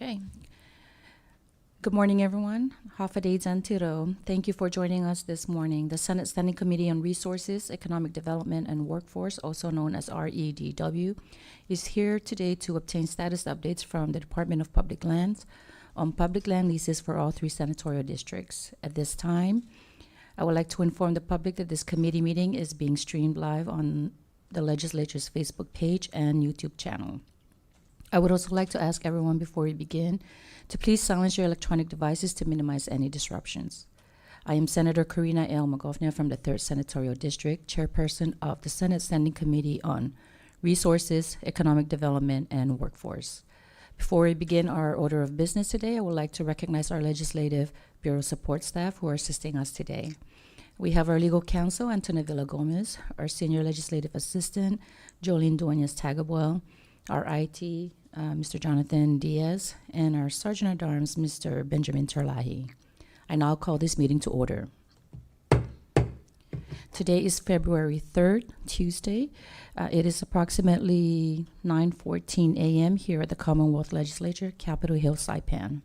Okay. Good morning, everyone. Hafaday Zantiro. Thank you for joining us this morning. The Senate Standing Committee on Resources, Economic Development, and Workforce, also known as RED&W, is here today to obtain status updates from the Department of Public Lands on public land leases for all 3 senatorial districts. At this time, I would like to inform the public that this committee meeting is being streamed live on the legislature's Facebook page and YouTube channel. I would also like to ask everyone before we begin to please silence your electronic devices to minimize any disruptions. I am Senator Karina L. Magofnia from the 3rd Senatorial District, chairperson of the Senate Standing Committee on Resources, Economic Development, and Workforce. Before we begin our order of business today, I would like to recognize our Legislative Bureau support staff who are assisting us today. We have our legal counsel, Antonio Villa-Gomez, our senior legislative assistant, Jolene Duenas-Tagabuel, our IT, Mr. Jonathan Diaz, and our Sergeant at Arms, Mr. Benjamin Terlahi. I now call this meeting to order. Today is February 3rd, Tuesday. It is approximately 9:14 a.m. here at the Commonwealth Legislature, Capitol Hill, Saipan.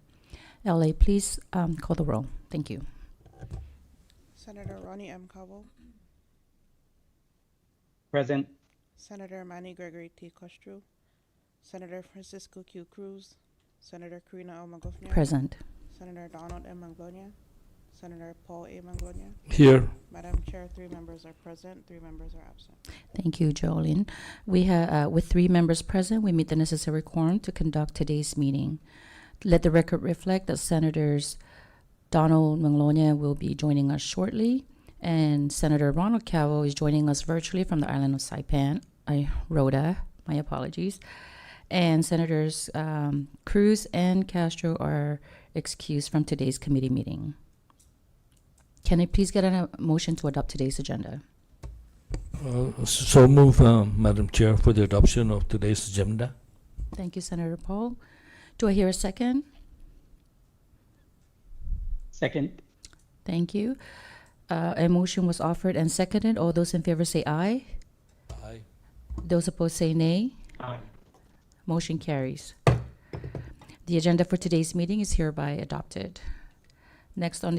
LA, please call the roll. Thank you. Senator Ronnie M. Cowell, Present. Senator Manny Gregory T. Kostru, Senator Francisco Q. Cruz, Senator Karina L. Magofnia, Present. Senator Donald M. Manglonia, Senator Paul A. Manglonia. Here. Madam Chair, 3 members are present, 3 members are absent. Thank you, Jolene. We have, with 3 members present, we meet the necessary quorum to conduct today's meeting. Let the record reflect that Senators Donald Manglonia will be joining us shortly, and Senator Ronald Cowell is joining us virtually from the island of Saipan, Rhoda, my apologies. And Senators Cruz and Castro are excused from today's committee meeting. Can I please get a motion to adopt today's agenda? So move, Madam Chair, for the adoption of today's agenda. Thank you, Senator Paul. Do I hear a second? Second. Thank you. A motion was offered and seconded. All those in favor say aye. Aye. Those opposed say nay. Aye. Motion carries. The agenda for today's meeting is hereby adopted. Next on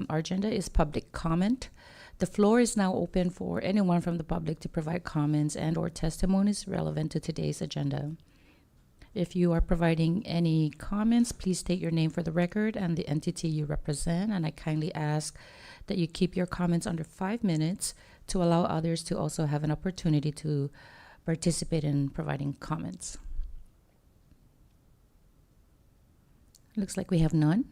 our agenda is public comment. The floor is now open for anyone from the public to provide comments and/or testimonies relevant to today's agenda. If you are providing any comments, please state your name for the record and the entity you represent, and I kindly ask that you keep your comments under 5 minutes to allow others to also have an opportunity to participate in providing comments. Looks like we have none.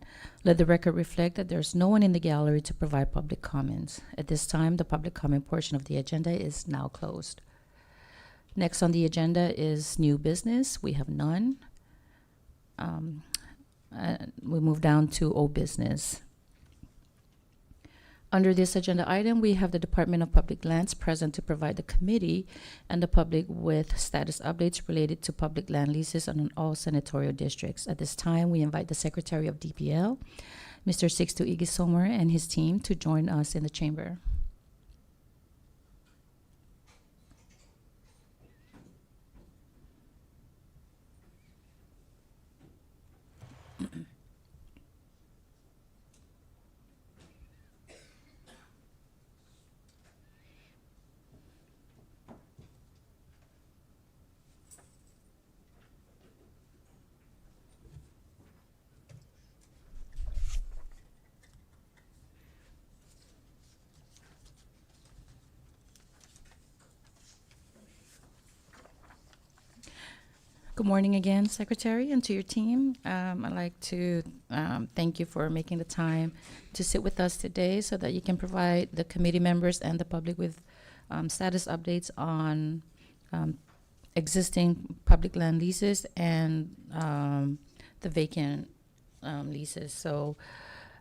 Let the record reflect that there's no one in the gallery to provide public comments. At this time, the public comment portion of the agenda is now closed. Next on the agenda is new business. We have none. We move down to old business. Under this agenda item, we have the Department of Public Lands present to provide the committee and the public with status updates related to public land leases on all senatorial districts. At this time, we invite the Secretary of DPL, Mr. Sixto Igisomer, and his team to join us in the chamber. Good morning again, Secretary, and to your team. I'd like to thank you for making the time to sit with us today so that you can provide the committee members and the public with status updates on existing public land leases and the vacant leases. So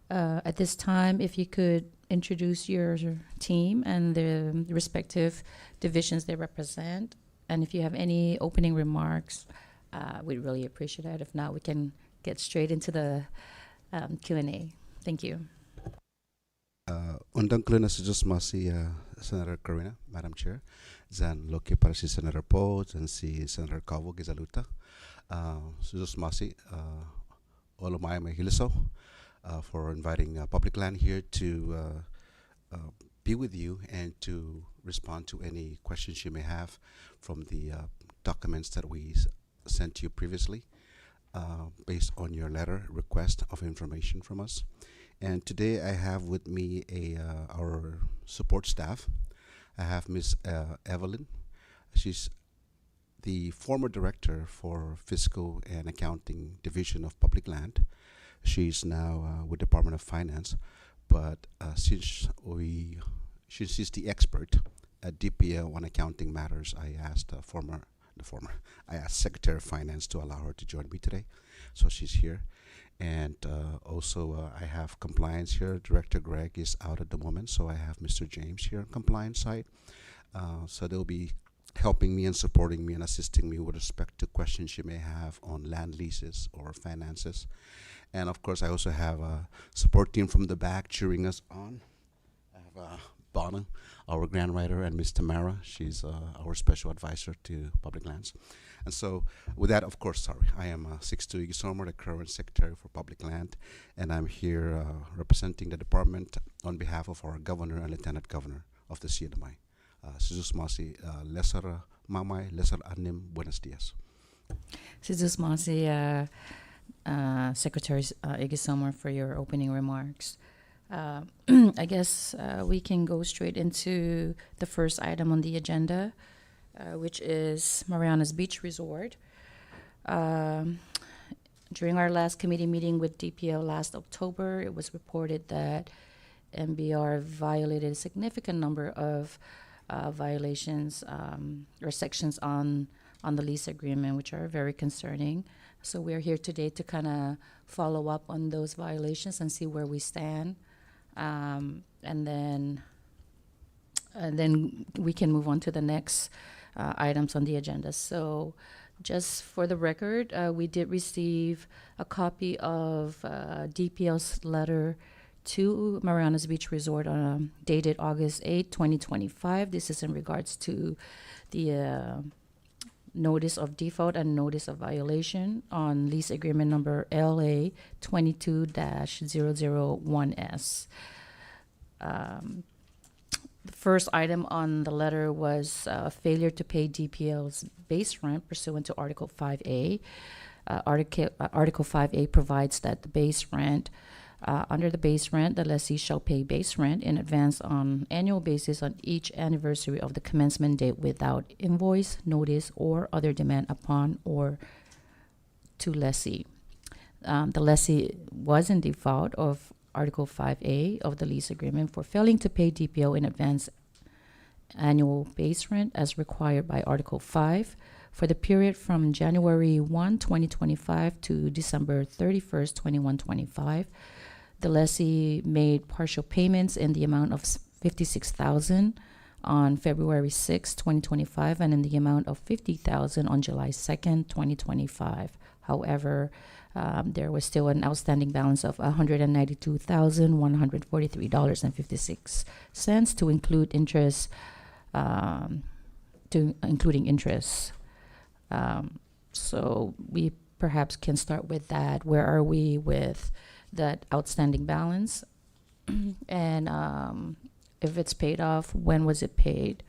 at this time, if you could introduce your team and the respective divisions they represent, and if you have any opening remarks, we'd really appreciate that. If not, we can get straight into the Q&A. Thank you. Undang Klina Sujus Masi, Senator Karina, Madam Chair. Zan loke para si Senator Po, and si Senator Calvo Gizaluta. Suzus Masi, Olomaya Mahiliso, for inviting Public Land here to be with you and to respond to any questions you may have from the documents that we sent to you previously, based on your letter request of information from us. And today I have with me our support staff. I have Miss Evelyn. She's the former director for Fiscal and Accounting Division of Public Land. She's now with Department of Finance, but since she's the expert at DPL on accounting matters, I asked I asked Secretary of Finance to allow her to join me today, so she's here. And also I have compliance here. Director Greg is out at the moment, so I have Mr. James here on compliance side. So they'll be helping me and supporting me and assisting me with respect to questions you may have on land leases or finances. And of course, I also have a support team from the back cheering us on. I have Bono, our grant writer, and Miss Tamara. She's our special advisor to public lands. And so with that, of course, I am 62 Igisomer, the current Secretary for Public Land, and I'm here representing the department on behalf of our Governor and Lieutenant Governor of the CNMI. Suzus Masi, Lesser Mamay, Lesser Anim, Buenos Dias. Sizus Masi, Secretary Igisomer, for your opening remarks. I guess we can go straight into the first item on the agenda, which is Mariana's Beach Resort. During our last committee meeting with DPL last October, it was reported that MBR violated a significant number of violations or sections on the lease agreement, which are very concerning. So we're here today to kind of follow up on those violations and see where we stand. And then we can move on to the next items on the agenda. So just for the record, we did receive a copy of DPL's letter to Mariana's Beach Resort dated August 8, 2025. This is in regards to the notice of default and notice of violation on lease agreement number LA 22-001S. The first item on the letter was failure to pay DPL's base rent pursuant to Article 5A. Article 5A provides that the base rent, under the base rent, the lessee shall pay base rent in advance on annual basis on each anniversary of the commencement date without invoice, notice, or other demand upon or to lessee. The lessee was in default of Article 5A of the lease agreement for failing to pay DPO in advance annual base rent as required by Article 5 for the period from January 1, 2025 to December 31st, 2125. The lessee made partial payments in the amount of $56,000 on February 6, 2025, and in the amount of $50,000 on July 2nd, 2025. However, there was still an outstanding balance of $192,143.56 to include interest, including interest. So we perhaps can start with that. Where are we with that outstanding balance? And if it's paid off, when was it paid?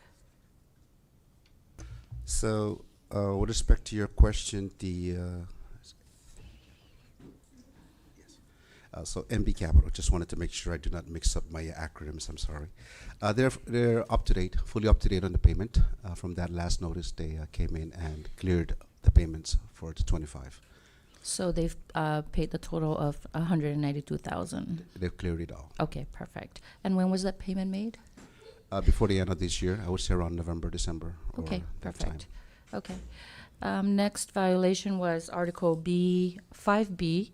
So with respect to your question, so MB Capital, just wanted to make sure I do not mix up my acronyms. I'm sorry. They're up to date, fully up to date on the payment. From that last notice, they came in and cleared the payments for the 25. So they've paid the total of $192,000. They've cleared it all. Okay, perfect. And when was that payment made? Before the end of this year, I would say around November, December. Okay, or that perfect. time. Okay. Next violation was Article 5B.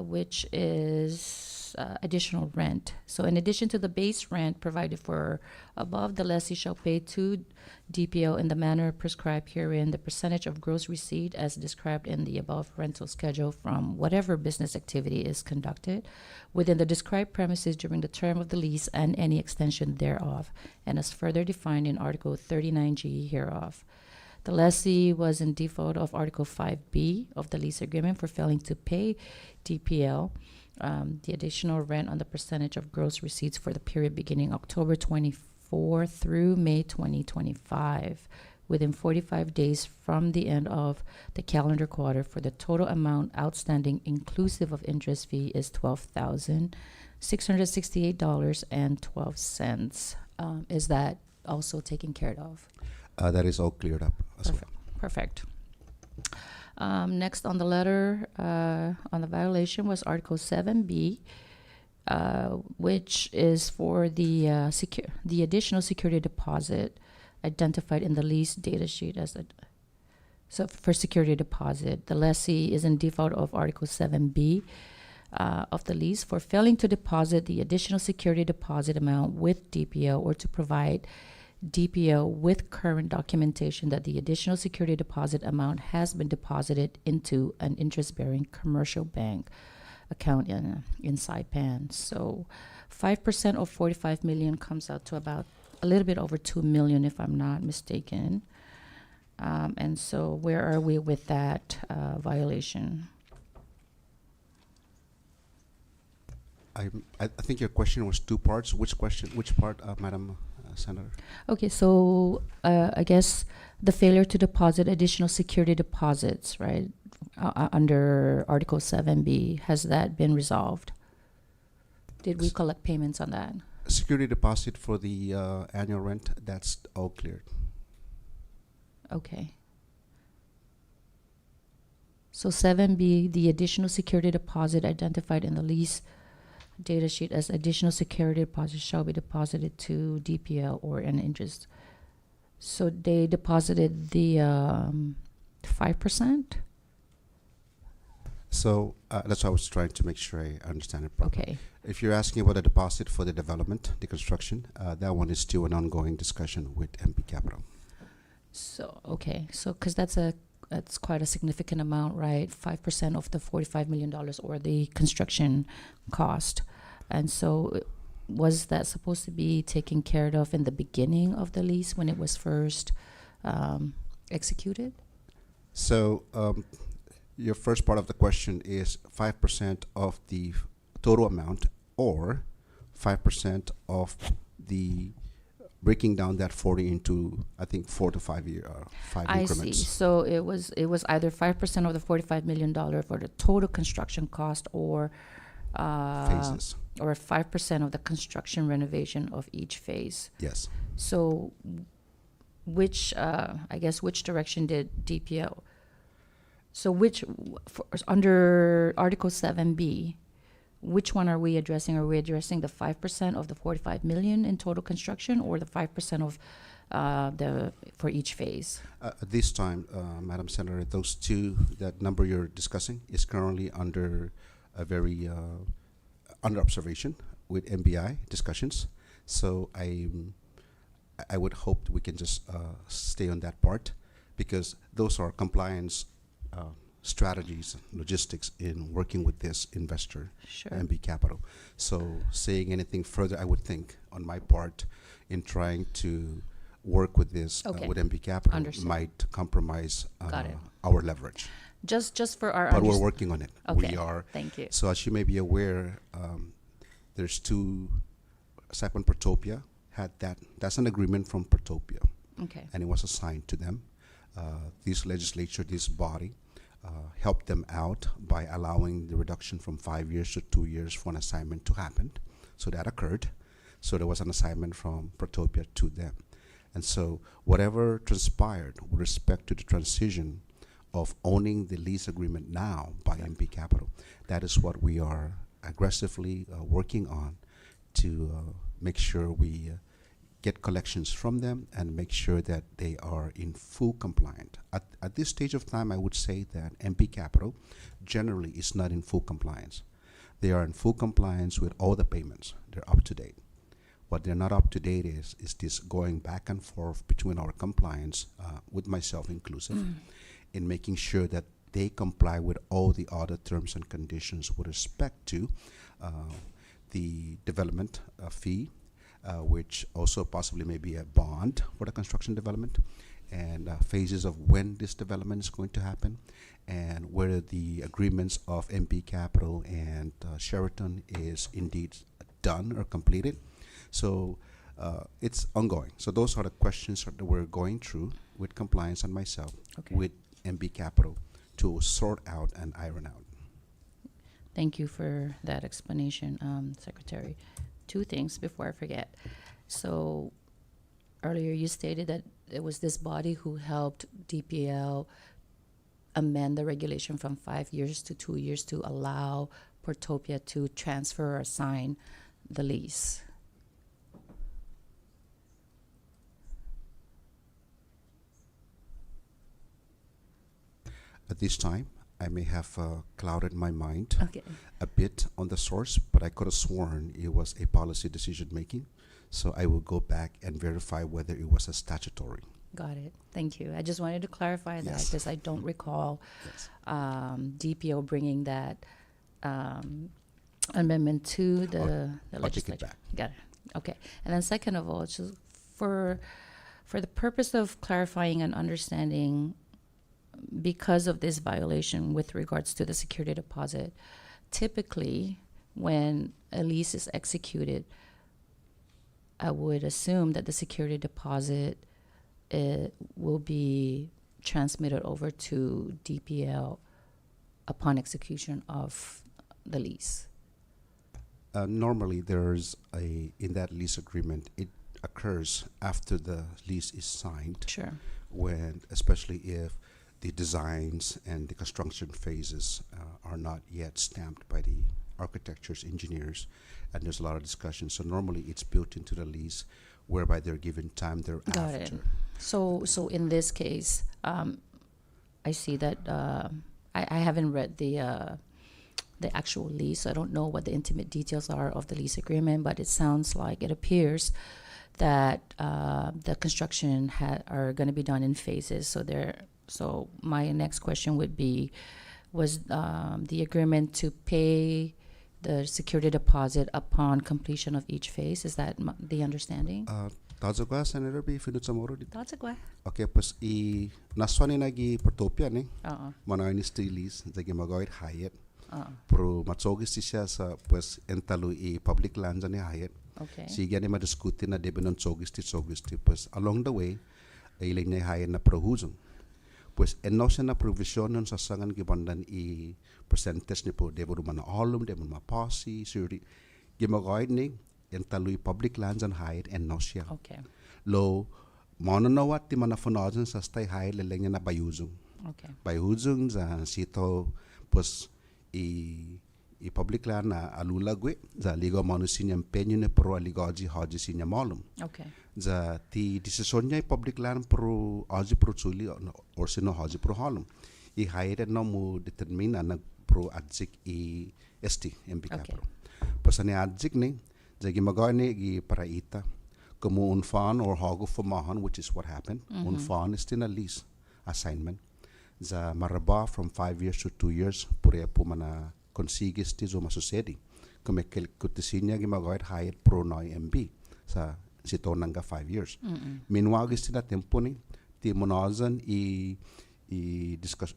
which is additional rent. So in addition to the base rent provided for above, the lessee shall pay to DPO in the manner prescribed herein the percentage of gross receipt as described in the above rental schedule from whatever business activity is conducted within the described premises during the term of the lease and any extension thereof, and as further defined in Article 39G hereof. The lessee was in default of Article 5B of the lease agreement for failing to pay DPL the additional rent on the percentage of gross receipts for the period beginning October 24 through May 2025 within 45 days from the end of the calendar quarter, for the total amount outstanding inclusive of interest fee is $12,668.12. Is that also taken care of? That is all cleared up as well. Perfect. Next on the letter, on the violation was Article 7B, which is for the additional security deposit identified in the lease data sheet as so for security deposit. The lessee is in default of Article 7B of the lease for failing to deposit the additional security deposit amount with DPO or to provide DPO with current documentation that the additional security deposit amount has been deposited into an interest-bearing commercial bank account in Saipan. So 5% of 45 million comes out to about a little bit over 2 million, if I'm not mistaken. And so where are we with that violation? I think your question was two parts. Which question? Which part, Madam Senator? Okay, so I guess the failure to deposit additional security deposits, right, under Article 7B, has that been resolved? Did we collect payments on that? Security deposit for the annual rent, that's all cleared. Okay. So 7B, the additional security deposit identified in the lease data sheet as additional security deposit shall be deposited to DPL or an interest. So they deposited the 5%? So that's why I was trying to make sure I understand it properly. Okay. If you're asking about the deposit for the development, the construction, that one is still an ongoing discussion with MP Capital. So, okay. So, because that's quite a significant amount, right? 5% of the $45 million or the construction cost. And so was that supposed to be taken care of in the beginning of the lease when it was first executed? So your first part of the question is 5% of the total amount or 5% of the breaking down that 40 into, I think, 4 to 5 year, 5 increments. I see. So it was either 5% of the $45 million for the total construction cost or Phases. or 5% of the construction renovation of each phase. Yes. So which direction did DPO? So under Article 7B, which one are we addressing? Are we addressing the 5% of the 45 million in total construction or the 5% of for each phase? At this time, Madam Senator, those two, that number you're discussing is currently under a very under observation with MBI discussions. So I would hope we can just stay on that part because those are compliance strategies, logistics in working with this investor, Sure. MB Capital. So saying anything further, I would think on my part in trying to work with this Okay. with MB Capital Understood. might compromise Got it. our leverage. Just for our But we're working on it. Okay. We are. Thank you. So as you may be aware, there's two, Saipan Protopia had that. That's an agreement from Protopia, Okay. and it was assigned to them. This legislature, this body, helped them out by allowing the reduction from 5 years to 2 years for an assignment to happen. So that occurred. So there was an assignment from Protopia to them. And so whatever transpired with respect to the transition of owning the lease agreement now by MP Capital, that is what we are aggressively working on to make sure we get collections from them and make sure that they are in full compliant. At this stage of time, I would say that MP Capital generally is not in full compliance. They are in full compliance with all the payments. They're up to date. What they're not up to date is this going back and forth between our compliance, with myself inclusive, in making sure that they comply with all the other terms and conditions with respect to the development fee, which also possibly may be a bond for the construction development, and phases of when this development is going to happen, and whether the agreements of MP Capital and Sheraton is indeed done or completed. So it's ongoing. So those are the questions that we're going through with compliance and myself, Okay. with MP Capital, to sort out and iron out. Thank you for that explanation, Secretary. Two things before I forget. So earlier you stated that it was this body who helped DPL amend the regulation from 5 years to 2 years to allow Portopia to transfer or sign the lease. At this time, I may have clouded my mind Okay. a bit on the source, but I could have sworn it was a policy decision making. So I will go back and verify whether it was a statutory. Got it. Thank you. I just wanted to clarify that Yes. because I don't recall Yes. DPO bringing that amendment to the I'll take it legislature. back. Got it. Okay. And then second of all, just for the purpose of clarifying and understanding, because of this violation with regards to the security deposit, typically when a lease is executed, I would assume that the security deposit will be transmitted over to DPL upon execution of the lease. Normally, there's in that lease agreement, it occurs after the lease is signed, Sure. when, especially if the designs and the construction phases are not yet stamped by the architects, engineers, and there's a lot of discussion. So normally it's built into the lease, whereby they're given time thereafter. Got it. So in this case, I see that I haven't read the actual lease. I don't know what the intimate details are of the lease agreement, but it sounds like it appears that the construction are going to be done in phases. So my next question would be, was the agreement to pay the security deposit upon completion of each phase? Is that the understanding? Tazo Senator B, finut sa moro dito. That's a question. Okay, pues naswani nagi Portopia ni, Uh-uh. manaw ni lease, zagi magawit Hyatt. Uh-uh. Pero matsogis siya sa, pues, entalo public lands ni Hyatt. Okay. Sige ni madiskuti na debe non tsogis ti, pues, along the way, ilang ni Hyatt na prohuzong. Pues, eno siya na provision nun sa sangan gibandan percentage ni po, debo man na alum, debo man policy, security. Gimagawit ni, entalo public lands and Hyatt, eno siya. Okay. Lo, mananawat ti manafunazon sa stay Hyatt leleng niya na bayuzong. Okay. Bayuzong za sito, pues, public land na alulagwe, za ligo manusin yung penyo ni pro aligoji haji sinya malum. Okay. Za ti desisyon niya public land pro haji pro tsuli or sino haji pro halum. Hyatt na mo determine na pro adzik ST, MP Okay. Capital. Pues ani adzik ni, za gimagawa ni paraita, como unfan or hago fumahan, which is what happened. Unfan is still a lease assignment. Za maraba from 5 years to 2 years, pure po mana consigis ti zo masusedi. Kung kutisinya gimagawit Hyatt pro na MB sa sito nangga 5 years. Meanwhile, gis na tempo ni, ti monazan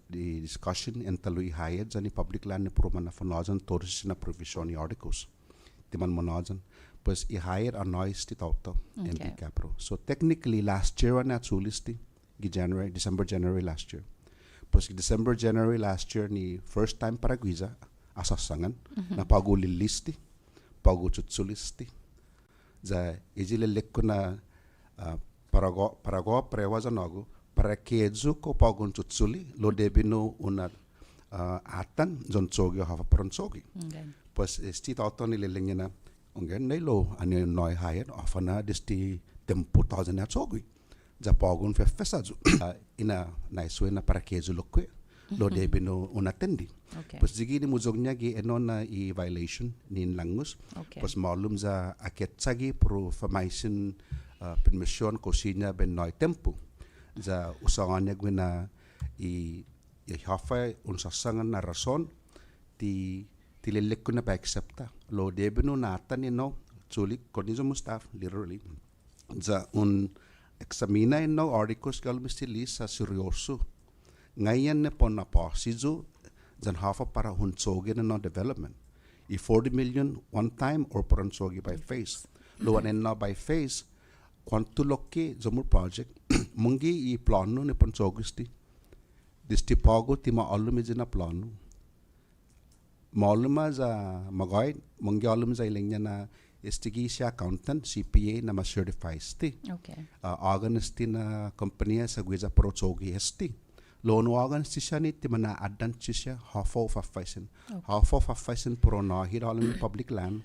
discussion entalo Hyatt za ni public land ni pro mana fonazan todos na provision ni articles. Ti man monazan. Pues Hyatt anois ti tauto MB Capital. So technically last year na tsulisti, December, January last year. Pues December, January last year ni first time para guiza asasangan na pagulilisti, pagutsulisti. Za ijilelek ko na parago prewaza nago para kezu ko paguntutsuli lo debino una atan zon tsogi hafa pronsogi. Okay. Pues sti tauto ni lelengnya na ungen nei lo ani noi Hyatt afana disti tempo thousand at sogui. Ja pogun fe fesaju. Ina naiswe na parakezu lokwe. Lo debe no unatendi. Okay. Pues jigi ni muzognya gi enona i violation nin langus. Okay. Pues malum za aket sagi pro formation permission kosinya ben noi tempo. Za usanganya gwina i hafa unsasangan na rason ti lelekuna ba accepta. Lo debe no natan no chuli konizo mustaf literally. Za examina no articles kalmisti lisa serioso. Ngayon na po na posizo jan hafa para hunsogi na no development. I 40 million one time or para hunsogi by phase. Luan na by phase kwanto loki zamur project mungi I plano ni pansogisti. Disti pago ti maalum na plano. Maaluma za magay mungi alum za ilengnya na istigi siya accountant CPA na ma-certify sti. Okay. Agan sti na kompanya sa gwiza pro sogi sti. Loan wagan siya ni timana adan siya half of affaisin. Half of affaisin pro na hiralang public land.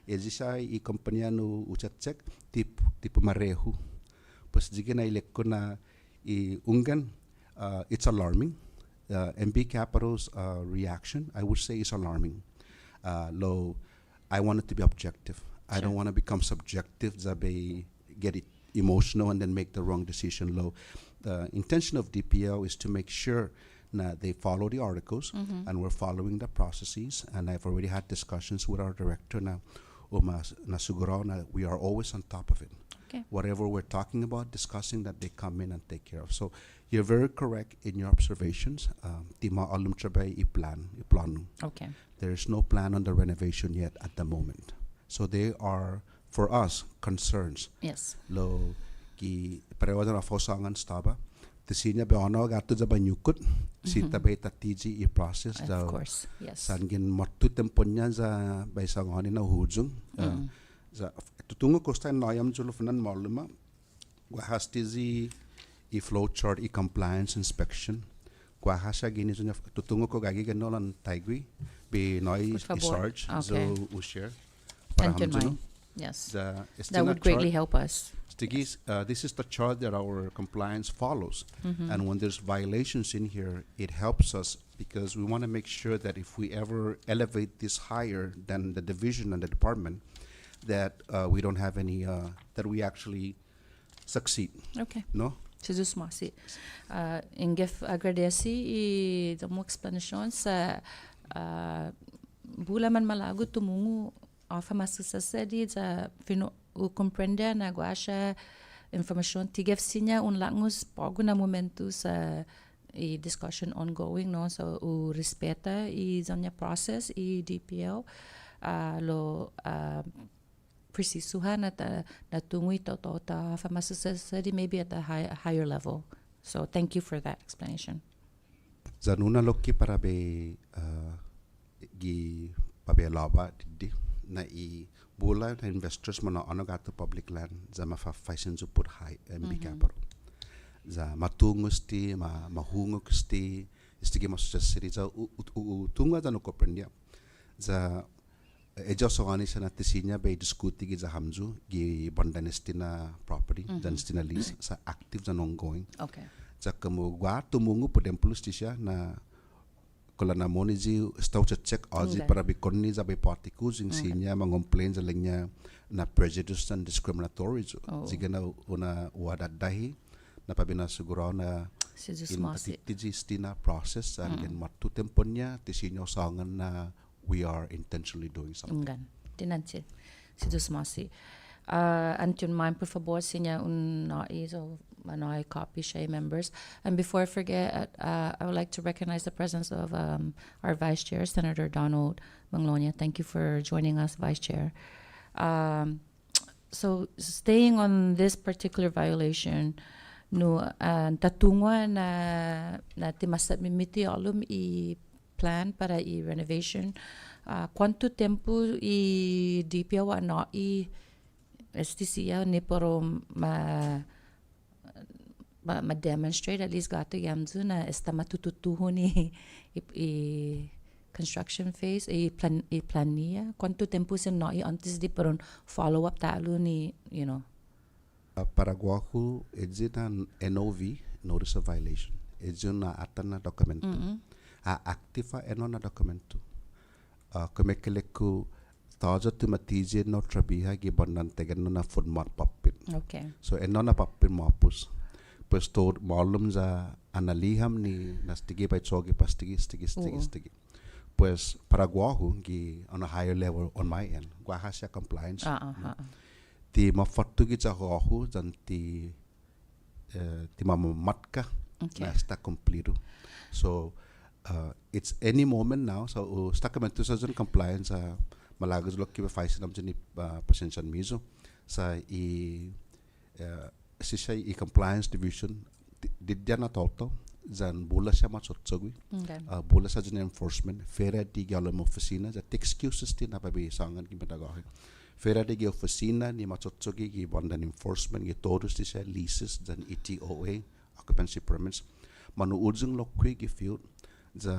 Ezi siya I kompanya no uchatsek tipo marehu. Pues jige na ilek ko na I ungan it's alarming. MB Capital's reaction I would say is alarming. I want it to be objective. I don't want to become subjective. Zabe get it emotional and then make the wrong decision. The intention of DPL is to make sure that they follow the articles and we're following the processes. And I've already had discussions with our director now, Nasuguro, we are always on top of it. Okay. Whatever we're talking about, discussing that they come in and take care of. So you're very correct in your observations. Tima alum trabay plano. Okay. There is no plan on the renovation yet at the moment. So they are, for us, concerns. Yes. Lo ki parewa na fosangan staba. Tisinya be ono gato za banyukut. Si tabe tatiji I process. Of course. Yes. Sangin matu temponya za baisangoni na hujung. Za tutungo kosta na ayam julufunan maluma. Wahasti I flow chart I compliance inspection. Kwahasha gini sunya tutungo ko gagi ganolan taigwi. Be noi I sarge. Okay. So we share. Thank you, Mike. Yes. That would greatly help us. This is the chart that our compliance follows. And when there's violations in here, it helps us because we want to make sure that if we ever elevate this higher than the division and the department, that we don't have any, that we actually succeed. Okay. No? Jesus Masi. Ingef agradeci I damo explanation sa bula man malago tumungu ofa masusasedi za fino u comprender na guasha information tigef sinya un langus pogo na momento sa I discussion ongoing no so u respeta I zanya process I DPL lo presisuhan at natungwi to ofa masusasedi maybe at a higher level. So thank you for that explanation. Zanuna loki para be gi pabe laba di na I bula na investors mo na ano gato public land za mafa-faisen zu put high MB Capital. Za matungos ti mahungos ti istigi masusasiri za utunga za no koprendia. Za ejo songani sa natisinya be diskuti gi za hamzu gi bandanesti na property danesti na lease sa active za ongoing. Okay. Za kamu gua tumungu pudempulus ti siya na kala na mo ni ji stau check azi para bikonni za be particles in sinya mangomplain za lenya na prejudice and discriminatory ziga na una wada dahi na pabina siguro na in tiji stina process and in matu temponya tisinyo sangan na we are intentionally doing something. Ngan. Tinansi. Sidus masi. Antun mine por favor sinya un so I copy Shea members. And before I forget, I would like to recognize the presence of our Vice Chair, Senator Donald Manglonia. Thank you for joining us, Vice Chair. So staying on this particular violation, no tatungwa na timasat mimiti alum I plan para I renovation. Quanto tempo I DPO na I STCA ni poro ma-demonstrate at least gato yamzu na esta matututuho ni I construction phase plania quanto tempo sin no I antes di peron follow up talo ni Paraguahu edzina NOV, notice of violation. Edzina atana documento. A activa enona documento. Kumekeleku taja timatizi no trabiha gibanan tegen na format papin. Okay. So enona papin mapus. Pues tod malum za analiham ni nastigi by chogi stigi. Pues Paraguahu gi on a higher level on my end. Guahasya compliance. Ti mafattugi sa hohu dan ti mamamatka na está cumplido. So it's any moment now. So está compliant compliance malagos lo kiba faisin am jeni pasensyan miso sa sisya i compliance division didya na toto zan bula siya matsotsogwi bula sa jeni enforcement fera di galom oficina za excuses ti na pabi sangan kimpatagahe fera di oficina ni matsotsogi gi bandan enforcement gi todos ti siya leases zan ETOA occupancy permits manu udzung lokwi gi field za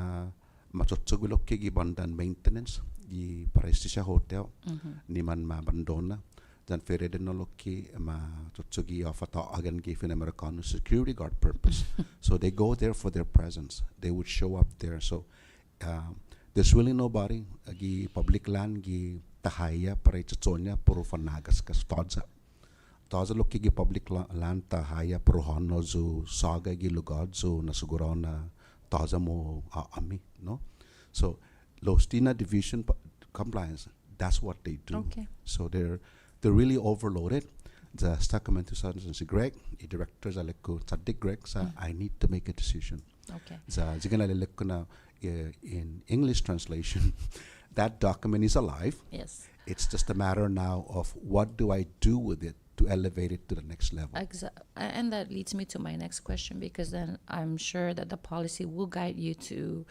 matsotsogi lokki gi bandan maintenance di parestisha hotel ni man abandona dan fere de no lokki ma tsotsogi afata agan gi fin americano security guard purpose so they go there for their presence they would show up there so there's really nobody gi public land gi tahaya para tsotsonya puro fanagas kas taza lokki gi public land tahaya puro hono zo saga gi lugar zo nasugurona taza mo ami no so Lostina division compliance, that's what they do. Okay. So they're really overloaded. The Sacramento Sons Greg, the directors are like Greg, so I need to make a decision. Okay. So in English translation, that document is alive. Yes. It's just a matter now of what do I do with it to elevate it to the next level. And that leads me to my next question, because then I'm sure that the policy will guide you to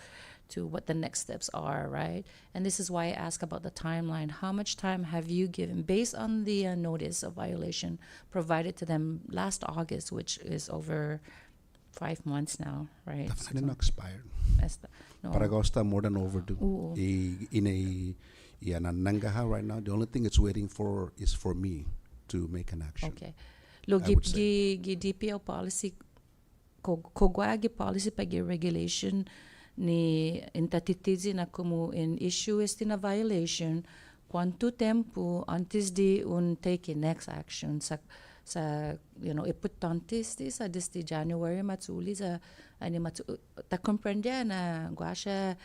what the next steps are, right? And this is why I ask about the timeline. How much time have you given, based on the notice of violation provided to them last August, which is over 5 months now, right? Definitely not expired. No. Paragosta more than overdue. Nangaha right now, the only thing it's waiting for is for me to make an action. Okay. Lo gi DPO policy kogwa gi policy pa gi regulation ni intatitizi na como in issue esti na violation quanto tempo antes de take next action sa importantes di sa desti January matsuli sa ani ta comprende na guasha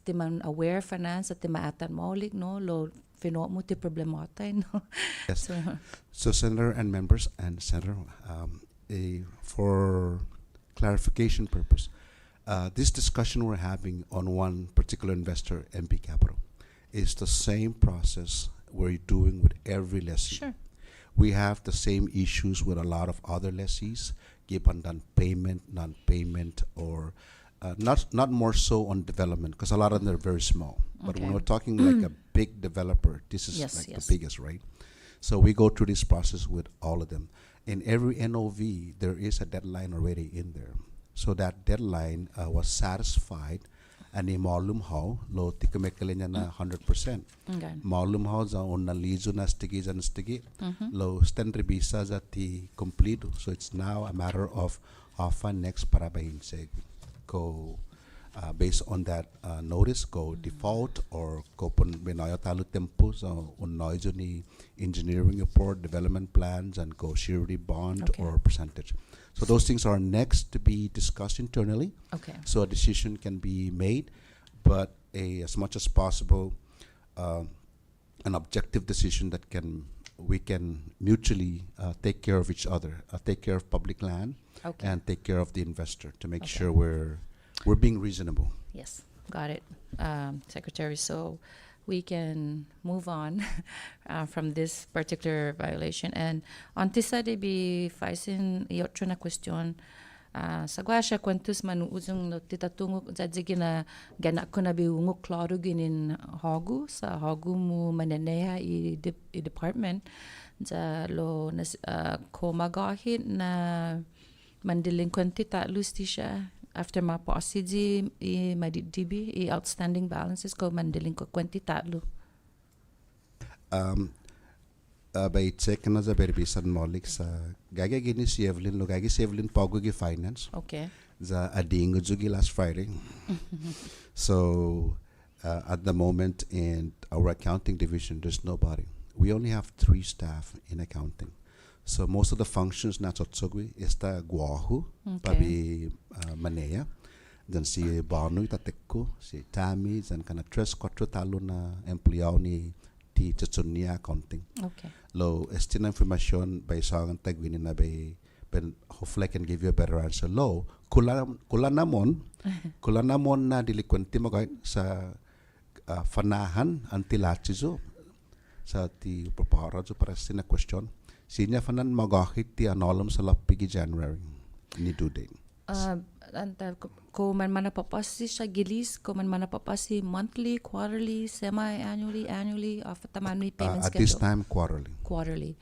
timan aware finance at timaatan maulik no lo fino mo ti problemata no. Yes. So Senator and members and Senator, for clarification purpose, this discussion we're having on one particular investor, MP Capital, is the same process we're doing with every lessee. Sure. We have the same issues with a lot of other lessees, given payment, non-payment, or not more so on development, because a lot of them are very small. But when we're talking like a big developer, this is the biggest, right? So we go through this process with all of them. In every NOV, there is a deadline already in there. So that deadline was satisfied, and in malum how lo tikamekalinya na 100%. Malum how za on lizo na stigi lo stand revisa za ti completo. So it's now a matter of next parabahin seg go based on that notice go default or go pun binayo talo tempo so unoizo ni engineering report, development plans, and go surety bond or percentage. So those things are next to be discussed internally. Okay. So a decision can be made, but as much as possible, an objective decision that we can mutually take care of each other, take care of public land, and take care of the investor to make sure we're being reasonable. Yes, got it, Secretary. So we can move on from this particular violation. And antisa de bi faisin yotro na question. Sa guasha kwentus manu uzung no titatungo zadzigi na gana ko na bi ungo klaro ginin hagu sa hagu mu mananeha i department za lo ko magahi na mandelinquenti ta lustisha after maposidi i madidibi i outstanding balances ko mandelinquenti tatlu. By check na sa berbisan molik sa gagi gini si Evelyn lo gagi si Evelyn pago gi finance Okay. za ading jugi last Friday. So at the moment in our accounting division, there's nobody. We only have 3 staff in accounting. So most of the functions na tsotsogwi esta guahu pabi maneya. Dan si Banu tatekku, si Tammy, dan kana 3-4 talo na empleado ni ti tsotsonia accounting. Okay. Lo estina information by sangan tagwini na by ben hopefully I can give you a better answer. Lo kula namon na delinquente mo sa fanahan antilachizo sa ti prepara jo para sina question. Sinya fanan magahit ti anolom sa lapigi January ni due date. Ko man manapapasi sa gilis, ko man manapapasi monthly, quarterly, semi-annually, annually, of taman may payment At schedule? this time quarterly. Quarterly.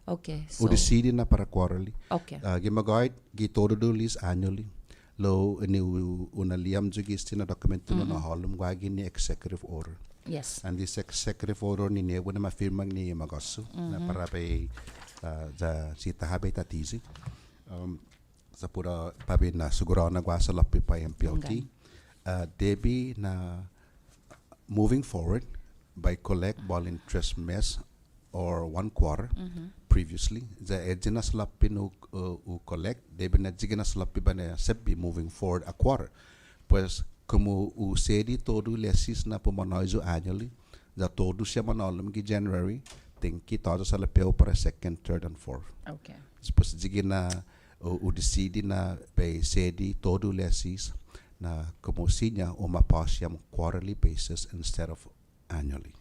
Okay. So, Udesidi na para quarterly. okay. Gimagahit gitodo list annually. Lo ini unaliam jo gistina dokumento no na halum gwagi ni executive order. Yes. And this executive order ni nebo na mafirmang ni magasu na para bay za sita habe tatizi sa pura pabi na siguro na gwa sa lapi pa MPLT debi na moving forward by collect ball interest mess or 1 quarter previously the edgina sa lapi no collect debi na jigina sa lapi ba na sebi moving forward a quarter pues como usedi todo lesis na pumanoizo annually za todo siya manolum ki January tinki todo sa lapeo para 2nd, 3rd, and 4th. Okay. Pues jigi na udesidi na by sedi todo lesis na como sinya umapasya quarterly basis instead of annually.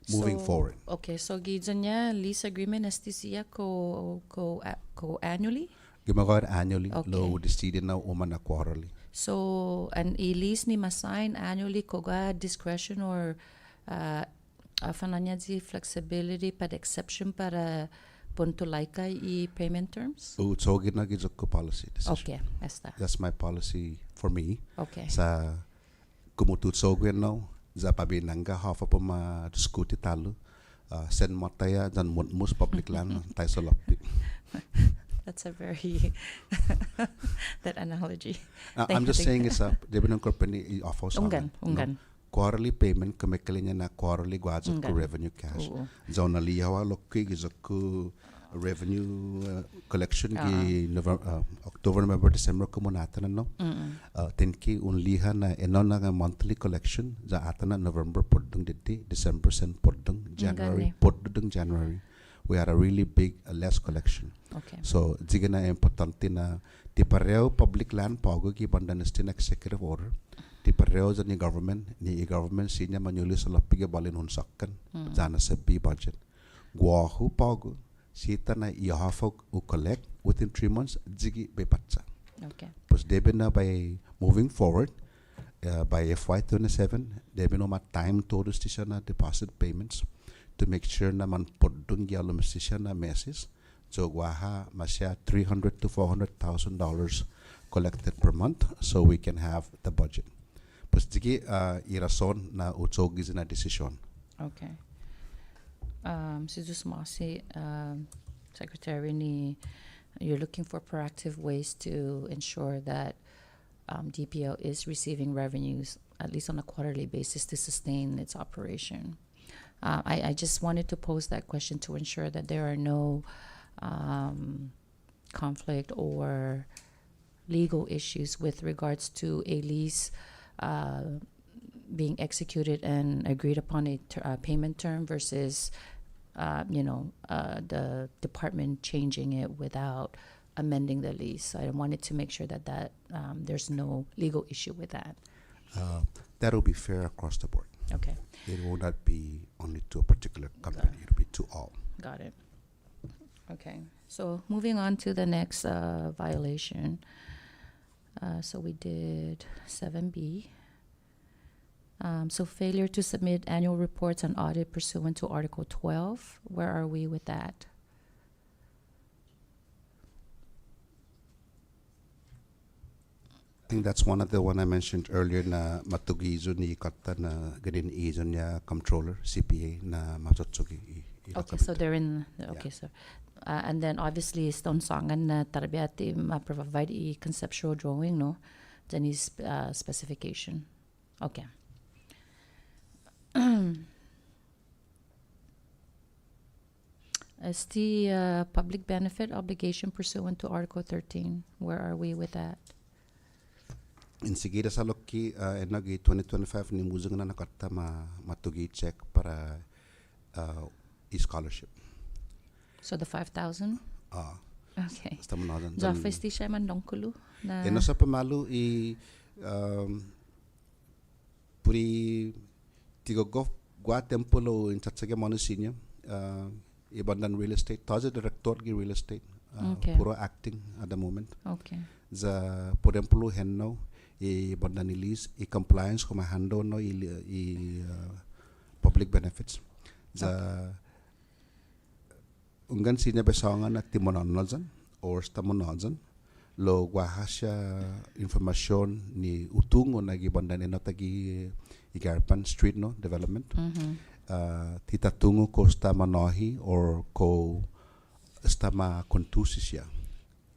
Moving forward. Okay, so gidyan niya lease agreement STCya ko annually? Gimagawad annually, Okay. lo udesidi na umana quarterly. So, an i-lease ni masign annually koga discretion or flexibility but exception para punto laika i-payment terms? Utsogin na gizok ko policy decision. Okay, esta. That's my policy for me. Okay. Sa kumututsogin no, za pabinanga hafa pa ma-diskuti talo. Sen mataya dan mus public land tayo sa lapi. That's a very that analogy. I'm just saying it's a debi ng company i-offer sa amin, Ungan. no? Quarterly payment kumikali niya na quarterly gwazo ko revenue cash. Oo. Zona lihawa lokki gizok ko revenue collection ki October, November, December ko munatan no. Tinki unliha na eno na nga monthly collection za ata na November podung diti, December sen podung, January podung January. We had a really big less collection. Okay. So jiga na importante na ti pareo public land pago ki bandanistin executive order. Ti pareo za ni government sinya manyuli sa lapige balin hunsakan jana sa B budget. Guahu pago sita na ihafa u collect within 3 months jigi be patsa. Okay. Pues debe na by moving forward by FY27 debe no ma time todos ti siya na deposit payments to make sure na man podung gyalom si siya na meses. So guaha masya $300,000 to $400,000 collected per month so we can have the budget. Pues jigi irason na utsog na decision. Okay. Si Masi, Secretary ni, you're looking for proactive ways to ensure that DPO is receiving revenues at least on a quarterly basis to sustain its operation. I just wanted to pose that question to ensure that there are no conflict or legal issues with regards to a lease being executed and agreed upon a payment term versus, the department changing it without amending the lease. I wanted to make sure that there's no legal issue with that. That will be fair across the board. Okay, It will not be only to a particular company. It will be to all. got it. Okay, so moving on to the next violation. So we did 7B. So failure to submit annual reports on audit pursuant to Article 12. Where are we with that? think that's one of the one I mentioned earlier na matugizo ni kata na ganin izo niya controller CPA na matutsugi. Okay, so they're in. Okay, so. And then obviously, stone songan na tarbiyati ma-provide conceptual drawing, no? Then is specification. Okay. Is the public benefit obligation pursuant to Article 13? Where are we with that? In sigida sa loki enagi 2025 ni muzang na nakata matugi check para e-scholarship. So the 5,000? Okay. Estamos nós. Já fez siya man dongkulu na. E nasa pamalu puri tigogo gua tempolo in tatsage monusinyo ibandan real estate taze director gi real estate Okay. puro acting at the moment Okay. za podempolo henno ibandan release compliance kuma hando no public benefits za ungan sinya besangan at timononolzan or stamonolzan lo guahasya information ni utungo na gibandan eno tagi igarpan street no development titatungo ko stama nohi or ko stama kontusi siya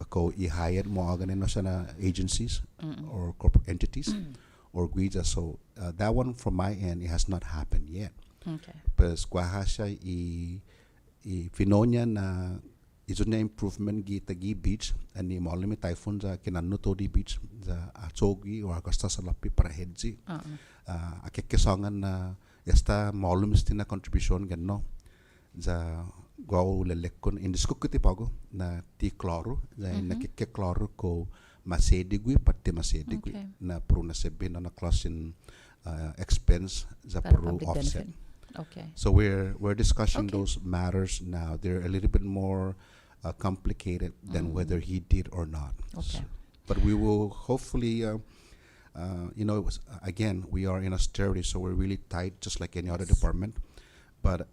ko i-hire mo agad no sana agencies or corporate entities or guida. So that one from my end it has not happened yet. Okay. Pues guahasya finonya na izo na improvement gi tagi beach ani maulimi typhoon za kinanno todi beach za achogi or agasta salapi para hedji akekesongan na esta maulimi stina contribution ganno za gau lelekon indiskukuti pago na ti chloro za na keke chloro ko masedigui patti masedigui Okay. na pro na sebina na class in expense za Para pro public offset. benefit. Okay. So we're discussing Okay. those matters now. They're a little bit more complicated than whether he did or not. Okay. But we will hopefully, again, we are in austerity, so we're really tight, just like any other department. But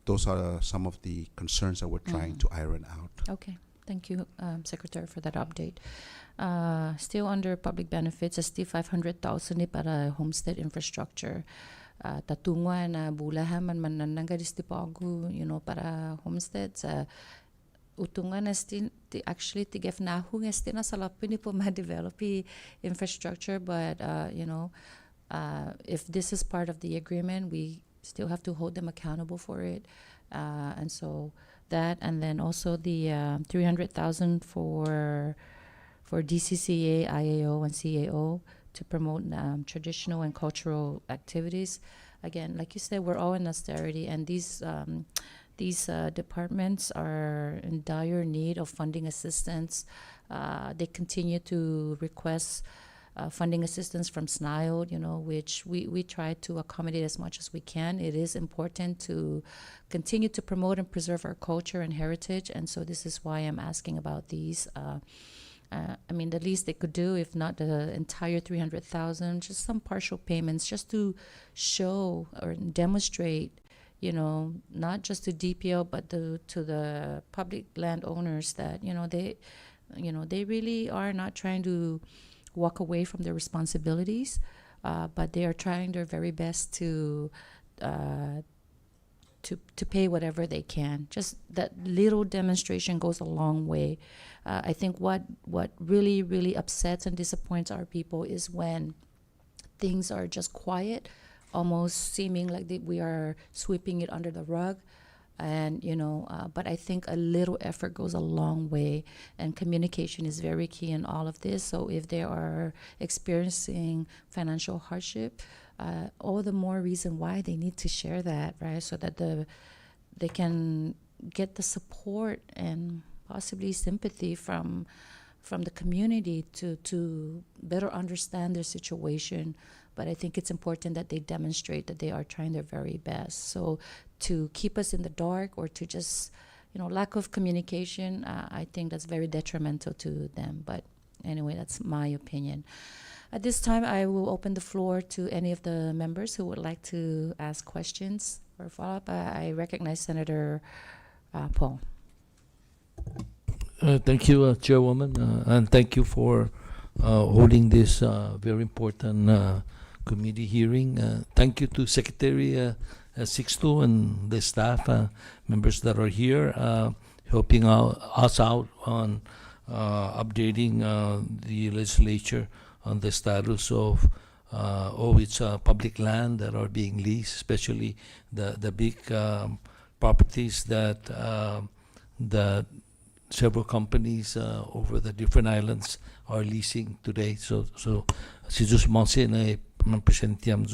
those are some of the concerns that we're trying to iron out. Okay. Thank you, Secretary, for that update. Still under public benefits, ST 500,000 ni para homestead infrastructure. Tatungwa na bulahan man nananggaris ti pagu, para homestead sa utungan na actually tigef na hung esti na salapi ni po ma-develop infrastructure, but if this is part of the agreement, we still have to hold them accountable for it, and so that, and then also the 300,000 for DCCA, IAO, and CAO to promote traditional and cultural activities. Again, like you said, we're all in austerity, and these departments are in dire need of funding assistance. They continue to request funding assistance from SNILD, which we try to accommodate as much as we can. It is important to continue to promote and preserve our culture and heritage, and so this is why I'm asking about these. The least they could do, if not the entire 300,000, just some partial payments, just to show or demonstrate, not just to DPO but to the public landowners that they really are not trying to walk away from their responsibilities, but they are trying their very best to pay whatever they can. Just that little demonstration goes a long way. I think what really, really upsets and disappoints our people is when things are just quiet, almost seeming like we are sweeping it under the rug. And, but I think a little effort goes a long way, and communication is very key in all of this. So if they are experiencing financial hardship, all the more reason why they need to share that, right? So that they can get the support and possibly sympathy from the community to better understand their situation. But I think it's important that they demonstrate that they are trying their very best. So to keep us in the dark or to just, lack of communication, I think that's very detrimental to them. But anyway, that's my opinion. At this time, I will open the floor to any of the members who would like to ask questions or follow up. I recognize Senator Paul. Thank you, Chairwoman, and thank you for holding this very important committee hearing. Thank you to Secretary Sixto and the staff members that are here, helping us out on updating the legislature on the status of its public land that are being leased, especially the big properties that several companies over the different islands are leasing today. So si just mention na presentiam.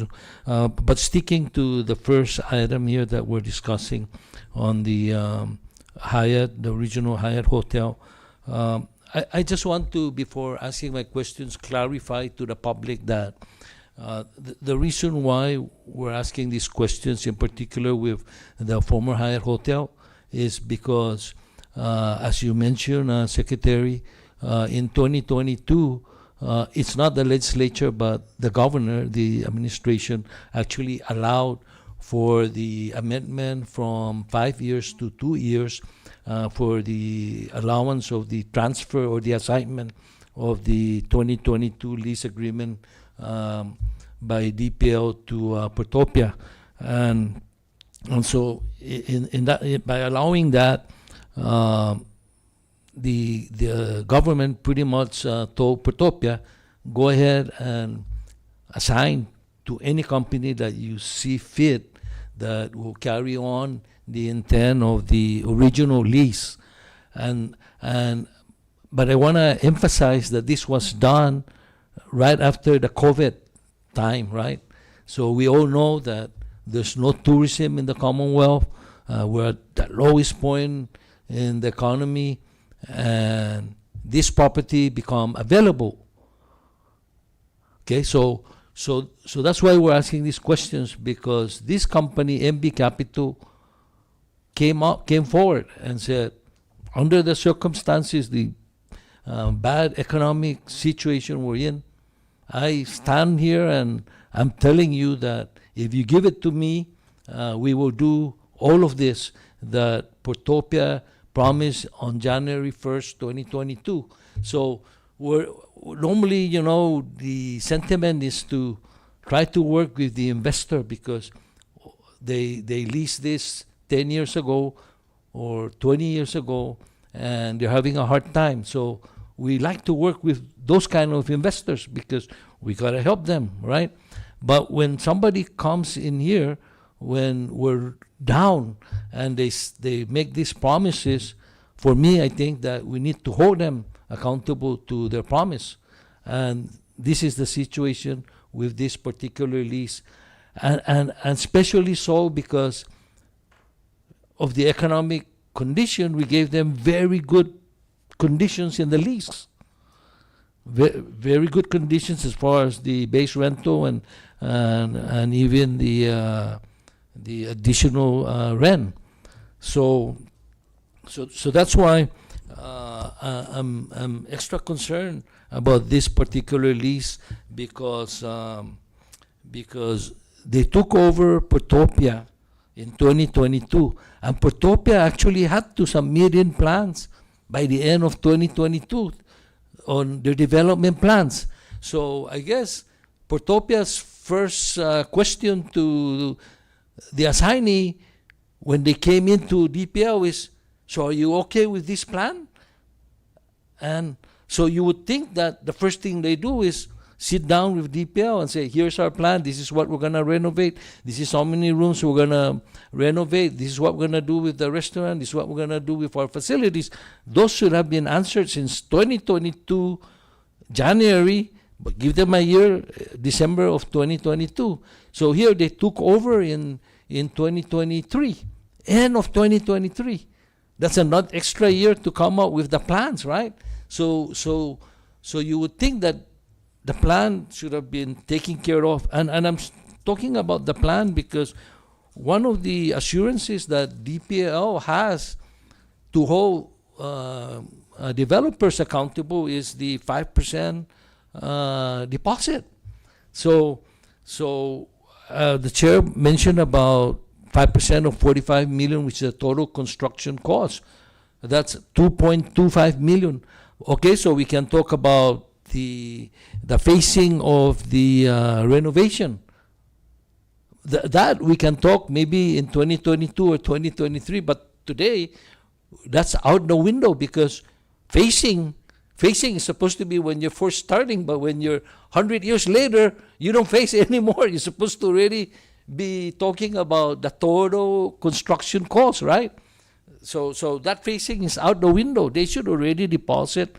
But sticking to the first item here that we're discussing on the Hyatt, the regional Hyatt Hotel, I just want to, before asking my questions, clarify to the public that the reason why we're asking these questions, in particular with the former Hyatt Hotel, is because, as you mentioned, Secretary, in 2022, it's not the legislature but the governor, the administration, actually allowed for the amendment from 5 years to 2 years for the allowance of the transfer or the assignment of the 2022 lease agreement by DPL to Portopia. And so in that, by allowing that, the government pretty much told Portopia, go ahead and assign to any company that you see fit that will carry on the intent of the original lease. But I want to emphasize that this was done right after the COVID time, right? So we all know that there's no tourism in the Commonwealth. We're at the lowest point in the economy, and this property become available. Okay, so that's why we're asking these questions, because this company, MB Capital, came forward and said, under the circumstances, the bad economic situation we're in, I stand here and I'm telling you that if you give it to me, we will do all of this that Portopia promised on January 1st, 2022. So we're normally, you know, the sentiment is to try to work with the investor, because they leased this 10 years ago or 20 years ago, and they're having a hard time. So we like to work with those kind of investors because we got to help them, right? But when somebody comes in here, when we're down and they make these promises, for me, I think that we need to hold them accountable to their promise. And this is the situation with this particular lease. And especially so because of the economic condition, we gave them very good conditions in the lease. Very good conditions as far as the base rental and even the additional rent. So that's why I'm extra concerned about this particular lease, because they took over Portopia in 2022, and Portopia actually had to submit in plans by the end of 2022 on their development plans. So I guess Portopia's first question to the assignee when they came into DPL is, so are you okay with this plan? And so you would think that the first thing they do is sit down with DPL and say, here's our plan, this is what we're going to renovate, this is how many rooms we're going to renovate, this is what we're going to do with the restaurant, this is what we're going to do with our facilities. Those should have been answered since 2022 January, but give them a year, December of 2022. So here they took over in 2023, end of 2023. That's another extra year to come up with the plans, right? So you would think that the plan should have been taken care of. And I'm talking about the plan because one of the assurances that DPL has to hold developers accountable is the 5% deposit. So the chair mentioned about 5% of 45 million, which is the total construction cost. That's 2.25 million. Okay, so we can talk about the facing of the renovation. That we can talk maybe in 2022 or 2023, but today that's out the window, because facing is supposed to be when you're first starting, but when you're 100 years later, you don't face anymore. You're supposed to already be talking about the total construction cost, right? So that facing is out the window. They should already deposit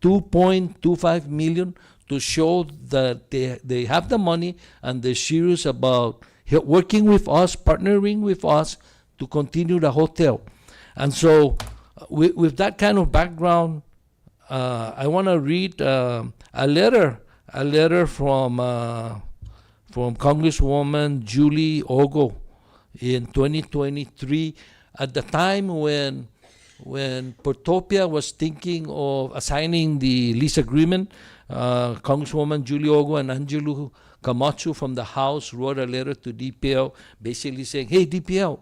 2.25 million to show that they have the money and they're serious about working with us, partnering with us to continue the hotel. And so with that kind of background, I want to read a letter from Congresswoman Julie Ogo in 2023, at the time when Portopia was thinking of assigning the lease agreement. Congresswoman Julie Ogo and Angelo Camacho from the House wrote a letter to DPL basically saying, hey, DPL,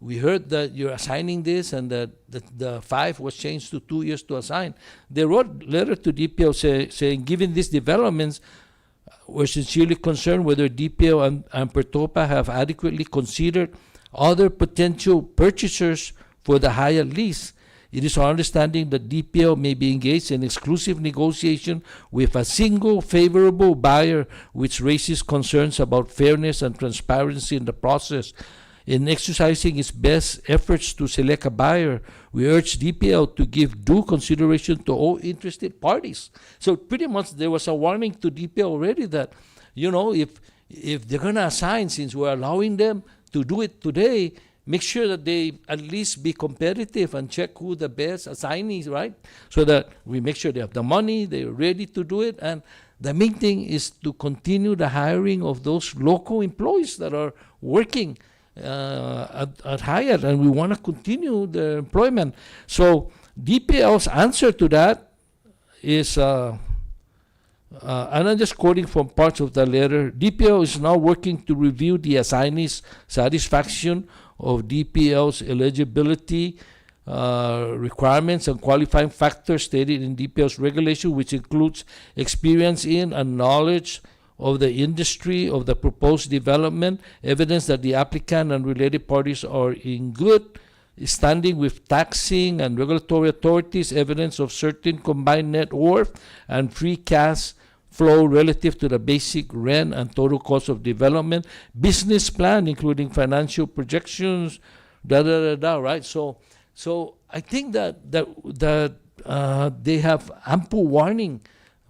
we heard that you're assigning this and that the 5 was changed to 2 years to assign. They wrote a letter to DPL saying, given these developments, we're sincerely concerned whether DPL and Portopia have adequately considered other potential purchasers for the higher lease. It is our understanding that DPL may be engaged in exclusive negotiation with a single favorable buyer, which raises concerns about fairness and transparency in the process. In exercising its best efforts to select a buyer, we urge DPL to give due consideration to all interested parties. So pretty much there was a warning to DPL already that, if they're going to assign, since we're allowing them to do it today, make sure that they at least be competitive and check who the best assignees, right? So that we make sure they have the money, they're ready to do it. And the main thing is to continue the hiring of those local employees that are working at Hyatt, and we want to continue the employment. So DPL's answer to that is, and I'm just quoting from parts of the letter, DPL is now working to review the assignees' satisfaction of DPL's eligibility requirements and qualifying factors stated in DPL's regulation, which includes experience in and knowledge of the industry of the proposed development, evidence that the applicant and related parties are in good standing with taxing and regulatory authorities, evidence of certain combined net worth and free cash flow relative to the basic rent and total cost of development, business plan including financial projections, right? So I think that they have ample warning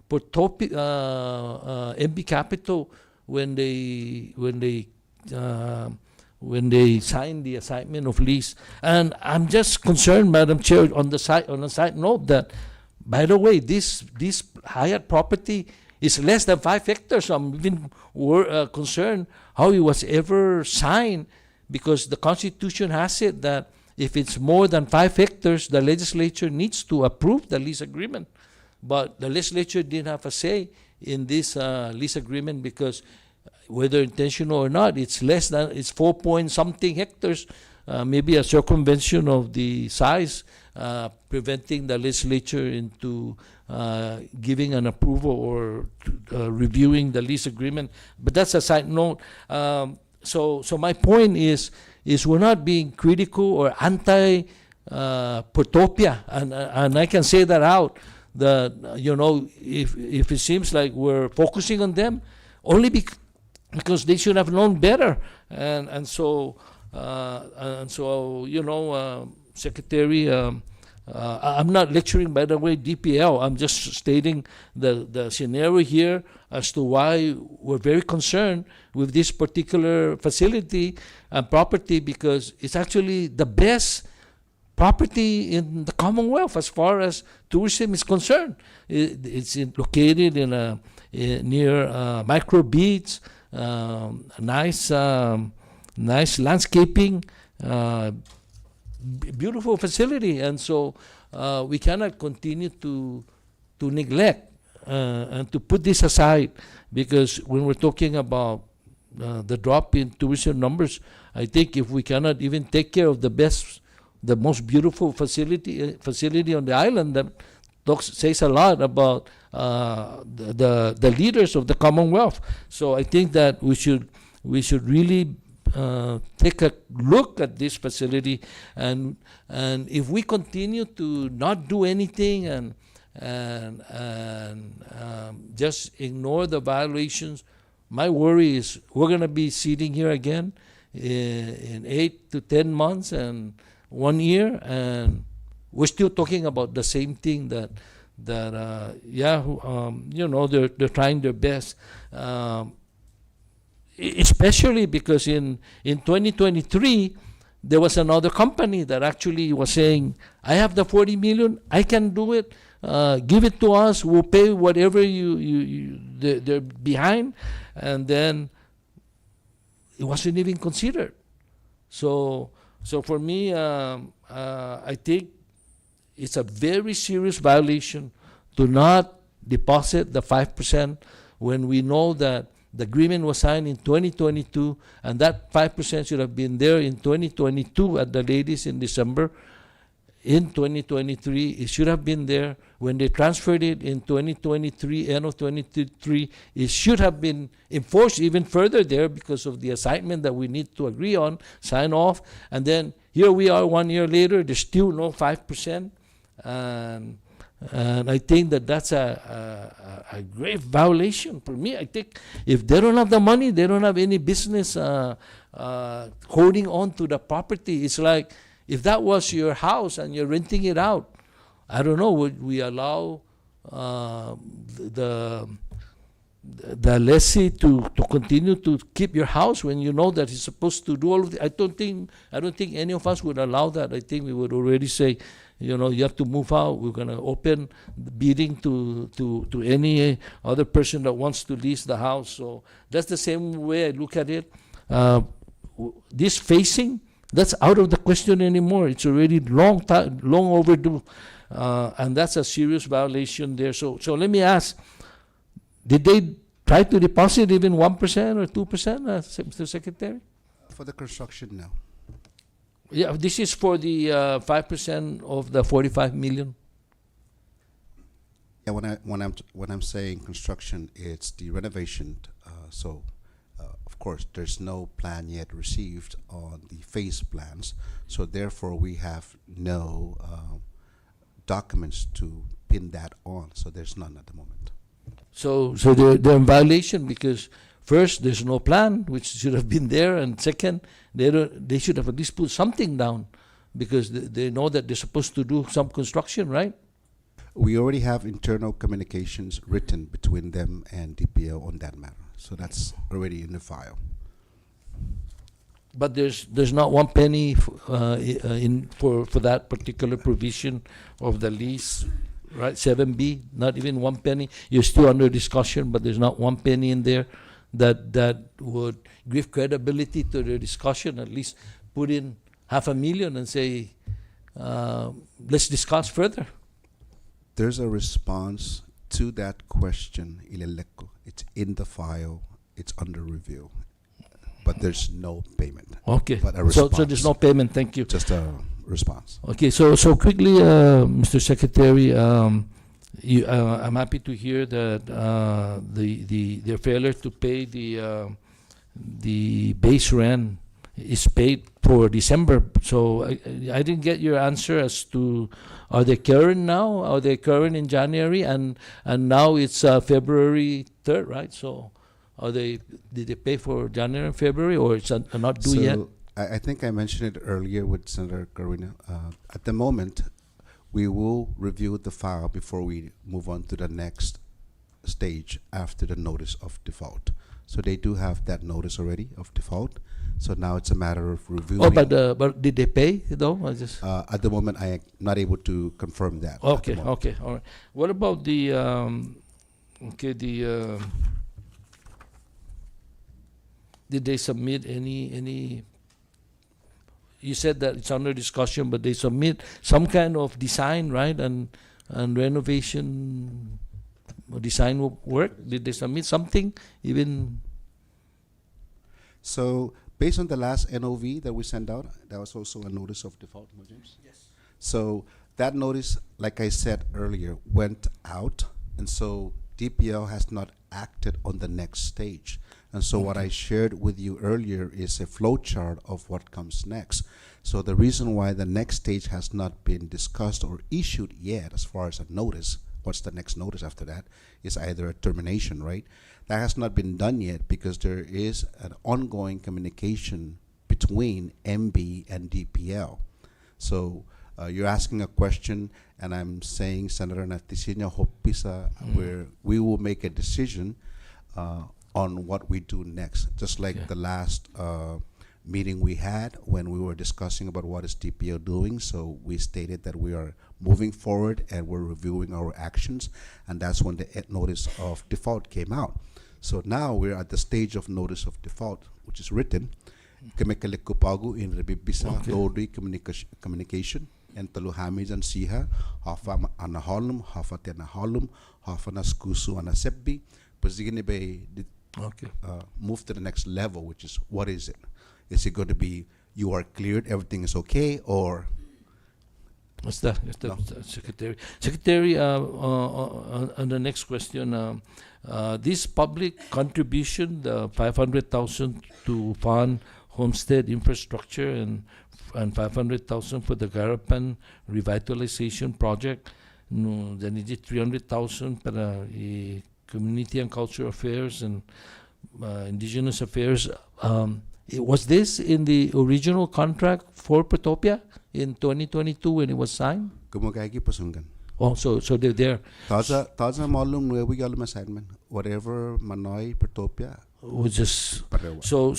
for MB Capital when they signed the assignment of lease. And I'm just concerned, Madam Chair, on a side note, that, by the way, this Hyatt property is less than 5 hectares. So I'm even concerned how it was ever signed, because the Constitution has it that if it's more than 5 hectares, the legislature needs to approve the lease agreement. But the legislature didn't have a say in this lease agreement, because whether intentional or not, it's 4 point something hectares, maybe a circumvention of the size, preventing the legislature into giving an approval or reviewing the lease agreement. But that's a side note. So my point is we're not being critical or anti-Portopia, and I can say that out. That if it seems like we're focusing on them, only because they should have known better, and so Secretary, I'm not lecturing, by the way, DPL. I'm just stating the scenario here as to why we're very concerned with this particular facility and property, because it's actually the best property in the Commonwealth as far as tourism is concerned. It's located near microbeach, nice landscaping, beautiful facility, and so we cannot continue to neglect and to put this aside, because when we're talking about the drop in tourism numbers, I think if we cannot even take care of the most beautiful facility on the island, that says a lot about the leaders of the Commonwealth. So I think that we should really take a look at this facility, and if we continue to not do anything and just ignore the violations, my worry is we're going to be sitting here again in 8 to 10 months and 1 year, and we're still talking about the same thing that they're trying their best, especially because in 2023 there was another company that actually was saying, I have the 40 million, I can do it, give it to us, we'll pay whatever they're behind, and then it wasn't even considered. So for me, I think it's a very serious violation to not deposit the 5% when we know that the agreement was signed in 2022, and that 5% should have been there in 2022 at the latest in December. In 2023, it should have been there. When they transferred it in 2023, end of 2023, it should have been enforced even further there because of the assignment that we need to agree on, sign off. And then here we are 1 year later, there's still no 5%. And I think that's a grave violation. For me, I think if they don't have the money, they don't have any business holding on to the property. It's like if that was your house and you're renting it out, I don't know, would we allow the lessee to continue to keep your house when you know that he's supposed to do all of it? I don't think any of us would allow that. I think we would already say, you have to move out. We're going to open the bidding to any other person that wants to lease the house. So that's the same way I look at it. This facing, that's out of the question anymore. It's already long overdue, and that's a serious violation there. So let me ask: did they try to deposit even 1% or 2%, Mr. Secretary? For the construction, no. Yeah, this is for the 5% of the 45 million. Yeah, when I'm saying construction, it's the renovation. Of course, there's no plan yet received on the phase plans. So therefore, we have no documents to pin that on. So there's none at the moment. So they're in violation because first, there's no plan, which should have been there, and second, they should have at least put something down because they know that they're supposed to do some construction, right? We already have internal communications written between them and DPO on that matter. So that's already in the file. But there's not 1 penny for that particular provision of the lease, right? 7B, not even 1 penny. You're still under discussion, but there's not 1 penny in there that would give credibility to the discussion. At least put in $500,000 and say, let's discuss further. There's a response to that question, Ileleko. It's in the file. It's under review. But there's no payment. Okay. But a So response. there's no payment. Thank you. Just a response. Okay. So quickly, Mr. Secretary, I'm happy to hear that their failure to pay the base rent is paid for December. So I didn't get your answer as to, are they current now? Are they current in January? And now it's February 3rd, right? So did they pay for January and February, or it's not due yet? I think I mentioned it earlier with Senator Carolina. At the moment, we will review the file before we move on to the next stage after the notice of default. So they do have that notice already of default. So now it's a matter of reviewing. Oh, but did they pay though? At the moment, I am not able to confirm that. Okay, all right. What about the did they submit any? You said that it's under discussion, but they submit some kind of design, right? And renovation or design work. Did they submit something even? So based on the last NOV that we sent out, that was also a notice of default, no, James? Yes. So That notice, like I said earlier, went out, and so DPL has not acted on the next stage. And so what I shared with you earlier is a flow chart of what comes next. So the reason why the next stage has not been discussed or issued yet, as far as a notice, what's the next notice after that, is either a termination, right? That has not been done yet because there is an ongoing communication between MB and DPL. So you're asking a question, and I'm saying, Senator Natisinya Hopisa, where we will make a decision on what we do next. Just like the last meeting we had when we were discussing about what is DPO doing. So we stated that we are moving forward and we're reviewing our actions, and that's when the notice of default came out. So now we're at the stage of notice of default, which is written. Kemekaliku in rebibisa lodi communication and taluhami jan siha hafa anaholum hafa tenaholum hafa naskusu anasebbi pozigini be move to the next level, which is what is it? Is it going to be you are cleared, everything is okay, or what's that? No. Secretary. Secretary, on the next question, this public contribution, the 500,000 to fund homestead infrastructure and 500,000 for the Garapan revitalization project, no, then it is 300,000 para community and cultural affairs and indigenous affairs. Was this in the original contract for Protopia in 2022 when it was signed? Kumagagi pasungan. Oh, so they're there. Taza malum nuevi galum assignment. Whatever Manoy Protopia. Was just Parewa. so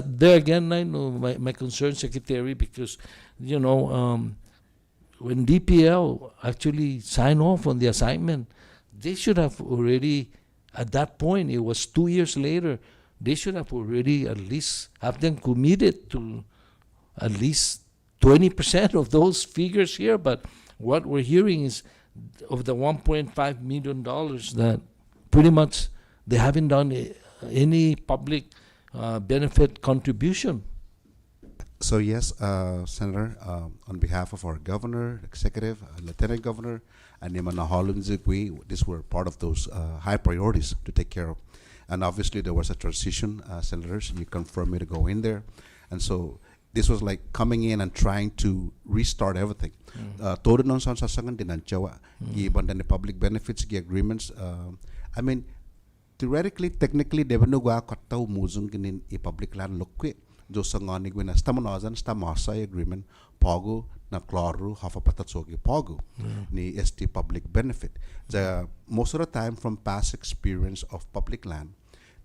there again. I know my concern, Secretary, because when DPL actually signed off on the assignment, they should have already, at that point, it was 2 years later, they should have already at least have them committed to at least 20% of those figures here. But what we're hearing is of the $1.5 million that pretty much they haven't done any public benefit contribution. So yes, Senator, on behalf of our governor, executive, lieutenant governor, and Imanaholun Zigwi, these were part of those high priorities to take care of. And obviously there was a transition, senators, you confirmed me to go in there. And so this was like coming in and trying to restart everything. Todo non sa sasangan dinanchawa, giban the public benefits, the agreements. I mean, theoretically, technically, they no gua kattaw muzung ginin I public land lokwe. Jo sanganig wina stamanazan stamasa agreement pago na klaru hafa patatsogi pago ni ST public benefit. The most of the time from past experience of public land,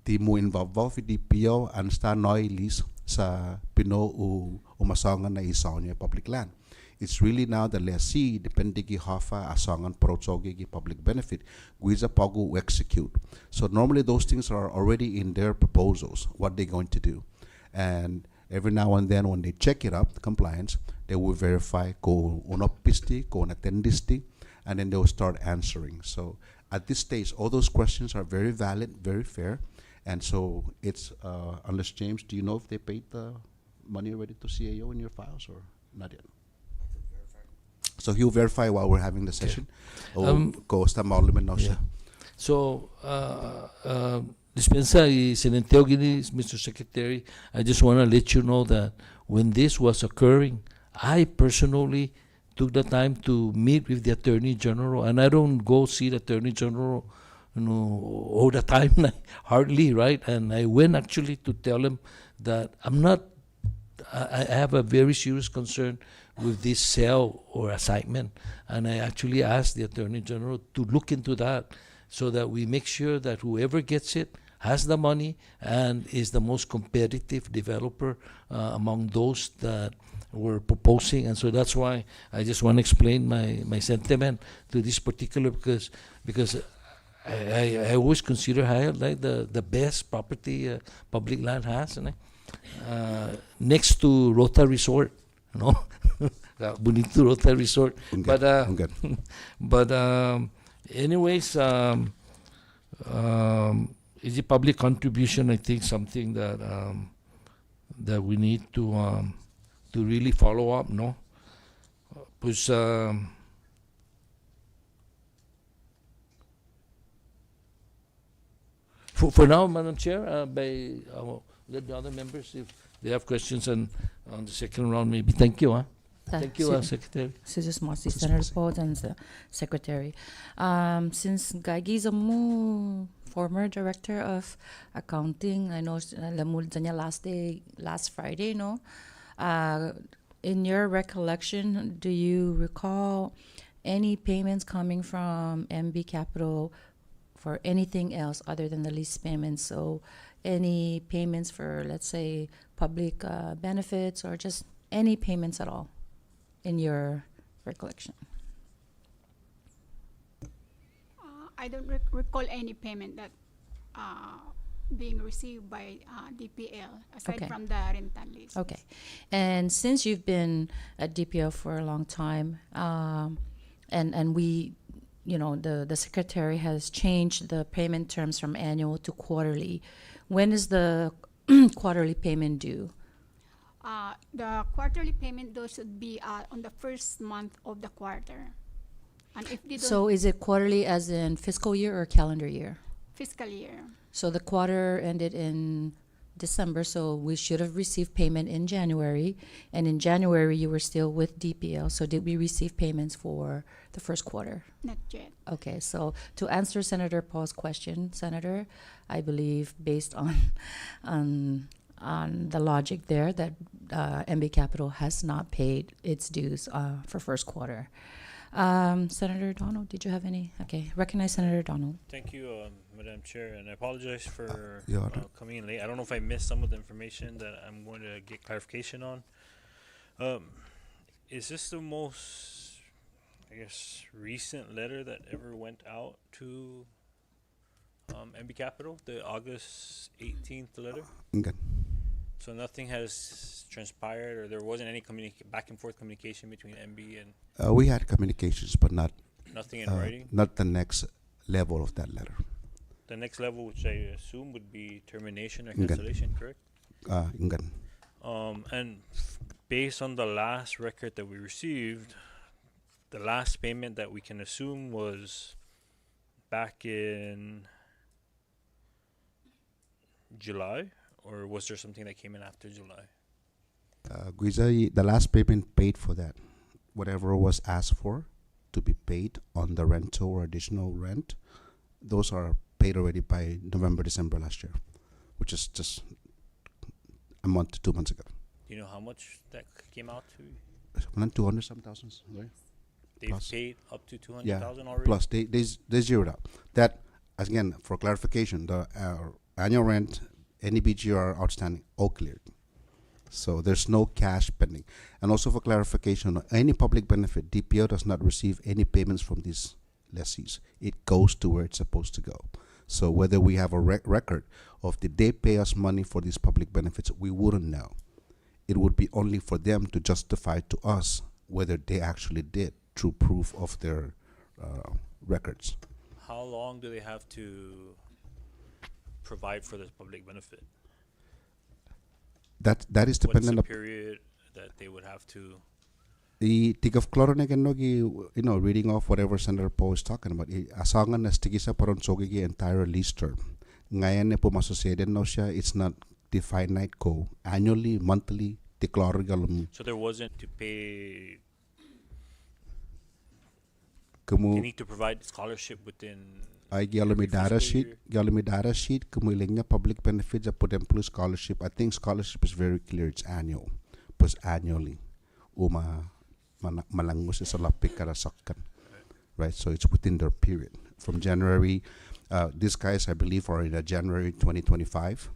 ti mo involve DPO and sta noy lease sa pino umasangan na isaw niya public land. It's really now the lessee, depende gi hafa asangan protsogi gi public benefit, guiza pago execute. So normally those things are already in their proposals, what they're going to do. And every now and then when they check it up, the compliance, they will verify ko unopisti, ko natendisti, and then they will start answering. So at this stage, all those questions are very valid, very fair. And so it's, unless James, do you know if they paid the money already to CAO in your files or not yet? So he'll verify while we're having the session. So, dispensa y sinenteo gini, Mr. Secretary, I just want to let you know that when this was occurring, I personally took the time to meet with the Attorney General, and I don't go see the Attorney General, all the time, hardly, right? And I went actually to tell him that I have a very serious concern with this sale or assignment, and I actually asked the Attorney General to look into that so that we make sure that whoever gets it has the money and is the most competitive developer among those that we're proposing. And so that's why I just want to explain my sentiment to this particular, because I always consider Highlight the best property public land has, next to Rota Resort, Bonito Rota Resort. But anyways, is the public contribution, I think, something that that we need to really follow up, no? Pues For now, Madam Chair, let the other members, if they have questions on the second round, maybe. Thank you. Thank you, Secretary. Mrs. Mossy, Mrs. Senator Mossy. Paul, and the Secretary. Since Gagi mo former Director of Accounting, I know lamul niya last Friday, no? In your recollection, do you recall any payments coming from MB Capital for anything else other than the lease payments? So any payments for, let's say, public benefits or just any payments at all in your recollection? I don't recall any payment that being received by DPL aside Okay. from the rental lease. Okay. And since you've been at DPL for a long time, and we, the secretary has changed the payment terms from annual to quarterly. When is the quarterly payment due? The quarterly payment those should be on the first month of the quarter, and if they don't So is it quarterly as in fiscal year or calendar year? fiscal year. So the quarter ended in December, so we should have received payment in January. And in January, you were still with DPL. So did we receive payments for the first quarter? Not yet. Okay, so to answer Senator Paul's question, Senator, I believe based on the logic there that MB Capital has not paid its dues for first quarter. Senator Donald, did you have any? Okay, recognize Senator Donald. Thank you, Madam Chair, and I apologize for Your Honor. coming in late. I don't know if I missed some of the information that I'm going to get clarification on. Is this the most, I guess, recent letter that ever went out to MB Capital, the August 18th letter? Ingan. So nothing has transpired, or there wasn't any back and forth communication between MB and We had communications, but not nothing in writing? not the next level of that letter. The next level, which I assume would be termination or Okay. cancellation, correct? Ingan. And based on the last record that we received, the last payment that we can assume was back in July, or was there something that came in after July? Guiza, the last payment paid for that, whatever was asked for to be paid on the rental or additional rent, those are paid already by November, December last year, which is just a month to 2 months ago. Do you know how much that came out to? 200 some thousands, right? They've Plus. paid up to 200,000 already? Plus they zeroed out. That, again, for clarification, the annual rent, any BGR outstanding, all cleared. So there's no cash pending. And also for clarification, any public benefit, DPO does not receive any payments from these lessees. It goes to where it's supposed to go. So whether we have a record of did they pay us money for these public benefits, we wouldn't know. It would be only for them to justify to us whether they actually did through proof of their records. How long do they have to provide for this public benefit? That is What's dependent the upon period that they would have to? the tigaf kloronegenogi, reading off whatever Senator Poe is talking about. Asangan na stigisa paron sogigi entire lease term. Ngayon na pumasoseden no siya, it's not the finite ko. Annually, monthly, tiklorigalum. So there wasn't to pay. They Kumu need to provide scholarship within. ay gyalumi data fiscal sheet, kumuling niya public benefits at put plus scholarship. I think scholarship is very clear. It's annual. Plus annually. Malango sa salapik karasakkan. Right, so it's within their period. From January, these guys, I believe, are in a January 2025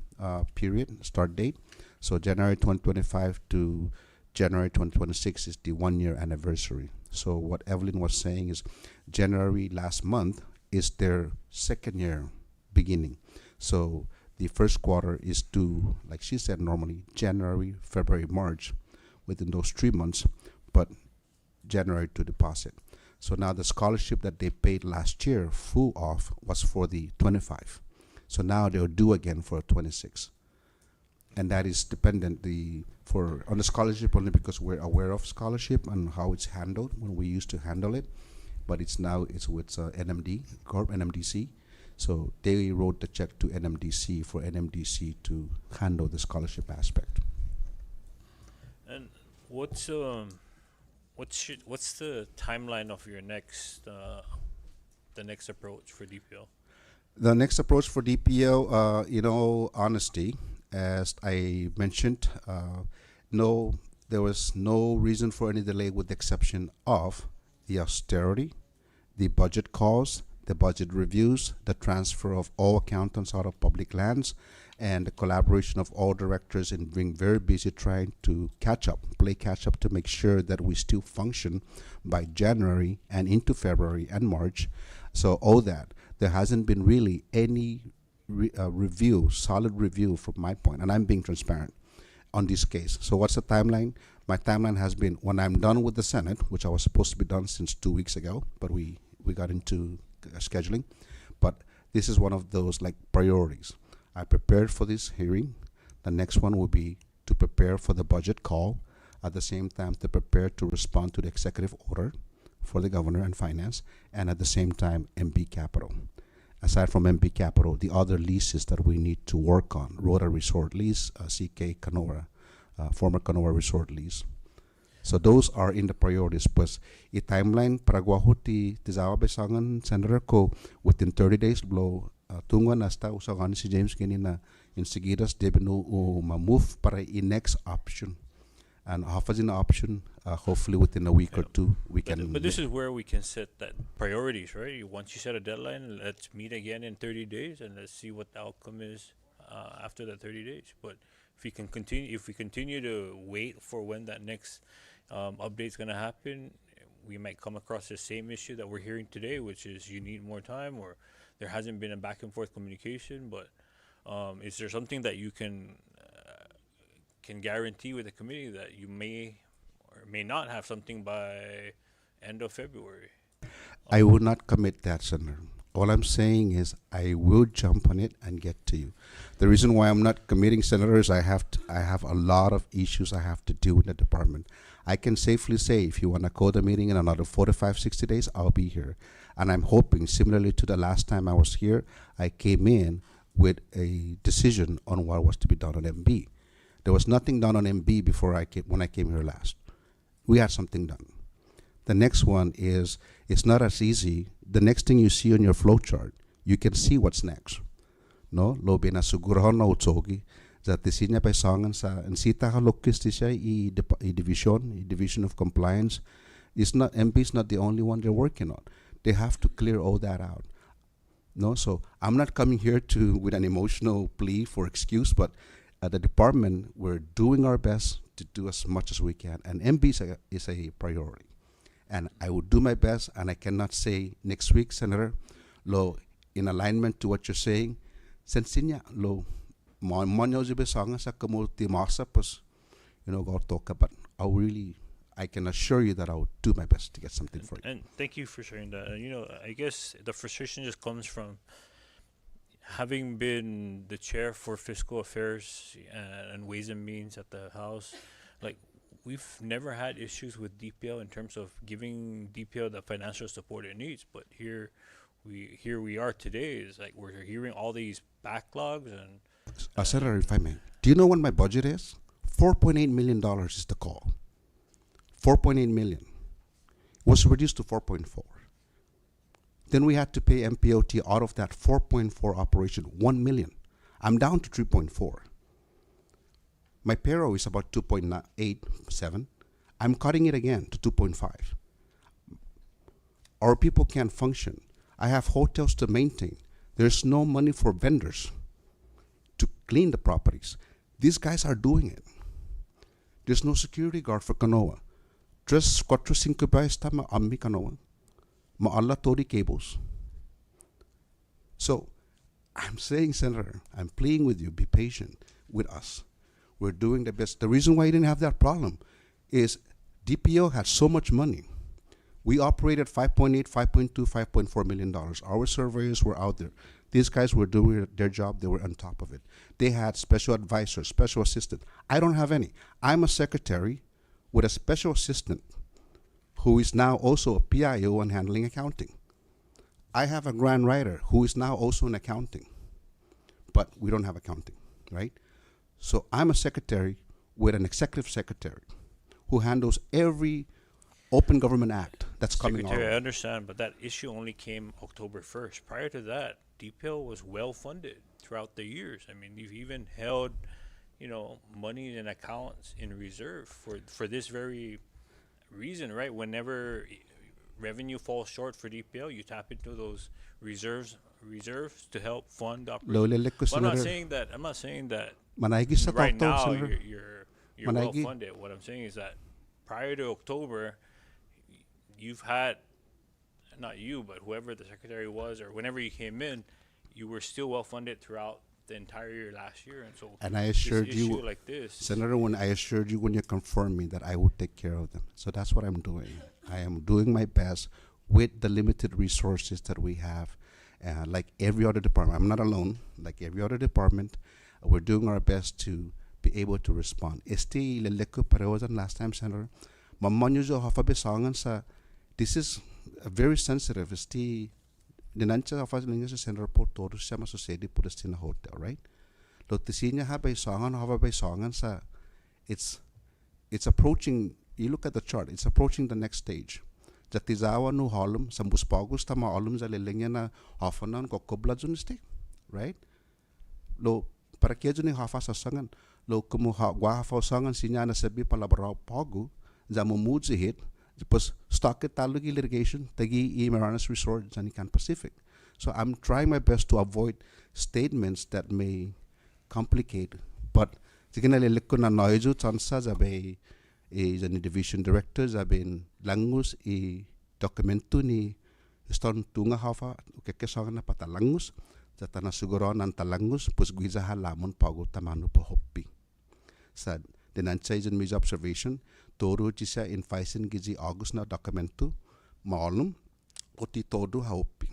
period, start date. So January 2025 to January 2026 is the 1 year anniversary. So what Evelyn was saying is January last month is their second year beginning. So the first quarter is due, like she said, normally January, February, March, within those 3 months, but January to deposit. So now the scholarship that they paid last year full off was for the 25. So now they'll due again for 26. And that is dependent on the scholarship only because we're aware of scholarship and how it's handled when we used to handle it. But it's with NMD, Corp, NMDC. So they wrote the check to NMDC for NMDC to handle the scholarship aspect. And what's the timeline of your next the next approach for DPL? The next approach for DPO, in all honesty, as I mentioned, no, there was no reason for any delay with the exception of the austerity, the budget calls, the budget reviews, the transfer of all accountants out of public lands, and the collaboration of all directors in being very busy trying to play catch up to make sure that we still function by January and into February and March. So all that, there hasn't been really any solid review from my point, and I'm being transparent on this case. So what's the timeline? My timeline has been when I'm done with the Senate, which I was supposed to be done since 2 weeks ago, but we got into scheduling. But this is one of those like priorities. I prepared for this hearing. The next one will be to prepare for the budget call, at the same time to prepare to respond to the executive order for the governor and finance, and at the same time MB Capital. Aside from MB Capital, the other leases that we need to work on, Rota Resort lease, CK Canora, former Canora Resort lease. So those are in the priorities. Pues i timeline para guaho ti tizawa besangan Senator ko within 30 days blow tungan hasta usagan si James kini na inseguidas debe no ma-move para i next option. And offering the option, hopefully within a week or two, we can. But this is where we can set that priorities, right? Once you set a deadline, let's meet again in 30 days and let's see what the outcome is after that 30 days. But if we continue to wait for when that next update is going to happen, we might come across the same issue that we're hearing today, which is you need more time, or there hasn't been a back and forth communication. But is there something that you can guarantee with the committee that you may or may not have something by end of February? I will not commit that, Senator. All I'm saying is I will jump on it and get to you. The reason why I'm not committing, Senator, is I have a lot of issues I have to do in the department. I can safely say if you want to call the meeting in another 45, 60 days, I'll be here. And I'm hoping, similarly to the last time I was here, I came in with a decision on what was to be done on MB. There was nothing done on MB when I came here last. We had something done. The next one is, it's not as easy. The next thing you see on your flow chart, you can see what's next. No, lo binasugurahan na utsogi that the senior paisangan sa nsita halukis ti siya division of compliance. MB is not the only one they're working on. They have to clear all that out. No, so I'm not coming here with an emotional plea for excuse, but at the department, we're doing our best to do as much as we can, and MB is a priority. And I will do my best, and I cannot say next week, Senator, lo, in alignment to what you're saying, sensinya, lo, monyo zibe sanga sa kamuti masa, pues, go talk about. I can assure you that I will do my best to get something for you. And thank you for sharing that. And, I guess the frustration just comes from having been the chair for fiscal affairs and ways and means at the House. Like, we've never had issues with DPL in terms of giving DPL the financial support it needs. But here we are today. Is like we're hearing all these backlogs and. Senator, if I may, do you know what my budget is? $4.8 million is the call. 4.8 million was reduced to 4.4. Then we had to pay MPOT out of that 4.4 operation, 1 million. I'm down to 3.4. My payroll is about 2.87. I'm cutting it again to 2.5. Our people can't function. I have hotels to maintain. There's no money for vendors to clean the properties. These guys are doing it. There's no security guard for Canoa. 3-4-5 ba estama ammi Canoa. Maala tori cables. So, I'm saying, Senator, I'm pleading with you, be patient with us. We're doing the best. The reason why you didn't have that problem is DPO had so much money. We operated $5.8, $5.2, $5.4 million. Our surveyors were out there. These guys were doing their job. They were on top of it. They had special advisors, special assistant. I don't have any. I'm a secretary with a special assistant who is now also a PIO and handling accounting. I have a grant writer who is now also in accounting, but we don't have accounting, right? So I'm a secretary with an executive secretary who handles every open government act that's coming our Secretary, I way. understand, but that issue only came October 1st. Prior to that, DPL was well funded throughout the years. I mean, you've even held, money in accounts in reserve for this very reason, right? Whenever revenue falls short for DPL, you tap into those reserves to help fund operations. Lolilik ko, Well, I'm not Senator. saying that. I'm not saying that Manaigi sa right tao, now Senator. you're well Manaigi. funded. What I'm saying is that prior to October, you've had, not you, but whoever the secretary was, or whenever you came in, you were still well funded throughout the entire year last year. And so And I this assured issue you, like this, Senator, when I assured you when you confirmed me that I would take care of them. So that's what I'm doing. I am doing my best with the limited resources that we have. Like every other department, I'm not alone. Like every other department, we're doing our best to be able to respond. Este leleku parewasan last time, Senator. Mamanyo jo hafa besangan sa. This is very sensitive. Este dinancha hafa linga sa Senator po todo siya masosedi po na hotel, right? Lo tisinya ha hafa besangan sa. It's approaching. You look at the chart. It's approaching the next stage. Jatizawa no halum sambus pagus tama halum za lelengya na hafanan ko kobla juniste, right? Lo para kaya juni hafa sasangan lo kumu gua hafa sangan sinya na sabi palabra pagu za mumuji hit depois stock talugi irrigation tagi Marianas Resort Janikan Pacific. So I'm trying my best to avoid statements that may complicate, but sigina lelekko na noizu chansa jabe jani division director jabe langus dokumento ni ston tunga hafa keke sangan na patalangus jatana siguro nan talangus pus guiza halamon pago tamanu po hoppi sa dinancha is mis observation toru jisa in faisen gizi august na dokumento malum oti todo hoppi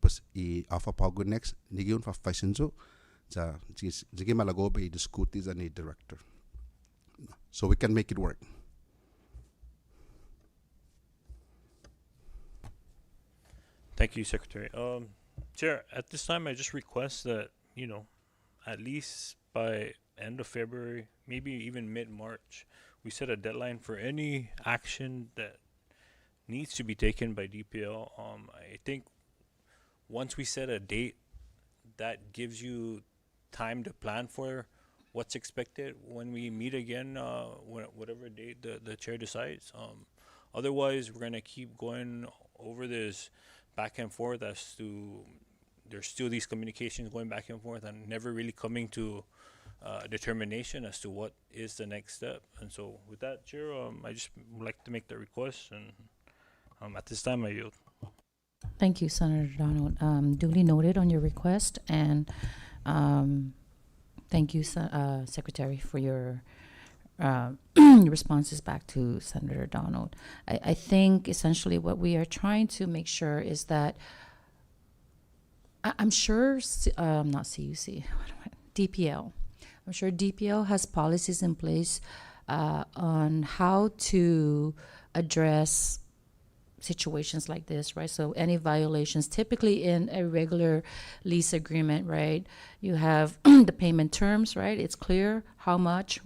pus afa pago next nigiun fa faisen jo ja jigi malago be diskuti jani director so we can make it work. thank you, Secretary. Chair, at this time, I just request that, at least by end of February, maybe even mid-March, we set a deadline for any action that needs to be taken by DPL. I think once we set a date, that gives you time to plan for what's expected when we meet again, whatever date the chair decides. Otherwise, we're going to keep going over this back and forth as to there's still these communications going back and forth and never really coming to determination as to what is the next step. And so with that, Chair, I just would like to make the request, and at this time I yield. Thank you, Senator Donald. Duly noted on your request, and thank you, Secretary, for your responses back to Senator Donald. I think essentially what we are trying to make sure is that I'm sure, not CUC, DPL. I'm sure DPL has policies in place on how to address situations like this, right? So any violations, typically in a regular lease agreement, right? You have the payment terms, right? It's clear how much,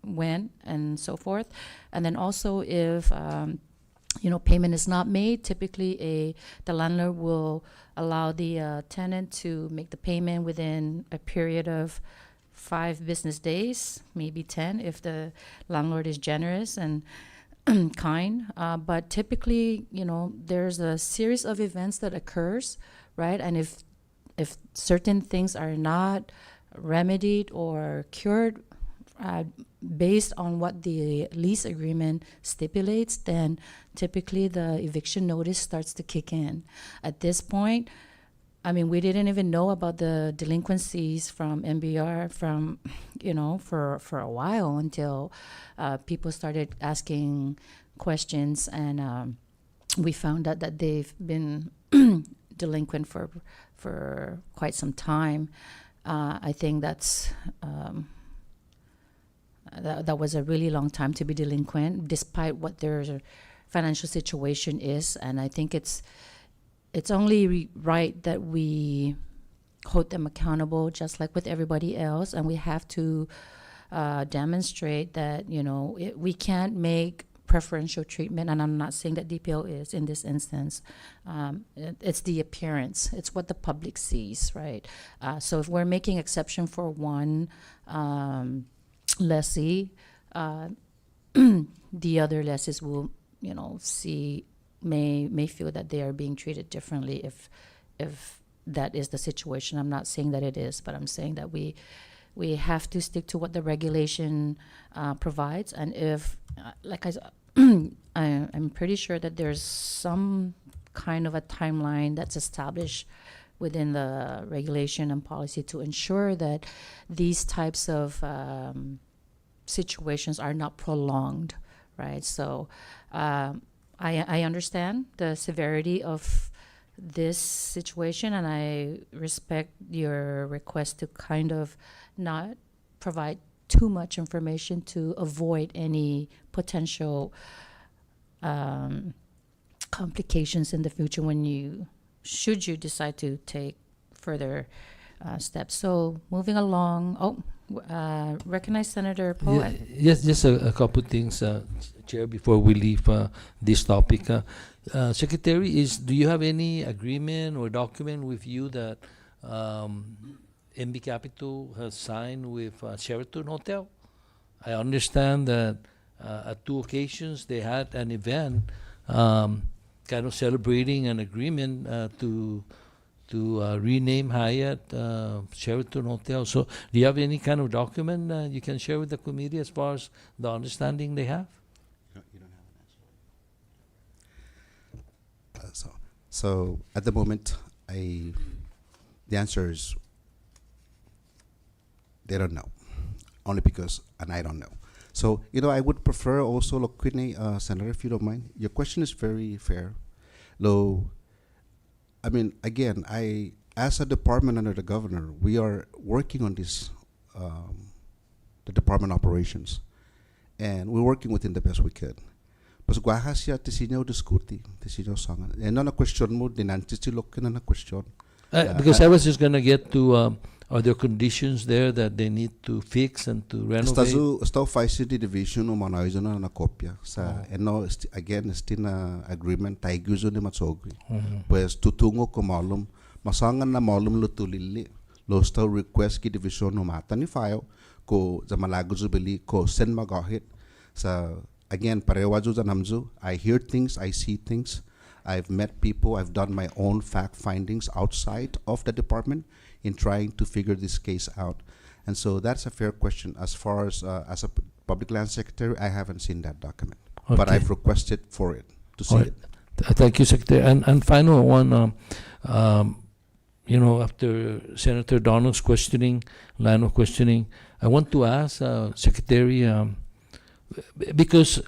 when, and so forth. And then also if payment is not made, typically the landlord will allow the tenant to make the payment within a period of 5 business days, maybe 10 if the landlord is generous and kind. But typically, there's a series of events that occurs, right? And if certain things are not remedied or cured based on what the lease agreement stipulates, then typically the eviction notice starts to kick in. At this point, I mean, we didn't even know about the delinquencies from MBR for a while until people started asking questions, and we found out that they've been delinquent for quite some time. I think that's that was a really long time to be delinquent, despite what their financial situation is. And I think it's it's only right that we hold them accountable, just like with everybody else, and we have to demonstrate that we can't make preferential treatment, and I'm not saying that DPL is in this instance. It's the appearance, it's what the public sees, right? So if we're making exception for one lessee, the other lessees will may feel that they are being treated differently if that is the situation. I'm not saying that it is, but I'm saying that we have to stick to what the regulation provides. And if, I'm pretty sure that there's some kind of a timeline that's established within the regulation and policy to ensure that these types of situations are not prolonged, right? So I understand the severity of this situation, and I respect your request to kind of not provide too much information to avoid any potential complications in the future should you decide to take further steps. So moving along, recognize Senator Poe. Yes, just a couple things, Chair, before we leave this topic. Secretary, do you have any agreement or document with you that MB Capital has signed with Sheraton Hotel? I understand that at 2 occasions they had an event kind of celebrating an agreement to rename Hyatt Sheraton Hotel. So do you have any kind of document you can share with the committee as far as the understanding they have? You don't have an answer. So at the moment, the answer is they don't know, only because, and I don't know. So, I would prefer also, Quidney, Senator, if you don't mind. Your question is very fair. I mean, again, as a department under the governor, we are working on this, the department operations, and we're working within the best we could. Mas guaha siya tisinyaw diskuti, tisinyaw sangan. And na question mo, dinantisilok na question. Because I was just going to get to, are there conditions there that they need to fix and to renovate? Esta faisy division o manayzo na kopya sa again na agreement taiguzo ni matsogri. Pues tutungo ko malum masangan na malum lutulili lo sta request ki division no mata ni file ko za malaguzo bili ko send magahit sa again parewazo za namzo. I hear things, I see things. I've met people, I've done my own fact findings outside of the department in trying to figure this case out. And so that's a fair question. As far as a public land secretary, I haven't seen that document, but I've requested for it to see it. Thank you, Secretary. And final one, after Senator Donald's line of questioning, I want to ask Secretary, because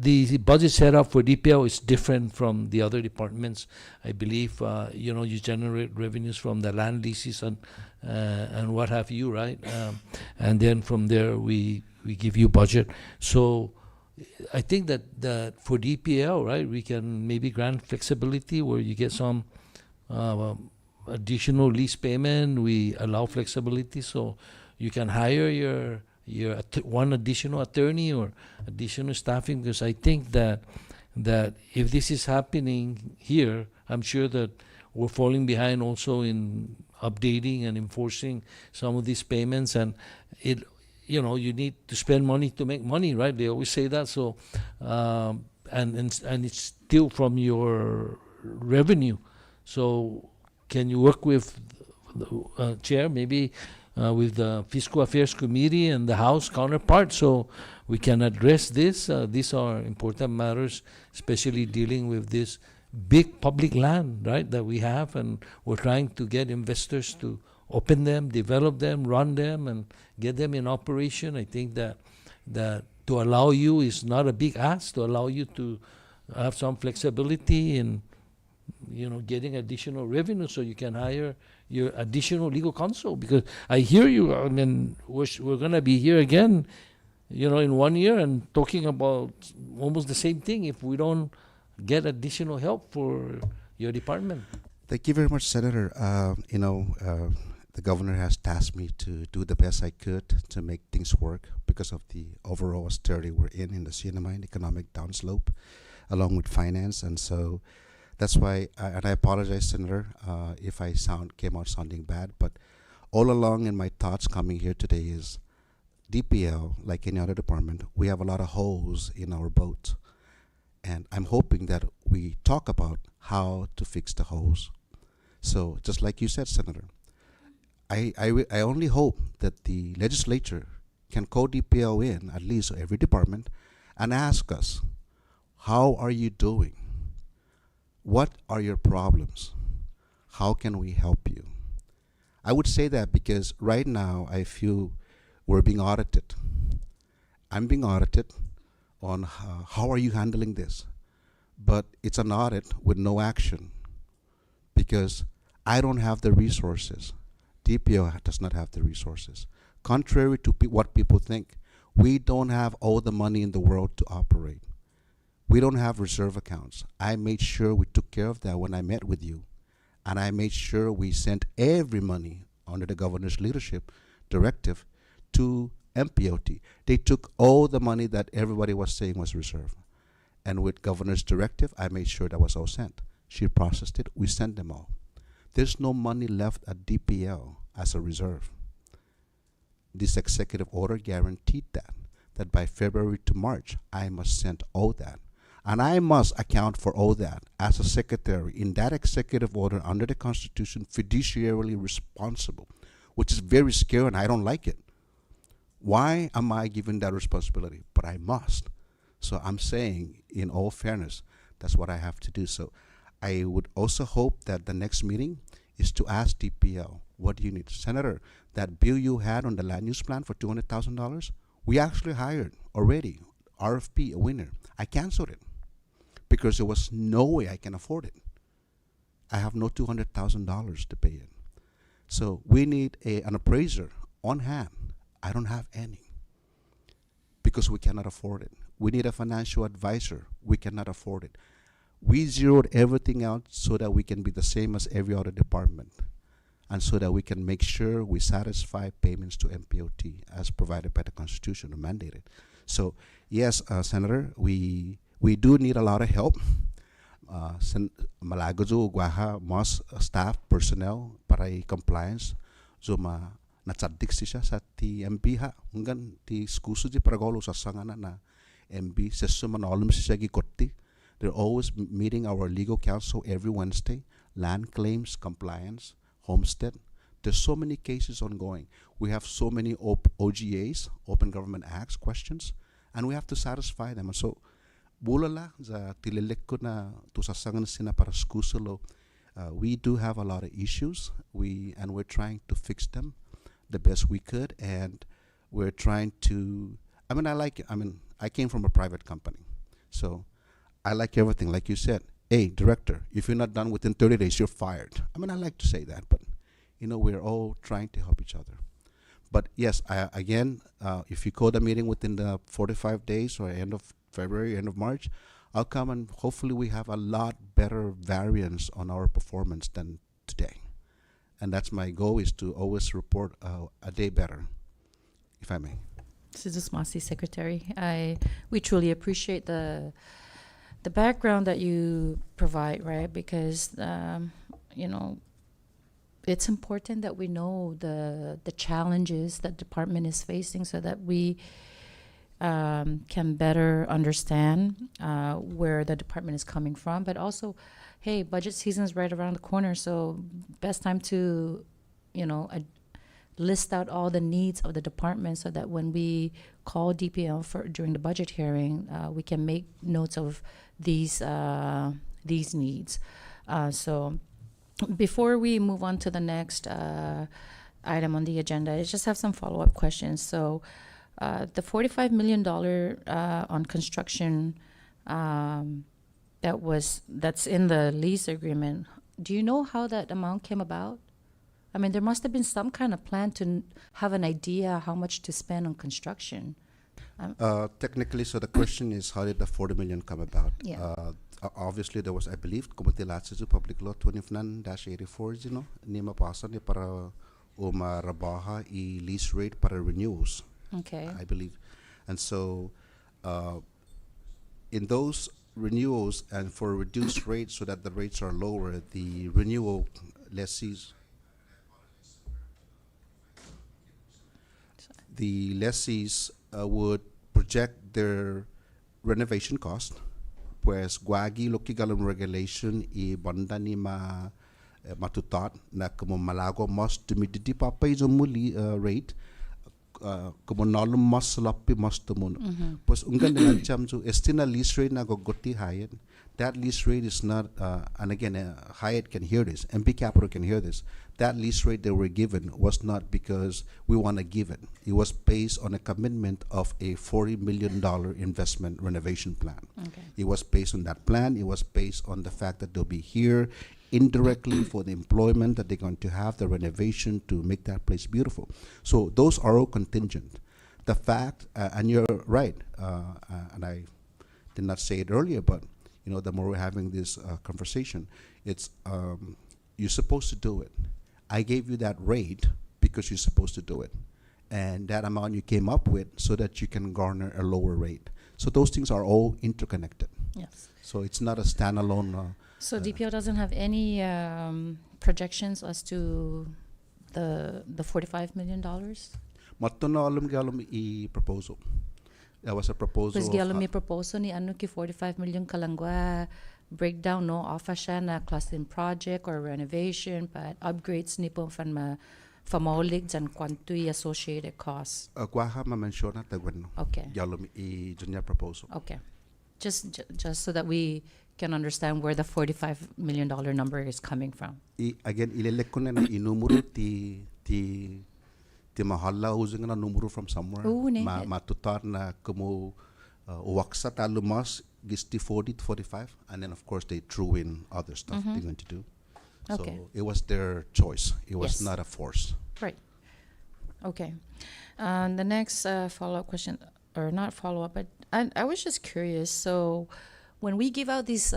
the budget setup for DPL is different from the other departments. I believe, you generate revenues from the land leases and what have you, right? And then from there, we give you budget. So I think that for DPL, right, we can maybe grant flexibility where you get some additional lease payment. We allow flexibility so you can hire your one additional attorney or additional staffing, because I think that if this is happening here, I'm sure that we're falling behind also in updating and enforcing some of these payments, and you need to spend money to make money, right? They always say that. So and it's still from your revenue. So can you work with the chair, maybe with the Fiscal Affairs Committee and the House counterpart, so we can address this? These are important matters, especially dealing with this big public land, right, that we have, and we're trying to get investors to open them, develop them, run them, and get them in operation. I think that to allow you is not a big ask, to allow you to have some flexibility in getting additional revenue so you can hire your additional legal counsel. Because I hear you, I mean, we're going to be here again, in 1 year and talking about almost the same thing if we don't get additional help for your department. Thank you very much, Senator. The governor has tasked me to do the best I could to make things work because of the overall austerity we're in the CNMI and economic downslope, along with finance. And so that's why, and I apologize, Senator, if I came out sounding bad, but all along in my thoughts coming here today is DPL, like any other department, we have a lot of holes in our boat. And I'm hoping that we talk about how to fix the holes. So just like you said, Senator, I only hope that the legislature can call DPL in, at least every department, and ask us, how are you doing? What are your problems? How can we help you? I would say that because right now I feel we're being audited. I'm being audited on how are you handling this? But it's an audit with no action because I don't have the resources. DPO does not have the resources. Contrary to what people think, we don't have all the money in the world to operate. We don't have reserve accounts. I made sure we took care of that when I met with you. And I made sure we sent every money under the governor's leadership directive to MPOT. They took all the money that everybody was saying was reserved. And with governor's directive, I made sure that was all sent. She processed it. We sent them all. There's no money left at DPL as a reserve. This executive order guaranteed that by February to March, I must send all that. And I must account for all that as a secretary in that executive order under the Constitution, fiduciarily responsible, which is very scary and I don't like it. Why am I given that responsibility? But I must. So I'm saying, in all fairness, that's what I have to do. So I would also hope that the next meeting is to ask DPL, what do you need? Senator, that bill you had on the land use plan for $200,000, we actually hired already, RFP, a winner. I canceled it because there was no way I can afford it. I have no $200,000 to pay it. So we need an appraiser on hand. I don't have any because we cannot afford it. We need a financial advisor. We cannot afford it. We zeroed everything out so that we can be the same as every other department and so that we can make sure we satisfy payments to MPOT as provided by the Constitution or mandated. So yes, Senator, we do need a lot of help. Malago jo guaha mas staff personnel para compliance zo natsadik siya sa ti MB ha hanggang ti skuso di paragolo sa sangana na MB sesu manolum siya gikotti. They're always meeting our legal counsel every Wednesday. Land claims, compliance, homestead. There's so many cases ongoing. We have so many OGAs, Open Government Acts questions, and we have to satisfy them. And so, bulala za tililek ko na tusasangan sina para skusolo. We do have a lot of issues. And we're trying to fix them the best we could, and we're trying to. I came from a private company, so I like everything. Like you said, hey, director, if you're not done within 30 days, you're fired. I like to say that, but we're all trying to help each other. But yes, if you call the meeting within the 45 days or end of February, end of March, I'll come and hopefully we have a lot better variance on our performance than today. And that's my goal, is to always report a day better, if I may. Mrs. Masi, Secretary, we truly appreciate the background that you provide, right? Because it's important that we know the challenges that department is facing so that we can better understand where the department is coming from. But also, hey, budget season is right around the corner, so best time to list out all the needs of the department so that when we call DPL during the budget hearing, we can make notes of these needs. So before we move on to the next item on the agenda, I just have some follow-up questions. So the $45 million on construction that's in the lease agreement, do you know how that amount came about? There must have been some kind of plan to have an idea how much to spend on construction. Technically, so the question is, how did the 40 million come about? Yeah. Obviously, there was, I believe, kumutilatsa to Public Law 29-84, nima pasa ni para umarabaha I lease rate para renewals, Okay. I believe. And so, in those renewals and for reduced rates so that the rates are lower, the renewal lessees, would project their renovation cost, pues guagi lokigalum regulation I banda ni matutat na como malago mas tumididi papay muli rate como nalum mas lapi mas tumun. Pues ungan dengan jam so estina lease rate na gogoti Hyatt. That lease rate is not, and again, Hyatt can hear this, MP Capital can hear this. That lease rate they were given was not because we want to give it. It was based on a commitment of a $40 million investment renovation plan. Okay. It was based on that plan. It was based on the fact that they'll be here indirectly for the employment that they're going to have, the renovation to make that place beautiful. So those are all contingent. The fact, and you're right, and I did not say it earlier, but the more we're having this conversation, it's you're supposed to do it. I gave you that rate because you're supposed to do it, and that amount you came up with so that you can garner a lower rate. So those things are all interconnected. Yes. So it's not a standalone. So DPO doesn't have any projections as to the $45 million? Matuna alum galum I proposal. There was a proposal. Pues gyalo mi proposal ni ano ki 45 million kalangwa breakdown no offer siya na clustering project or renovation but upgrades ni po fan famaulig and quantui associated costs. Guaha ma-mention na tagwan no. Okay. Galum I junior proposal. Okay. Just so that we can understand where the $45 million number is coming from. Again, ilelek ko na inumuro ti mahalla using na numero from somewhere. Matutar na como uwaksa talumas gisti 40 to 45, and then of course they threw in other stuff they're going to do. Okay. So it was their choice. It was Yes. not a force. Right. Okay. The next follow-up question, or not follow-up, but I was just curious. So when we give out these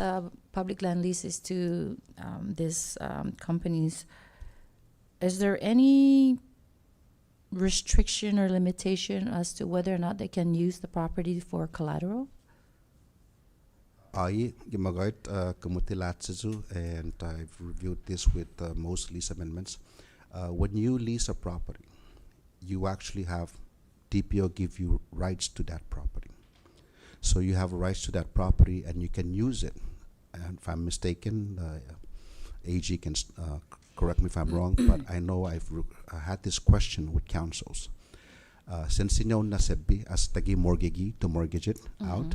public land leases to these companies, is there any restriction or limitation as to whether or not they can use the property for collateral? I gimagait kumutilatsu, and I've reviewed this with most lease amendments. When you lease a property, you actually have DPO give you rights to that property. So you have rights to that property and you can use it. And if I'm mistaken, AG can correct me if I'm wrong, but I know I've had this question with councils. Since you know nasebi as tagi mortgagee to mortgage it out,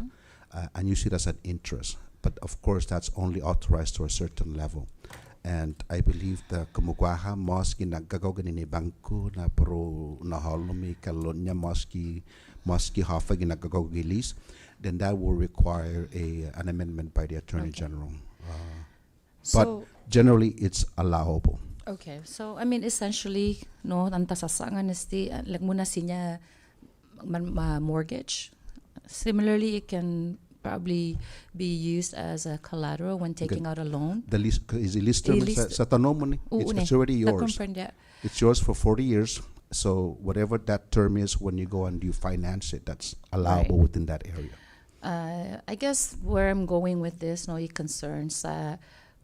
and use it as an interest. But of course, that's only authorized to a certain level. And I believe the kumugwaha moski naggagaw ni bangko na pro nahalumi kalonya moski hafa ginagagaw gilis, then that will require an amendment by the Attorney General. But generally, it's allowable. Okay, so I mean, essentially, no, antasasangan esti like muna sinya mortgage. Similarly, it can probably be used as a collateral when taking out a loan. The lease is the lease term sa tanong mo ni. It's already yours. It's yours for 40 years. So whatever that term is, when you go and you finance it, that's allowable within that area. I guess where I'm going with this, no, it concerns,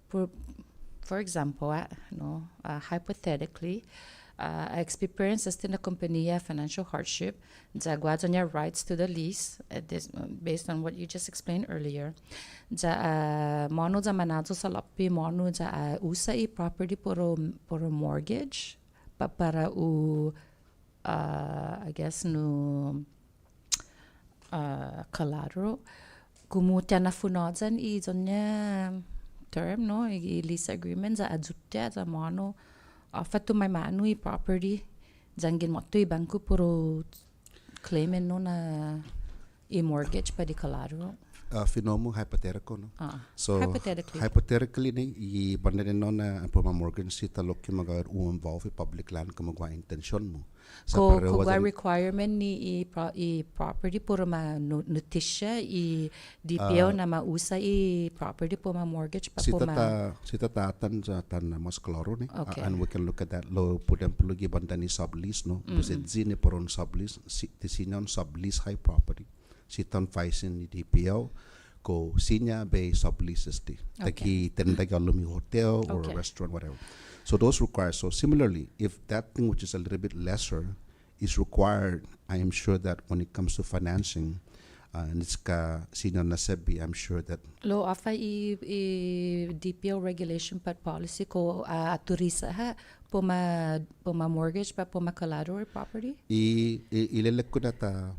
for example, hypothetically, I experienced in the company financial hardship. Zagwads on your rights to the lease, this, based on what you just explained earlier. Mono za manazo sa lapi mono za usa I property puro mortgage, pa para I guess no collateral. Kumutya na funodsan I zonya term no I lease agreement za adzutya za mono. Fatu may manu I property zangin mo to I banko puro claim no na I mortgage pa di collateral. Finomo hypothetical, no? So Hypothetically. ni I banda din non na po Morgan si talok yung mga involve public land kung magwa intention mo. Ko requirement ni i property puro ma notisya i DPO na mausa i property po ma mortgage pa po ma. Si tatatan sa tan mas klaro ni. Okay. And we can look at that law po dem pulugi banda ni sublease, no? Kasi zini poron sublease si tisinon sublease high property. Si tan faisin ni DPO ko sinya be subleases di. Taki tenda galumi hotel or a restaurant, whatever. So those require, so similarly, if that thing which is a little bit lesser is required, I am sure that when it comes to financing, and it's ka senior nasebi, I'm sure that Lo afa i DPO regulation pat policy ko turisa ha po ma mortgage pa po ma collateral property. ilelek ko na ta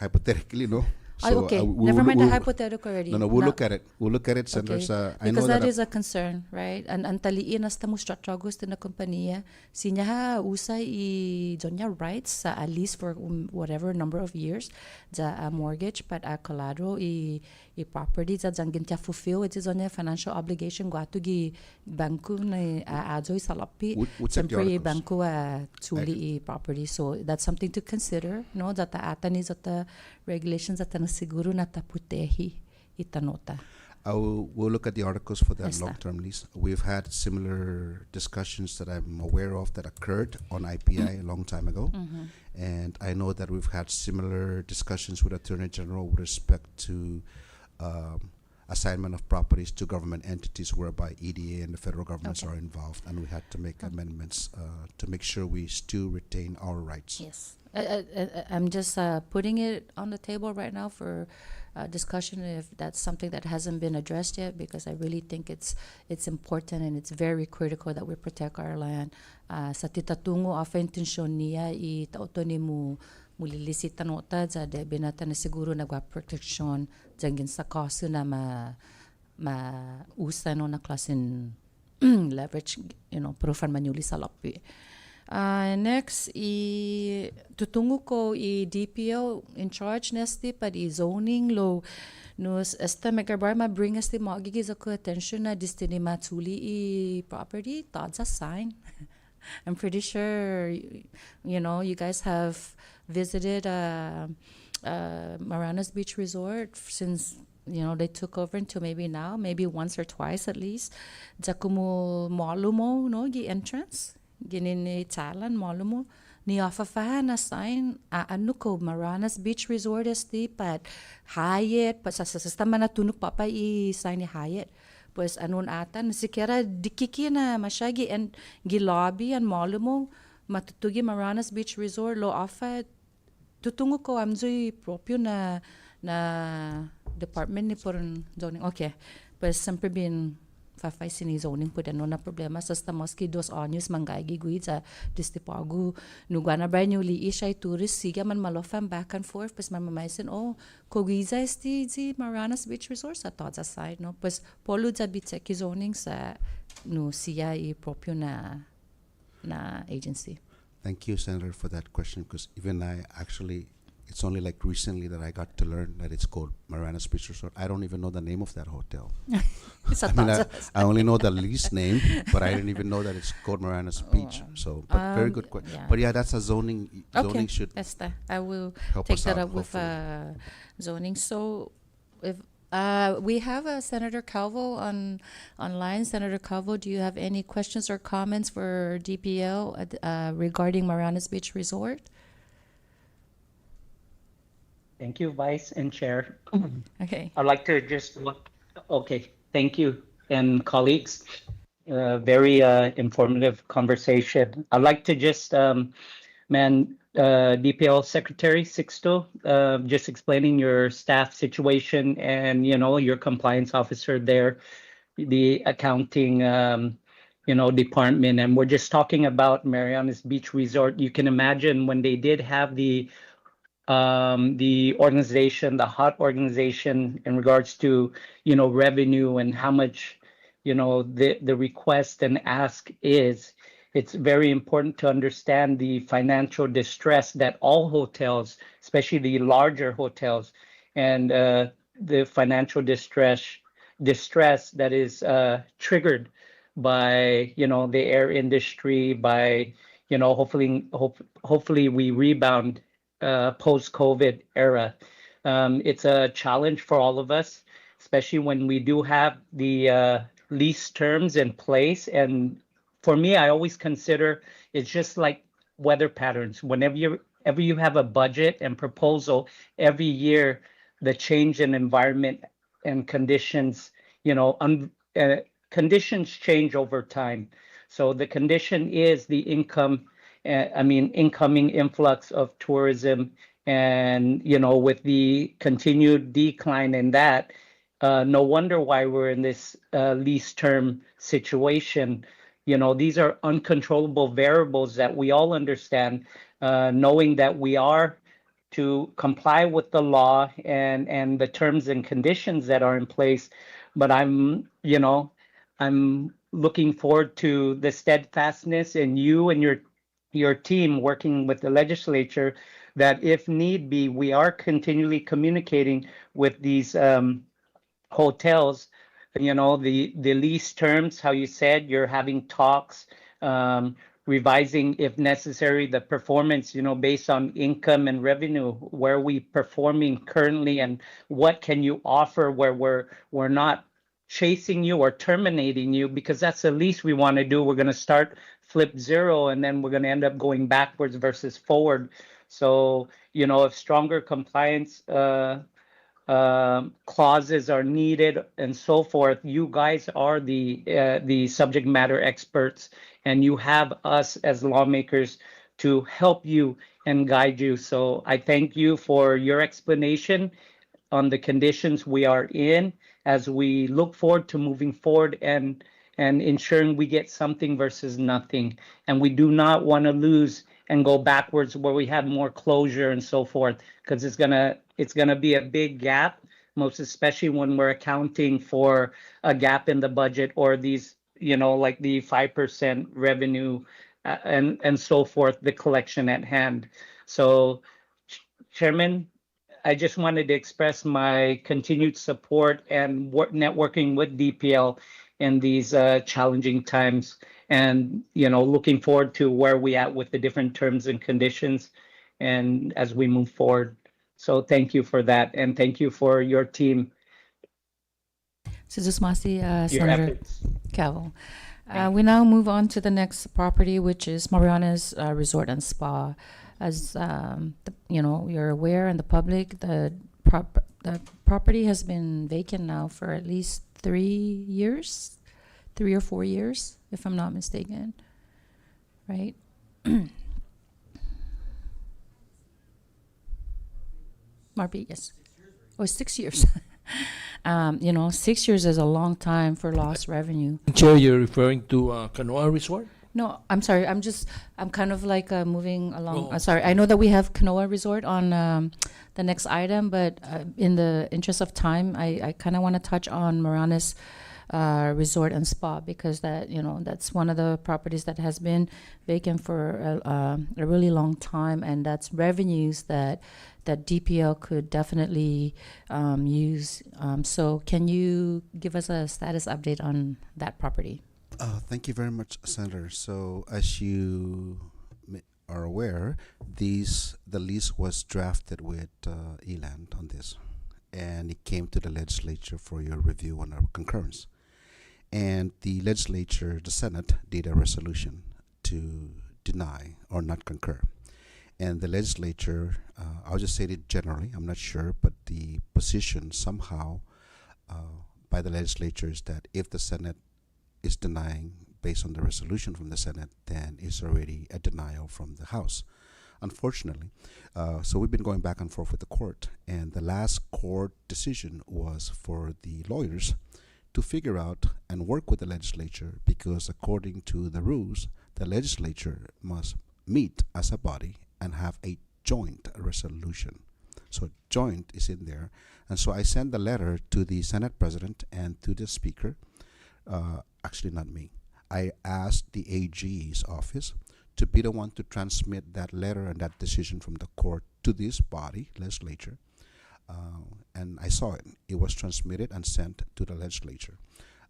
hypothetically, no? Okay. Never mind the hypothetical already. No, we'll look at it. We'll look at it, Senator. Okay. I know Because that is a concern, right? And taliin as tamo strategos na kompanya, sinya ha usay I donya rights sa at least for whatever number of years, the mortgage but a collateral I property that jangin tia fulfill it is on a financial obligation guatu gi banku na ajoy salapi temporary banku tuli I property. So that's something to consider, no? That atan is that regulations that siguro na taputehi itanota. We'll look at the articles for that long-term lease. We've had similar discussions that I'm aware of that occurred on IPI a long time ago. And I know that we've had similar discussions with Attorney General with respect to assignment of properties to government entities whereby EDA and the federal governments are involved. And we had to make amendments to make sure we still retain our rights. Yes. I'm just putting it on the table right now for discussion if that's something that hasn't been addressed yet, because I really think it's important and it's very critical that we protect our land. Sa titatungo afa intensyon niya I tauto ni mulilisi tanota za de binata na siguro nagwa protection jangin sa kaso na ma usa no na klasin leverage, profan manyuli sa lapi. Next, tutungo ko DPO in charge nesti pa zoning lo nos esta megabar ma bring esti magigiz ako attention na destiny matuli property that's a sign. I'm pretty sure you guys have visited Mafnas Beach Resort since they took over until maybe once or twice at least. Jakumo malumo no gi entrance ginin talan malumo ni afafahan na sign ano ko Mafnas Beach Resort esti pat Hyatt pa sa sistema na tunok pa I sign ni Hyatt pues anon atan sikera dikiki na masyagi and gilobby and malumo matutugi Mafnas Beach Resort lo afa tutungo ko amzoy proprio na department ni porun zoning. Okay, pues sempre bin fafay sini zoning po na problema sa stamos ki 2 anyos manggagi guid sa distipagu nugana ba nyo li ishay tourist siga man malofam back and forth pues man mamaisin kogiza esti Mafnas Beach Resort sa toda side no pues polo za bitse ki zoning sa no siya I proprio na agency. Thank you, Senator, for that question, because even I actually, it's only like recently that I got to learn that it's called Mafnas Beach Resort. I don't even know the name of that hotel. I only know the lease name, but I didn't even know that it's called Mafnas Beach. So, but very good question. Yeah. But yeah, that's a zoning. Zoning should Esther, I will help take us that out, up with zoning. So, if we have Senator Calvo online. Senator Calvo, do you have any questions or comments for DPL regarding Mafnas Beach Resort? Thank you, Vice and Chair. Okay. I'd like to just thank you and colleagues. Very informative conversation. I'd like to just, DPL Secretary Sixto, just explaining your staff situation and, your compliance officer there, the accounting, department. And we're just talking about Mafnas Beach Resort. You can imagine when they did have the organization, the hot organization in regards to, revenue and how much, the request and ask is, it's very important to understand the financial distress that all hotels, especially the larger hotels, and the financial distress that is triggered by the air industry, by hopefully we rebound post COVID era. It's a challenge for all of us, especially when we do have the lease terms in place. And for me, I always consider it's just like weather patterns. Whenever you have a budget and proposal every year, the change in environment and conditions, conditions change over time. So the condition is the incoming influx of tourism, and with the continued decline in that, no wonder why we're in this lease term situation. These are uncontrollable variables that we all understand, knowing that we are to comply with the law and the terms and conditions that are in place. But I'm looking forward to the steadfastness in you and your team working with the legislature, that if need be, we are continually communicating with these hotels, the lease terms, how you said you're having talks, revising if necessary the performance, based on income and revenue. Where are we performing currently, and what can you offer where we're not chasing you or terminating you, because that's the least we want to do. We're going to start flip zero, and then we're going to end up going backwards versus forward. So if stronger compliance clauses are needed and so forth, you guys are the subject matter experts, and you have us as lawmakers to help you and guide you. So I thank you for your explanation on the conditions we are in, as we look forward to moving forward and ensuring we get something versus nothing. And we do not want to lose and go backwards where we have more closure and so forth, because it's gonna be a big gap, most especially when we're accounting for a gap in the budget, or these, like the 5% revenue, and so forth, the collection at hand. So, Chairman, I just wanted to express my continued support and networking with DPL in these challenging times, and looking forward to where we at with the different terms and conditions, and as we move forward. So thank you for that, and thank you for your team, Sizusmasi, your Senator efforts. Calvo. We now move on to the next property, which is Mariana's Resort and Spa. As you're aware, and the public, the property has been vacant now for at least 3 years, 3 or 4 years, if I'm not mistaken, right? Marby, yes. Oh, 6 years. 6 years is a long time for lost revenue. Chair, you're referring to Canoa Resort? No, I'm sorry. I'm kind of like moving along. Oh. Sorry. I know that we have Canoa Resort on the next item, but in the interest of time, I kind of want to touch on Mariana's Resort and Spa, because that's one of the properties that has been vacant for a really long time, and that's revenues that DPL could definitely use. So can you give us a status update on that property? Thank you very much, Senator. So, as you are aware, the lease was drafted with ELAND on this, and it came to the legislature for your review and our concurrence. And the legislature, the Senate, did a resolution to deny or not concur. And the legislature, I'll just say it generally, I'm not sure, but the position somehow by the legislature is that if the Senate is denying based on the resolution from the Senate, then it's already a denial from the House, unfortunately. So we've been going back and forth with the court, and the last court decision was for the lawyers to figure out and work with the legislature, because according to the rules, the legislature must meet as a body and have a joint resolution. So joint is in there. And so I sent the letter to the Senate President and to the Speaker. Actually, not me. I asked the AG's office to be the one to transmit that letter and that decision from the court to this body, legislature, and I saw it. It was transmitted and sent to the legislature,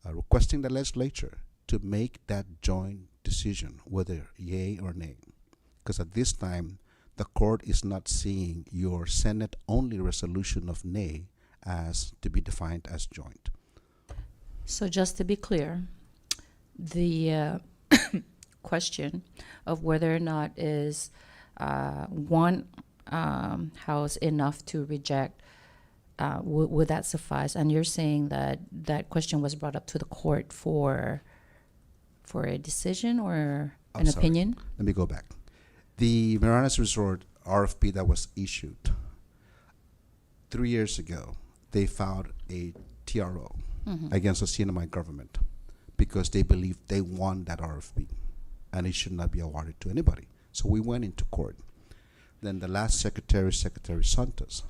requesting the legislature to make that joint decision, whether yay or nay. Because at this time, the court is not seeing your Senate-only resolution of nay as to be defined as joint. So just to be clear, the question of whether or not is one house enough to reject, would that suffice? And you're saying that that question was brought up to the court for a decision or I'm an sorry. opinion? Let me go back. The Mafnas Resort RFP that was issued 3 years ago, they filed a TRO against the CNMI government because they believed they won that RFP and it should not be awarded to anybody. So we went into court. Then the last secretary, Secretary Santos,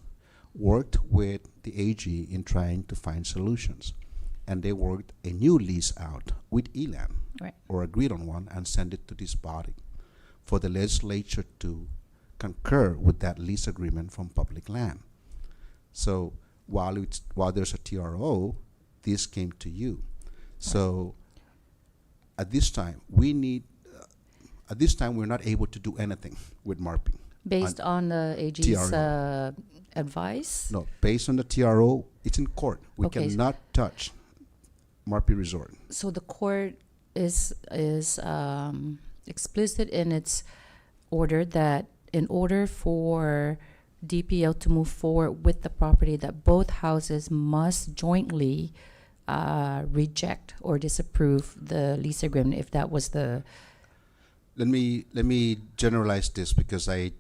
worked with the AG in trying to find solutions. And they worked a new lease out with ELAN, Right. or agreed on one, and sent it to this body for the legislature to concur with that lease agreement from public land. So while there's a TRO, this came to you. So at this time, we're not able to do anything with MARPI. Based on the AG's advice? No, based on the TRO, it's in court. We Okay. cannot touch MARPI Resort. So the court is explicit in its order that in order for DPL to move forward with the property, that both houses must jointly reject or disapprove the lease agreement, if that was the... Let me generalize this because a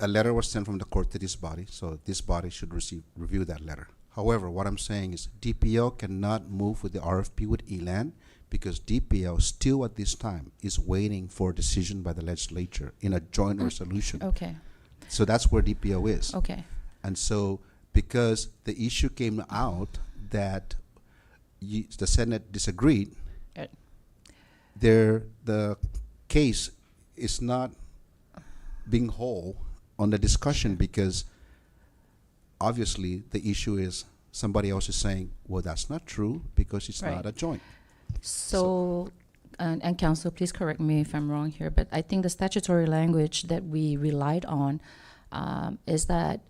letter was sent from the court to this body, so this body should review that letter. However, what I'm saying is DPL cannot move with the RFP with ELAN because DPL still at this time is waiting for a decision by the legislature in a joint resolution. Okay, So that's where DPL is. okay. And so because the issue came out that the Senate disagreed, Right. the case is not being whole on the discussion because obviously the issue is somebody else is saying, well, that's not true because it's Right. not a joint. So, and counsel, please correct me if I'm wrong here, but I think the statutory language that we relied on is that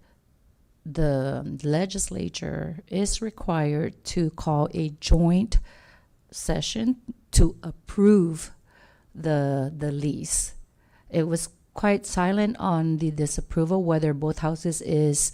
the legislature is required to call a joint session to approve the lease. It was quite silent on the disapproval, whether both houses is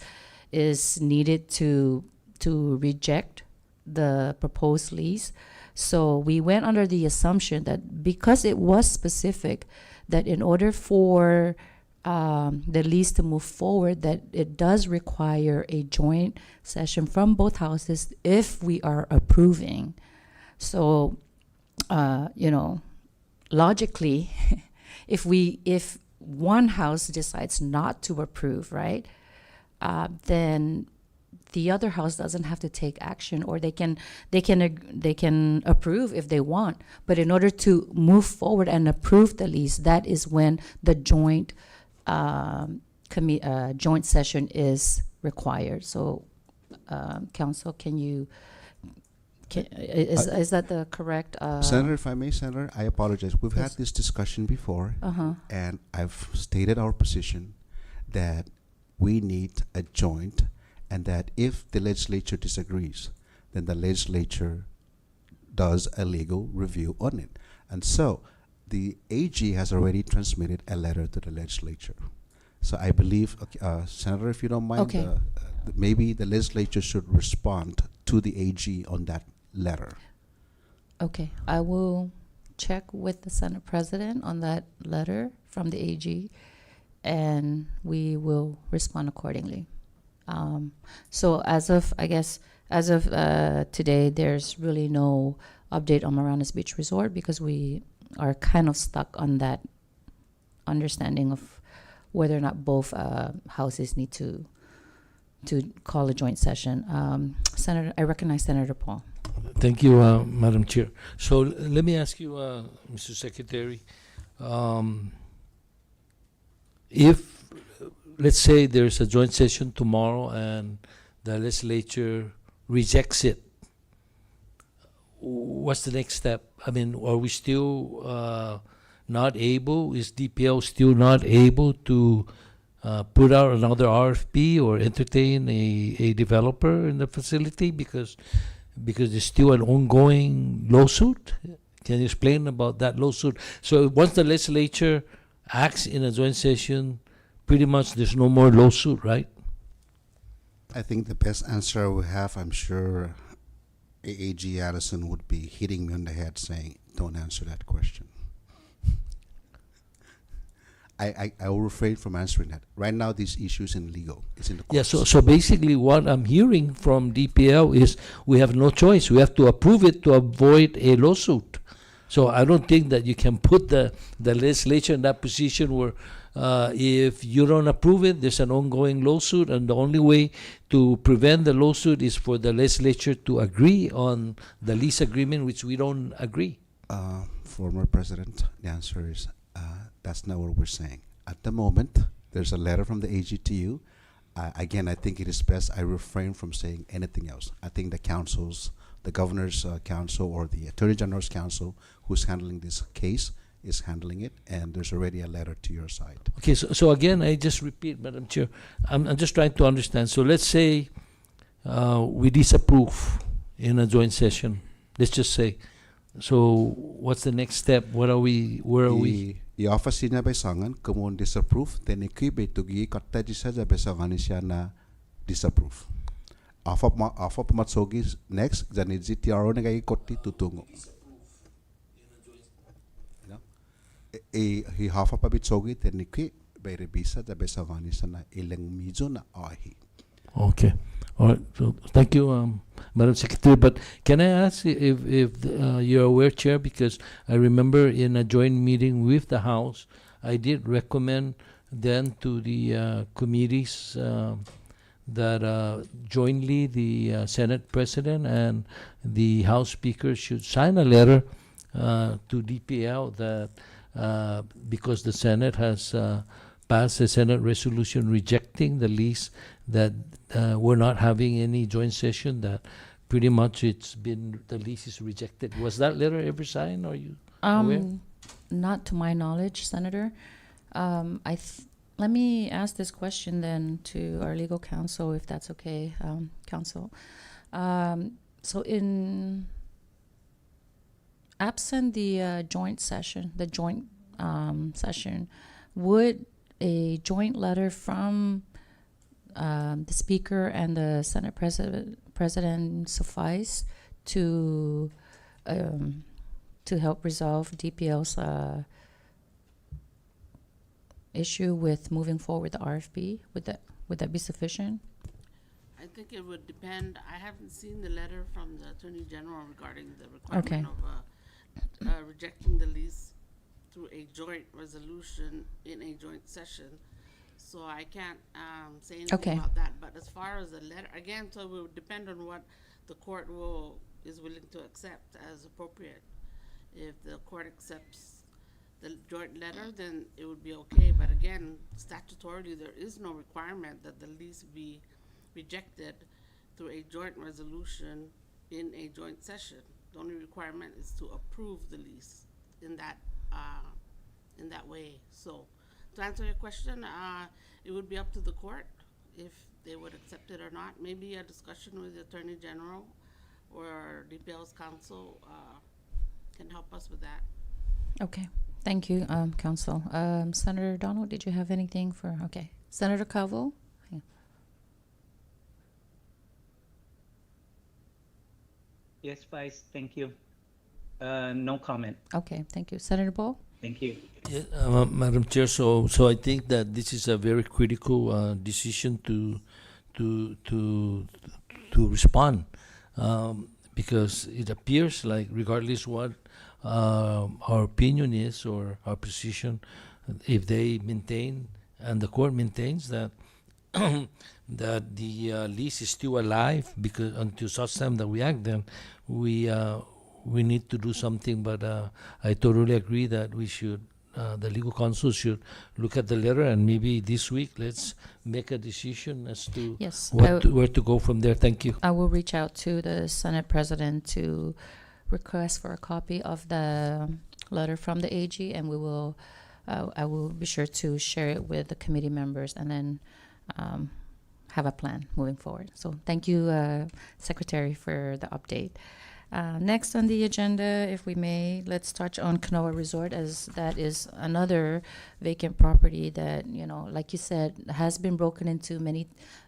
needed to reject the proposed lease. So we went under the assumption that because it was specific, that in order for the lease to move forward, that it does require a joint session from both houses if we are approving. So, logically, if one house decides not to approve, right, then the other house doesn't have to take action, or they can approve if they want. But in order to move forward and approve the lease, that is when the joint joint session is required. So, counsel, is that the correct? Senator, if I may, Senator, I apologize. We've Yes. had this discussion before, Uh-huh. and I've stated our position that we need a joint, and that if the legislature disagrees, then the legislature does a legal review on it. And so the AG has already transmitted a letter to the legislature. So I believe, Senator, if you don't mind, Okay. maybe the legislature should respond to the AG on that letter. Okay, I will check with the Senate President on that letter from the AG, and we will respond accordingly. So as of today, there's really no update on Mafnas Beach Resort because we are kind of stuck on that understanding of whether or not both houses need to call a joint session. Senator, I recognize Senator Paul. Thank you, Madam Chair. So let me ask you, Mr. Secretary, if let's say there's a joint session tomorrow and the legislature rejects it. What's the next step? I mean, are we still not able? Is DPL still not able to put out another RFP or entertain a developer in the facility because there's still an ongoing lawsuit? Can you explain about that lawsuit? So once the legislature acts in a joint session, pretty much there's no more lawsuit, right? I think the best answer we have, I'm sure AAG Allison would be hitting me on the head saying, don't answer that question. I will refrain from answering that. Right now, this issue is in legal. It's in the courts. Yeah, so basically what I'm hearing from DPL is we have no choice. We have to approve it to avoid a lawsuit. So I don't think that you can put the legislature in that position where if you don't approve it, there's an ongoing lawsuit, and the only way to prevent the lawsuit is for the legislature to agree on the lease agreement, which we don't agree. Former President, the answer is that's not what we're saying. At the moment, there's a letter from the AG to you. Again, I think it is best I refrain from saying anything else. I think the governor's council or the attorney general's council who's handling this case is handling it, and there's already a letter to your side. Okay, so again, I just repeat, Madam Chair, I'm just trying to understand. So let's say we disapprove in a joint session. Let's just say. So what's the next step? Where are we? The office niya besangan, kemudian disapprove, then ikui betugi kata jisa ja besangan siya na disapprove. Afa pamatsogi next, jani GTRO na kay koti tutungo. He hafa pabitsogi, then ikui berebisa ja besangan siya na ilang mizo na ahi. Okay. All right. So thank you, Madam Secretary. But can I ask if you're aware, Chair, because I remember in a joint meeting with the House, I did recommend then to the committees that jointly the Senate President and the House Speaker should sign a letter to DPL that because the Senate has passed a Senate resolution rejecting the lease, that we're not having any joint session, that pretty much the lease is rejected. Was that letter ever signed? Are you aware? Not to my knowledge, Senator. Let me ask this question then to our legal counsel, if that's okay, counsel. So in absent the joint session, would a joint letter from the Speaker and the Senate President suffice to help resolve DPL's issue with moving forward the RFP? Would that be sufficient? I think it would depend. I haven't seen the letter from the Attorney General regarding the requirement of rejecting the lease through a joint resolution in a joint session. So I can't say anything about that. But as far as the letter, again, so it will depend on what the court is willing to accept as appropriate. If the court accepts the joint letter, then it would be okay. But again, statutorily, there is no requirement that the lease be rejected through a joint resolution in a joint session. The only requirement is to approve the lease in that way. So to answer your question, it would be up to the court if they would accept it or not. Maybe a discussion with the Attorney General or DPL's counsel can help us with that. Okay. Thank you, counsel. Senator Donald, did you have anything for? Okay. Senator Calvo? Yeah. Yes, Vice. Thank you. No comment. Okay. Thank you. Senator Ball? Thank you. Yeah, Madam Chair, so I think that this is a very critical decision to respond, because it appears like regardless what our opinion is or our position, if they maintain and the court maintains that that the lease is still alive, because until such time that we act, then we need to do something. But I totally agree that we should the legal counsel should look at the letter, and maybe this week let's make a decision as to Yes, where to go from there. Thank you. I will reach out to the Senate President to request for a copy of the letter from the AG, and I will be sure to share it with the committee members, and then have a plan moving forward. So thank you, Secretary, for the update. Next on the agenda, if we may, let's touch on Kanoa Resort, as that is another vacant property that, like you said, has been broken into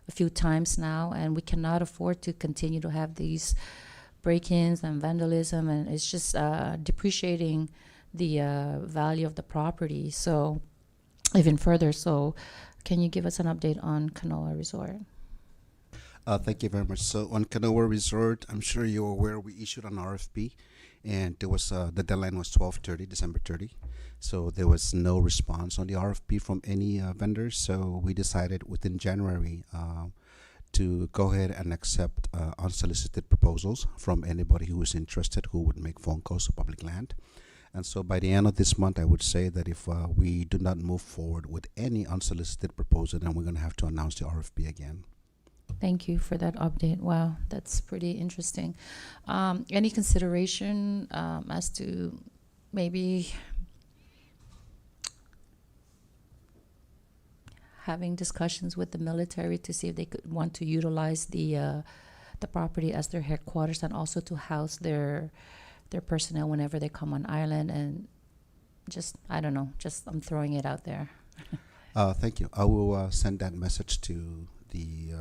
a few times now, and we cannot afford to continue to have these break-ins and vandalism, and it's just depreciating the value of the property. So even further, so can you give us an update on Kanoa Resort? Thank you very much. So on Kanoa Resort, I'm sure you're aware we issued an RFP, and there was the deadline was December 30. So there was no response on the RFP from any vendors. So we decided within January to go ahead and accept unsolicited proposals from anybody who is interested, who would make phone calls to public land. And so by the end of this month, I would say that if we do not move forward with any unsolicited proposal, then we're going to have to announce the RFP again. Thank you for that update. Wow, that's pretty interesting. Any consideration as to maybe having discussions with the military to see if they could want to utilize the property as their headquarters, and also to house their personnel whenever they come on island? And just, I don't know, just I'm throwing it out there. Thank you. I will send that message to the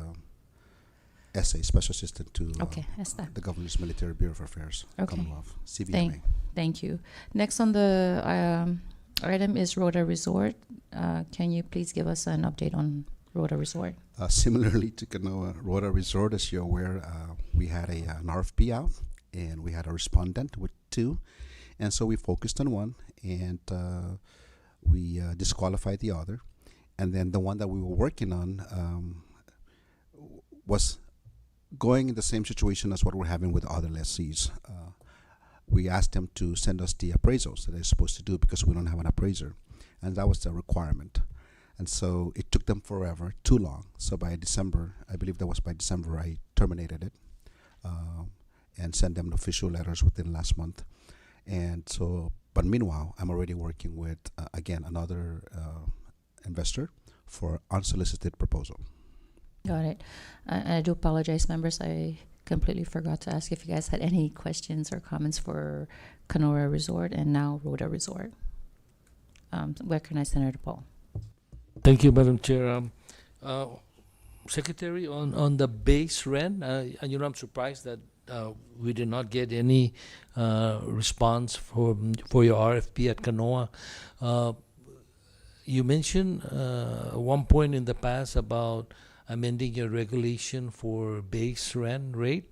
SA, Special Assistant to the Governor's Military Bureau of Affairs, Commonwealth, CBMA. Thank you. Next on the item is Rhoda Resort. Can you please give us an update on Rhoda Resort? Similarly to Kanoa, Rhoda Resort, as you're aware, we had an RFP out, and we had a respondent with 2. And so we focused on one, and we disqualified the other. And then the one that we were working on was going in the same situation as what we're having with other lessees. We asked them to send us the appraisals that they're supposed to do, because we don't have an appraiser, and that was the requirement. And so it took them forever, too long. So by December, I believe that was by December, I terminated it and sent them official letters within last month. And so, but meanwhile, I'm already working with again another investor for unsolicited proposal. Got it. I do apologize, members. I completely forgot to ask if you guys had any questions or comments for Kanoa Resort and now Rhoda Resort. Recognize Senator Paul. Thank you, Madam Chair. Secretary, on the base rent, and I'm surprised that we did not get any response for your RFP at Kanoa. You mentioned at one point in the past about amending your regulation for base rent rate.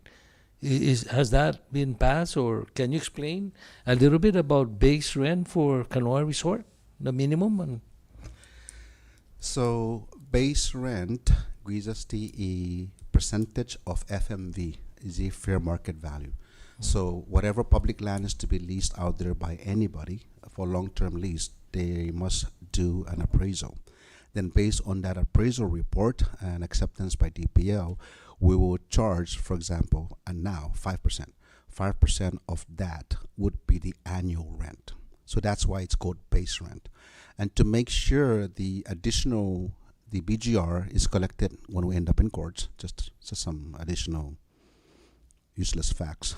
Has that been passed, or can you explain a little bit about base rent for Kanoa Resort, the minimum? So base rent gives us the percentage of FMV, is the fair market value. So whatever public land is to be leased out there by anybody for long-term lease, they must do an appraisal. Then based on that appraisal report and acceptance by DPL, we will charge, for example, and now 5%. 5% of that would be the annual rent. So that's why it's called base rent. And to make sure the BGR is collected when we end up in courts, just some additional useless facts.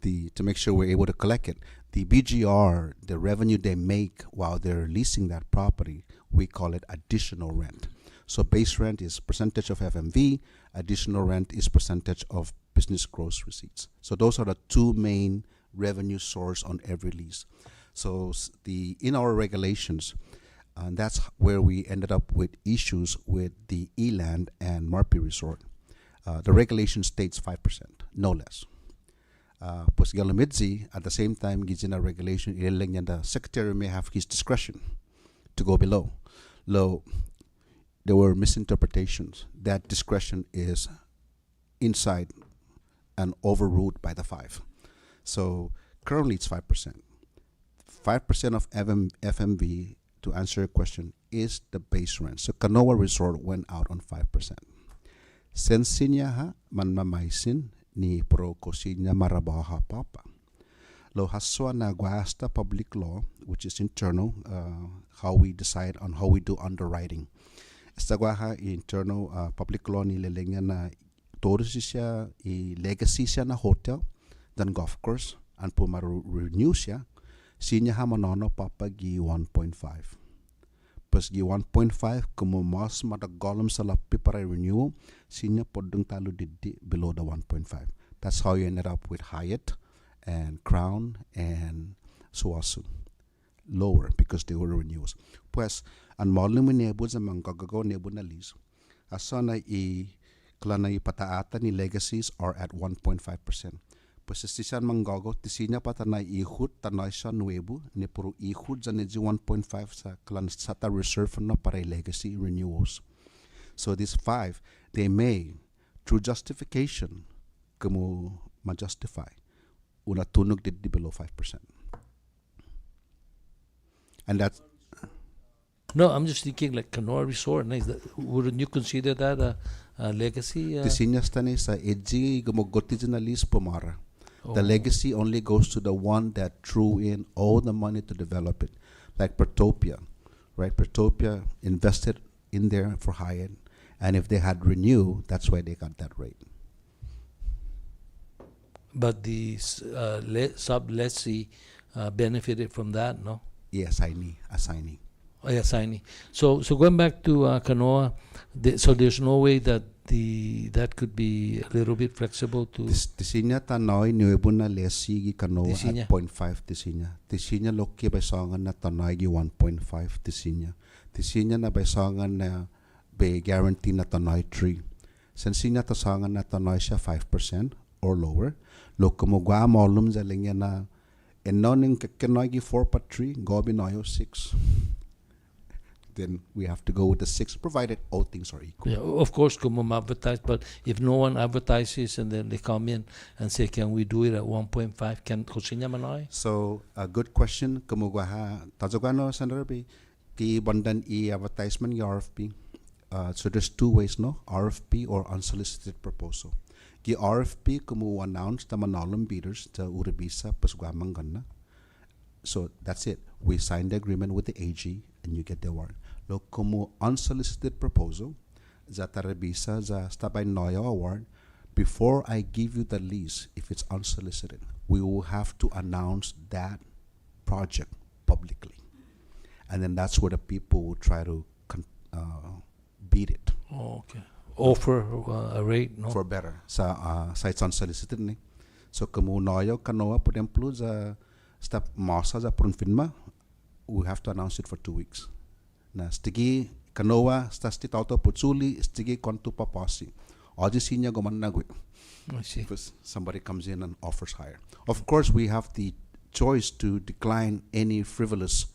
To make sure we're able to collect it, the BGR, the revenue they make while they're leasing that property, we call it additional rent. So base rent is percentage of FMV, additional rent is percentage of business gross receipts. So those are the 2 main revenue source on every lease. So in our regulations, and that's where we ended up with issues with the Eland and Marpi Resort. The regulation states 5%, no less. Pues Galamidzi, at the same time, gives in a regulation, the secretary may have his discretion to go below. There were misinterpretations. That discretion is inside and overruled by the 5. So currently it's 5%. 5% of FMV, to answer your question, is the base rent. So Kanoa Resort went out on 5%. Sensinya ha man mamaisin ni pro kosinya marabaha papa. Lo haswa na guasta public law, which is internal, how we decide on how we do underwriting. Esta guaha internal public law ni lelenga na todos siya I legacy siya na hotel dan golf course and pumaru renew siya sinya ha manono papa gi 1.5. Pas gi 1.5 como mas madagolum sa lapi para renewal sinya podung talo didi below the 1.5. That's how you ended up with Hyatt and Crown and Suasu lower because they were renewals. Pues ang malum nebo sa manggagago nebo na lease asana klana pataata ni legacies are at 1.5%. Pues sisan manggago tisinya patanay ihut tanay sa nuevo ni puro ihut sa nedji 1.5 sa klan sata reserve na para legacy renewals. So these 5 they may through justification kamo ma-justify una tunog did below 5%. And that's No, I'm just thinking like Kanoa Resort. Nice. Wouldn't you consider that a legacy? tisinya stani sa edji gumogoti na list pomara. The legacy only goes to the one that threw in all the money to develop it. Like Pertopia, right? Pertopia invested in there for Hyatt. And if they had renewed, that's why they got that rate. But the sub-lessee benefited from that, no? Yes, assigning. Oh, yeah, signing. So going back to Kanoa, so there's no way that that could be a little bit flexible to... Tisinya tanoy nuevo na lesi gi Kanoa Tisinya. at 0.5 tisinya. Tisinya loki baysangan na tanoy gi 1.5 tisinya. Tisinya na baysangan na be guarantee na tanoy 3. Sensinya tasangan na tanoy siya 5% or lower. Loko mo gwa molum zalingya na enoning kanoy gi 4 pa 3 gobi noyo 6. Then we have to go with the 6, provided all things are equal. Yeah, of course, come advertise, but if no one advertises and then they come in and say, can we do it at 1.5? Can Kusinya Manoy? So, a good question. Kumugaha, Tazogano, Senator B, ki bandan advertisement, RFP. So there's 2 ways, no? RFP or unsolicited proposal. Ki RFP, kumu announce the manolum bidders, the Uribisa, Pasguamangana. So that's it. We signed the agreement with the AG and you get the award. Lo como unsolicited proposal, za tarabisa za stabay noyo award, before I give you the lease, if it's unsolicited, we will have to announce that project publicly. And then that's where the people will try to beat it. Oh, okay. Offer a rate, no? For better. Sa it's unsolicited ni. So como noyo Kanoa, por ejemplo, za stop masa za prunfinma, we have to announce it for 2 weeks. Na stigi Kanoa stasti tauto putsuli stigi kontu papasi. Aji sinya gomanagwi. I see. Because somebody comes in and offers higher. Of course, we have the choice to decline any frivolous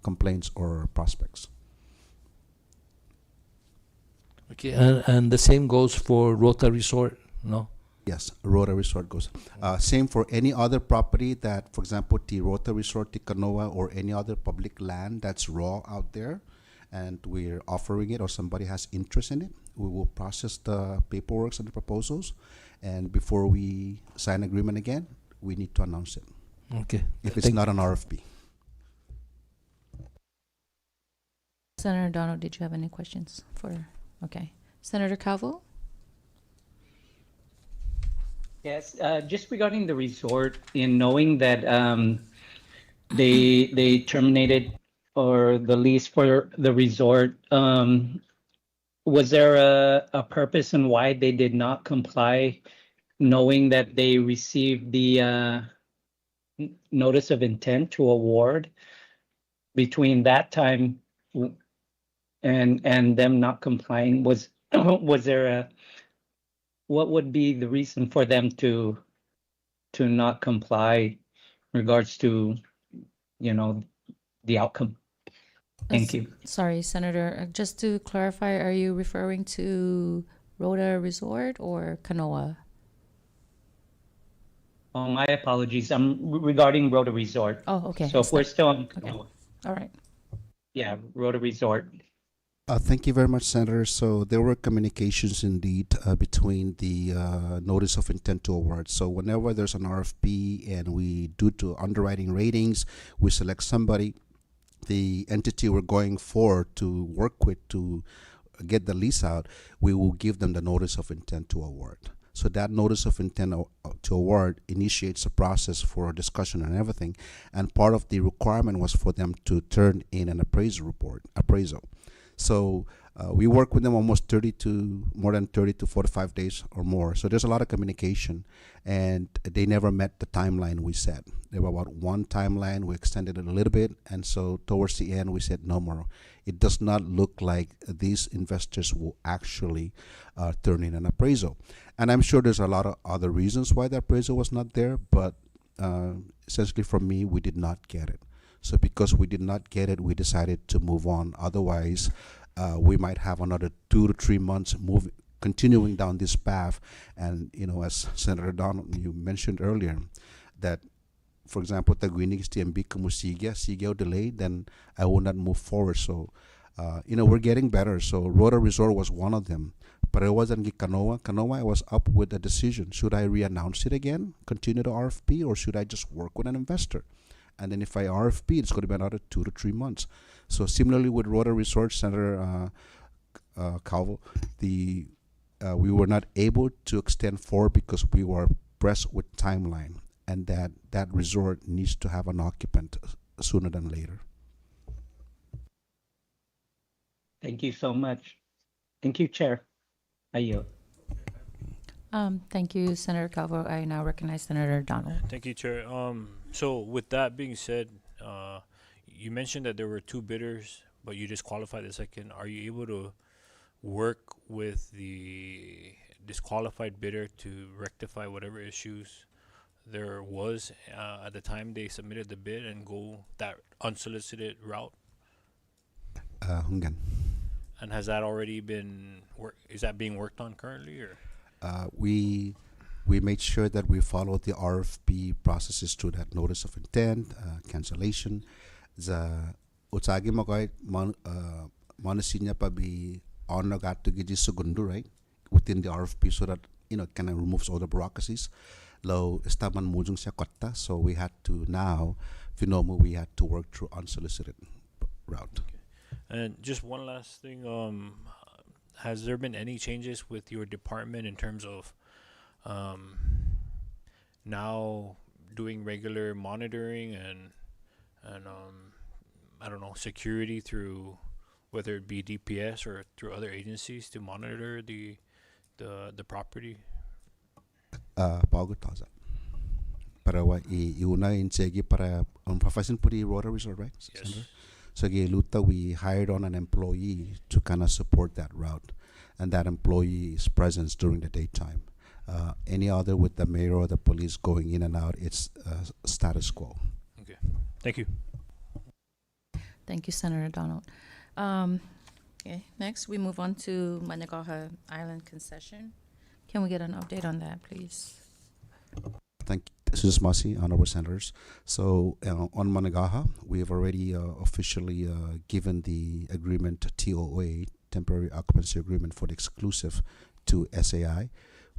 complaints or prospects. Okay, and the same goes for Rota Resort, no? Yes, Rota Resort goes. Same for any other property that, for example, the Rota Resort, the Kanoa, or any other public land that's raw out there, and we're offering it or somebody has interest in it, we will process the paperwork and the proposals, and before we sign agreement again, we need to announce it. Okay. If it's not an RFP. Senator Donald, did you have any questions for? Okay. Senator Calvo? Yes, just regarding the resort, in knowing that they terminated or the lease for the resort, was there a purpose in why they did not comply, knowing that they received the notice of intent to award between that time and them not complying? Was there a what would be the reason for them to not comply in regards to, the outcome? Thank you. Sorry, Senator, just to clarify, are you referring to Rota Resort or Kanoa? Oh, my apologies. Regarding Road Resort. Oh, okay. So if we're still on, Okay. All right. yeah, Road Resort. Thank you very much, Senator. So there were communications indeed between the notice of intent to award. So whenever there's an RFP and we do to underwriting ratings, we select somebody, the entity we're going for to work with to get the lease out, we will give them the notice of intent to award. So that notice of intent to award initiates a process for discussion and everything. And part of the requirement was for them to turn in an appraisal. So we work with them almost more than 30 to 45 days or more. So there's a lot of communication, and they never met the timeline we set. There were about one timeline, we extended it a little bit, and so towards the end we said no more. It does not look like these investors will actually turn in an appraisal. And I'm sure there's a lot of other reasons why the appraisal was not there, but essentially for me, we did not get it. So because we did not get it, we decided to move on. Otherwise, we might have another 2 to 3 months continuing down this path. And, as Senator Donald, you mentioned earlier, that, for example, Taguinig TMB Sigao delayed, then I will not move forward. So, we're getting better. So Rota Resort was one of them. But it wasn't Kanoa. Kanoa, I was up with a decision. Should I re-announce it again, continue the RFP, or should I just work with an investor? And then if I RFP, it's going to be another 2 to 3 months. So similarly with Rota Resort, Senator Calvo, we were not able to extend forward because we were pressed with timeline, and that resort needs to have an occupant sooner than later. Thank you so much. Thank you, Chair. I yield. Thank you, Senator Calvo. I now recognize Senator Donald. Thank you, Chair. So with that being said, you mentioned that there were 2 bidders, but you disqualified the second. Are you able to work with the disqualified bidder to rectify whatever issues there was at the time they submitted the bid and go that unsolicited route? Hungan. And has that already been is that being worked on currently, or? We made sure that we followed the RFP processes through that notice of intent, cancellation. The utsagi magoy manasinya pa be on got to get segundo, right, within the RFP, so that kind of removes all the bureaucracies. Lo estaban mujung siya kotta, so we had to we had to work through unsolicited route. Okay. And just one last thing, has there been any changes with your department in terms of now doing regular monitoring and I don't know, security through whether it be DPS or through other agencies to monitor the property? Paugotaza. Para iuna insegi para profession puri Rota Resort, right? Yes. Senator? So Luta, we hired on an employee to kind of support that route, and that employee's presence during the daytime. Any other with the mayor or the police going in and out, it's status quo. Okay. Thank you. Thank you, Senator Donald. Okay, next we move on to Managaha Island concession. Can we get an update on that, please? Thank you. This is Masi, honorable senators. So on Managaha, we have already officially given the agreement TOA, temporary occupancy agreement for the exclusive, to SAI,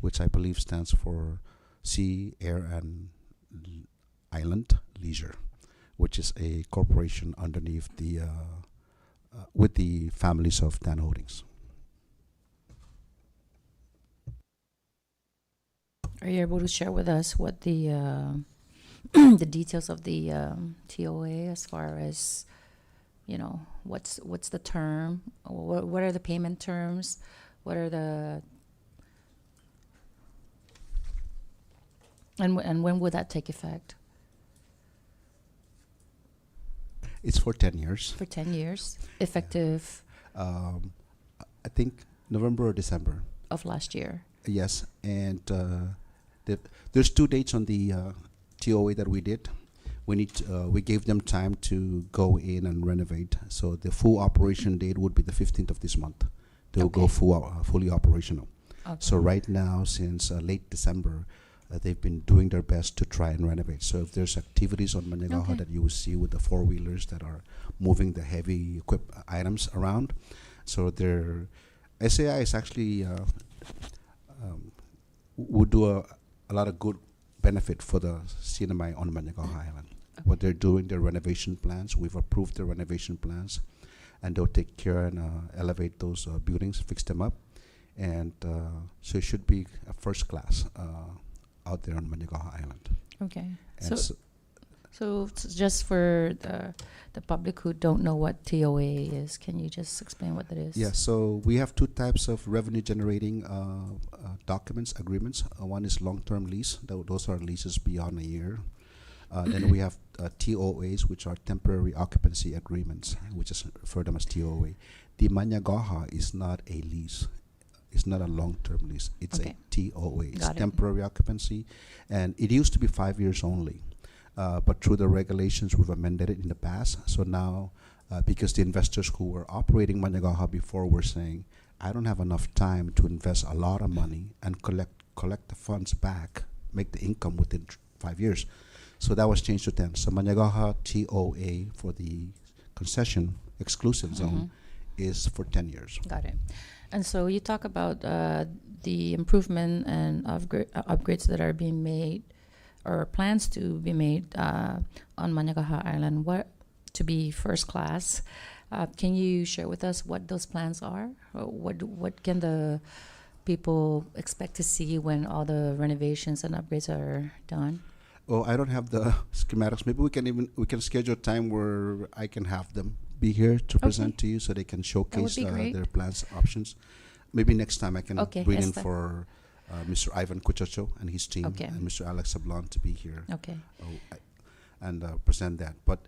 which I believe stands for Sea, Air, and Island Leisure, which is a corporation underneath the with the families of Dan Holdings. Are you able to share with us what the the details of the TOA, as far as what's the term, what are the payment terms, what are the and when would that take effect? It's for 10 years. For 10 years, effective I think November or December of last year. Yes, and there's 2 dates on the TOA that we did. We gave them time to go in and renovate. So the full operation date would be the 15th of this month. They will go fully operational. Okay. So right now, since late December, they've been doing their best to try and renovate. So if there's activities on Managaha Okay. that you will see with the four-wheelers that are moving the heavy items around, so their SAI is actually would do a lot of good benefit for the cinema on Managaha Island. What they're doing, their renovation plans, we've approved their renovation plans, and they'll take care and elevate those buildings, fix them up, and so it should be a first class out there on Managaha Island. Okay. And So just for the public who don't know what TOA is, can you just explain what that is? yeah, so we have two types of revenue generating documents, agreements. One is long-term lease. Those are leases beyond a year. Then we have TOAs, which are temporary occupancy agreements, which is refer them as TOA. The Managaha is not a lease. It's not a long-term lease. It's Okay. a TOA. It's Got it. temporary occupancy, and it used to be 5 years only. But through the regulations, we've amended it in the past. So now, because the investors who were operating Managaha before were saying, I don't have enough time to invest a lot of money and collect the funds back, make the income within 5 years. So that was changed to 10. So Managaha TOA for the concession exclusive zone is for 10 years. Got it. And so you talk about the improvement and upgrades that are being made or plans to be made on Managaha Island, what to be first class. Can you share with us what those plans are? Or what can the people expect to see when all the renovations and upgrades are done? Oh, I don't have the schematics. Maybe we can schedule a time where I can have them be here to present to you so they can showcase be great. their plans, options. Maybe next time I can Okay, bring in Esther. for Mr. Ivan Kuchacho and his team Okay. and Mr. Alex Sablon to be here Okay. and present that. But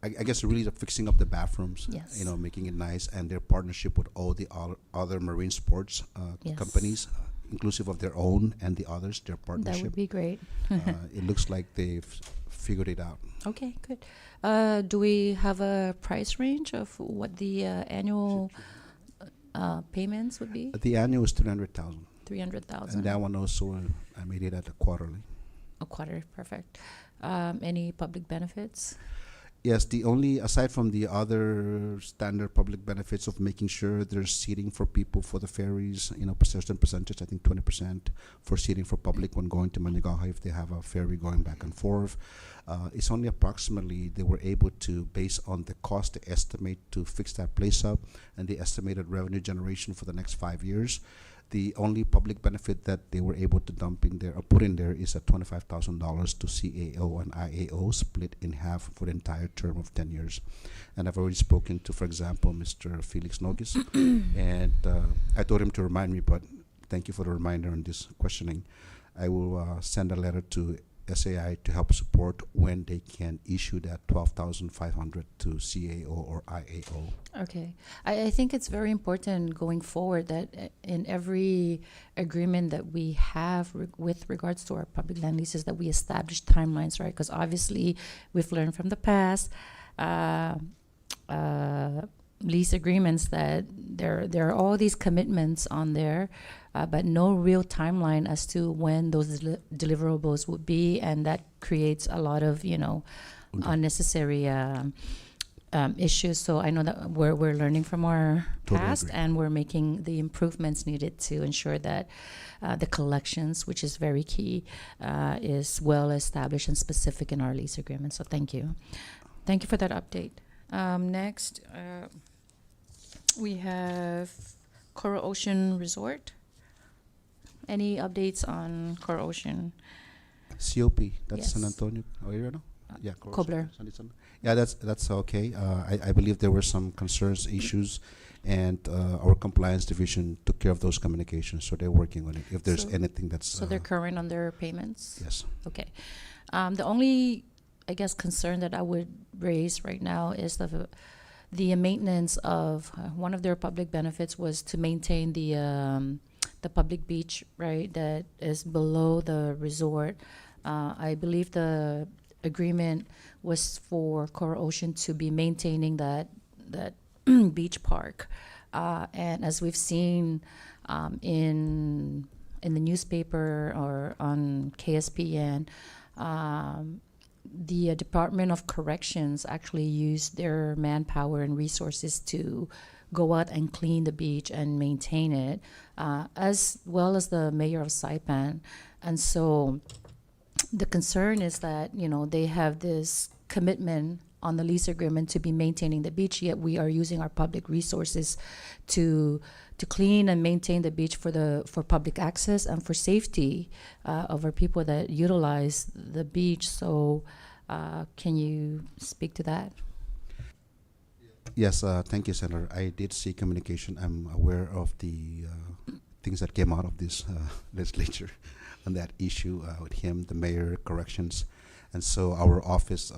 I guess really the fixing up the bathrooms, Yes. making it nice, and their partnership with all the other marine sports Yes. companies, inclusive of their own and the others, their That partnership. would be great. It looks like they've figured it out. Okay, good. Do we have a price range of what the annual payments would be? The annual is 300,000, 300,000. and that one also I made it at a quarterly. A quarter, perfect. Any public benefits? Yes, the only, aside from the other standard public benefits of making sure there's seating for people for the ferries, certain percentage, I think 20% for seating for public when going to Managaha if they have a ferry going back and forth. It's only approximately they were able to, based on the cost they estimate to fix that place up and the estimated revenue generation for the next 5 years. The only public benefit that they were able to dump in there or put in there is a $25,000 to CAO and IAO split in half for the entire term of 10 years. And I've already spoken to, for example, Mr. Felix Nogis, and I told him to remind me, but thank you for the reminder on this questioning. I will send a letter to SAI to help support when they can issue that $12,500 to CAO or IAO. Okay. I think it's very important going forward that in every agreement that we have with regards to our public land leases that we establish timelines, right? Because obviously we've learned from the past lease agreements that there are all these commitments on there, but no real timeline as to when those deliverables would be, and that creates a lot of unnecessary issues. So I know that we're learning from our Totally past, agree. and we're making the improvements needed to ensure that the collections, which is very key, is well established and specific in our lease agreement. So thank you for that update. Next, we have Coral Ocean Resort. Any updates on Coral Ocean? COP, that's Yes. San Antonio area, no? Yeah, Cobbler. Yeah, that's okay. I believe there were some concerns, issues, and our compliance division took care of those communications, so they're working on it. If there's So- anything that's So they're current on their payments? yes. Okay. The only, I guess, concern that I would raise right now is the maintenance of one of their public benefits was to maintain the public beach, right, that is below the resort. I believe the agreement was for Coral Ocean to be maintaining that beach park. And as we've seen in in the newspaper or on KSPN, the Department of Corrections actually used their manpower and resources to go out and clean the beach and maintain it, as well as the mayor of Saipan. And so the concern is that, they have this commitment on the lease agreement to be maintaining the beach, yet we are using our public resources to clean and maintain the beach for public access and for safety of our people that utilize the beach. So can you speak to that? Yes, thank you, Senator. I did see communication. I'm aware of the things that came out of this legislature on that issue with him, the mayor, corrections. And so our office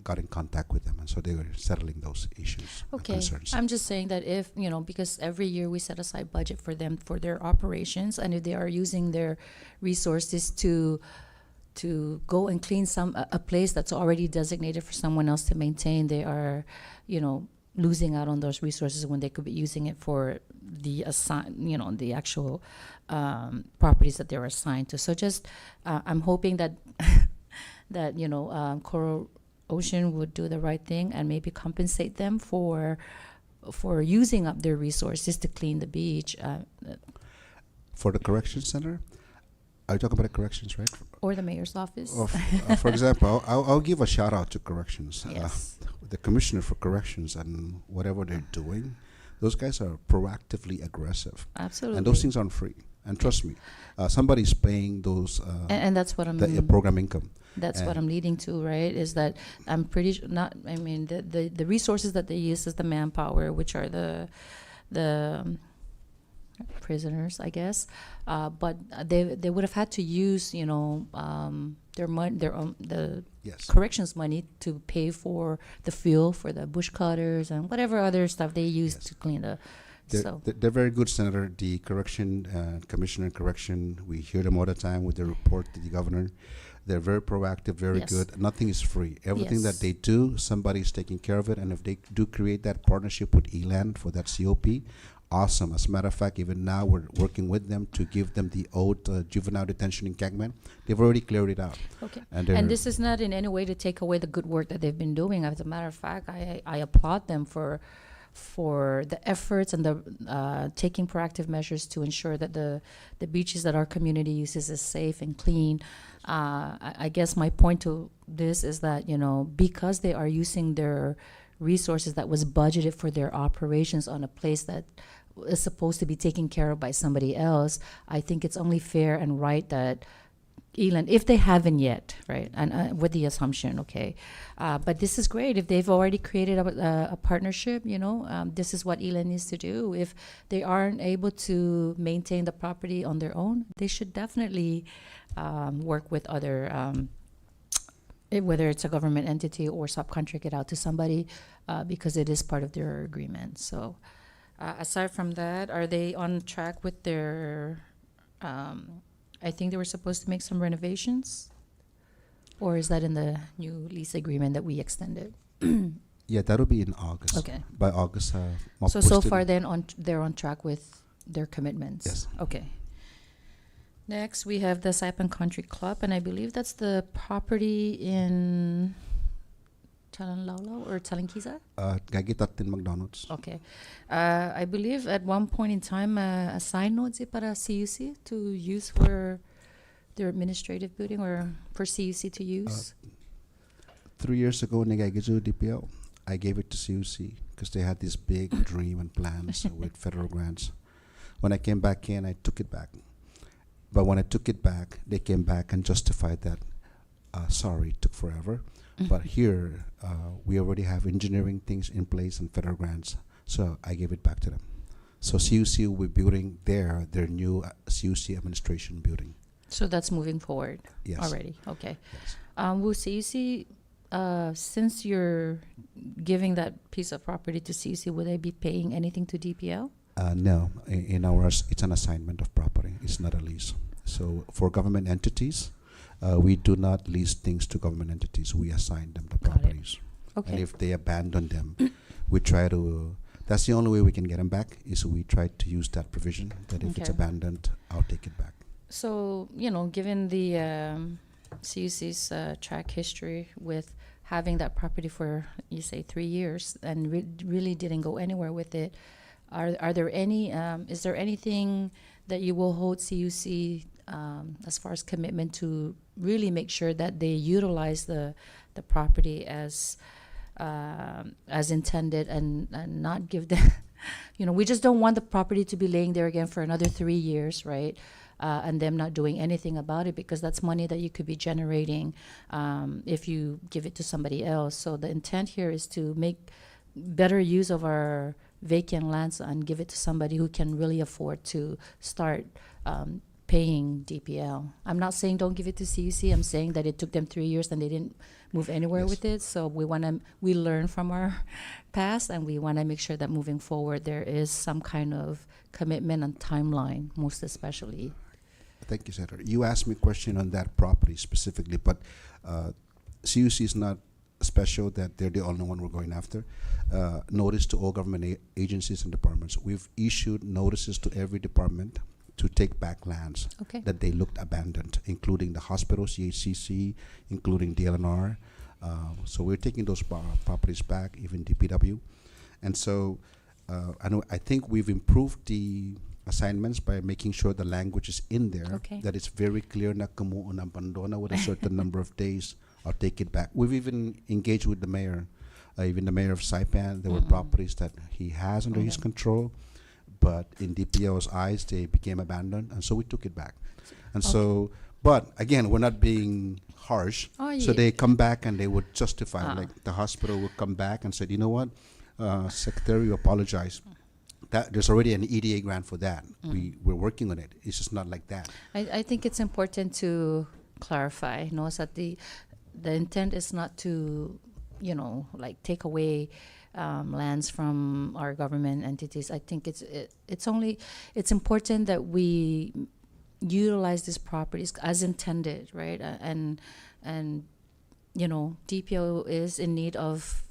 got in contact with them, and so they were settling those issues and Okay, concerns. I'm just saying that if, because every year we set aside budget for them for their operations, and if they are using their resources to go and clean a place that's already designated for someone else to maintain, they are, losing out on those resources when they could be using it for the the actual properties that they're assigned to. So just, I'm hoping that that Coral Ocean would do the right thing and maybe compensate them for using up their resources to clean the beach, For the corrections center, are you talking about the corrections, right? or the mayor's office. For example, I'll give a shout out to corrections. Yes. The commissioner for corrections and whatever they're doing, those guys are proactively aggressive. Absolutely. And those things aren't free. And trust me, somebody's paying those and that's what I'm the program income. That's what And- I'm leading to, right? Is that I'm pretty the resources that they use is the manpower, which are the prisoners, I guess. But they would have had to use, their money, the Yes. corrections money to pay for the fuel for the bush cutters and whatever other stuff they use Yes. to clean the. They're very good, Senator. The correction, commissioner correction, we hear them all the time with the report to the governor. They're very proactive, very Yes. good. Nothing is free. Everything Yes. that they do, somebody's taking care of it. And if they do create that partnership with ELAN for that COP, awesome. As a matter of fact, even now we're working with them to give them the old juvenile detention in Cagman. They've already cleared it out. Okay. And And this is not in any way to take away the good work that they've been doing. As a matter of fact, I applaud them for the efforts and the taking proactive measures to ensure that the beaches that our community uses is safe and clean. I guess my point to this is that, because they are using their resources that was budgeted for their operations on a place that is supposed to be taken care of by somebody else, I think it's only fair and right that Elan, if they haven't yet, right, and with the assumption, okay, but this is great. If they've already created a partnership, this is what Elan needs to do. If they aren't able to maintain the property on their own, they should definitely work with other, whether it's a government entity or subcontract it out to somebody, because it is part of their agreement. So, aside from that, are they on track with their? I think they were supposed to make some renovations, or is that in the new lease agreement that we extended? Yeah, that'll be in August. Okay. By August. So far, then they're on track with their commitments. Yes. Okay. Next, we have the Saipan Country Club, and I believe that's the property in Talanlaulau or Talangkiza. Gagitatin McDonald's. Okay. I believe at one point in time, a sign note para CUC to use for their administrative building or for CUC to use. 3 years ago, Negagizu DPL, I gave it to CUC because they had this big dream and plans with federal grants. When I came back in, I took it back. But when I took it back, they came back and justified that, sorry, it took forever. But here, we already have engineering things in place and federal grants, so I gave it back to them. So CUC will be building their new CUC administration building. So that's moving forward. Yes. Already. Okay. Yes. Will CUC, since you're giving that piece of property to CUC, will they be paying anything to DPL? No, in ours, it's an assignment of property. It's not a lease. So for government entities, we do not lease things to government entities. We assign them the Got it. properties. Okay. And if they abandon them, we try to, that's the only way we can get them back, is we try to use that provision that if it's Okay. abandoned, I'll take it back. So, you know, given the CUC's track history with having that property for, you say, 3 years and really didn't go anywhere with it, are there any, is there anything that you will hold CUC as far as commitment to really make sure that they utilize the property as intended and not give them, you know, we just don't want the property to be laying there again for another 3 years, right? And them not doing anything about it, because that's money that you could be generating if you give it to somebody else. So the intent here is to make better use of our vacant lands and give it to somebody who can really afford to start paying DPL. I'm not saying don't give it to CUC. I'm saying that it took them 3 years and they didn't move anywhere Yes. with it. So we learn from our past, and we want to make sure that moving forward there is some kind of commitment and timeline, most especially. Thank you, Senator. You asked me a question on that property specifically, but CUC is not special that they're the only one we're going after. Notice to all government agencies and departments. We've issued notices to every department to take back lands Okay. that they looked abandoned, including the hospital, CHCC, including DLNR. So we're taking those properties back, even DPW. And so I think we've improved the assignments by making sure the language is in there, Okay. that it's very clear na kumuha ng abandona with a certain number of days, I'll take it back. We've even engaged with the mayor, even the mayor of Saipan. There were properties that he has under his Okay. control, but in DPO's eyes, they became abandoned, and so we took it back. And so, but again, we're not being harsh. Oh, So yeah. they come back and they would justify, Ah. like the hospital would come back and said, you know what, Secretary, we apologize. That there's already an EDA grant for that. We're working on it. It's just not like that. I think it's important to clarify, no, that the intent is not to, you know, like take away lands from our government entities. I think it's important that we utilize these properties as intended, right? And you know, DPO is in need of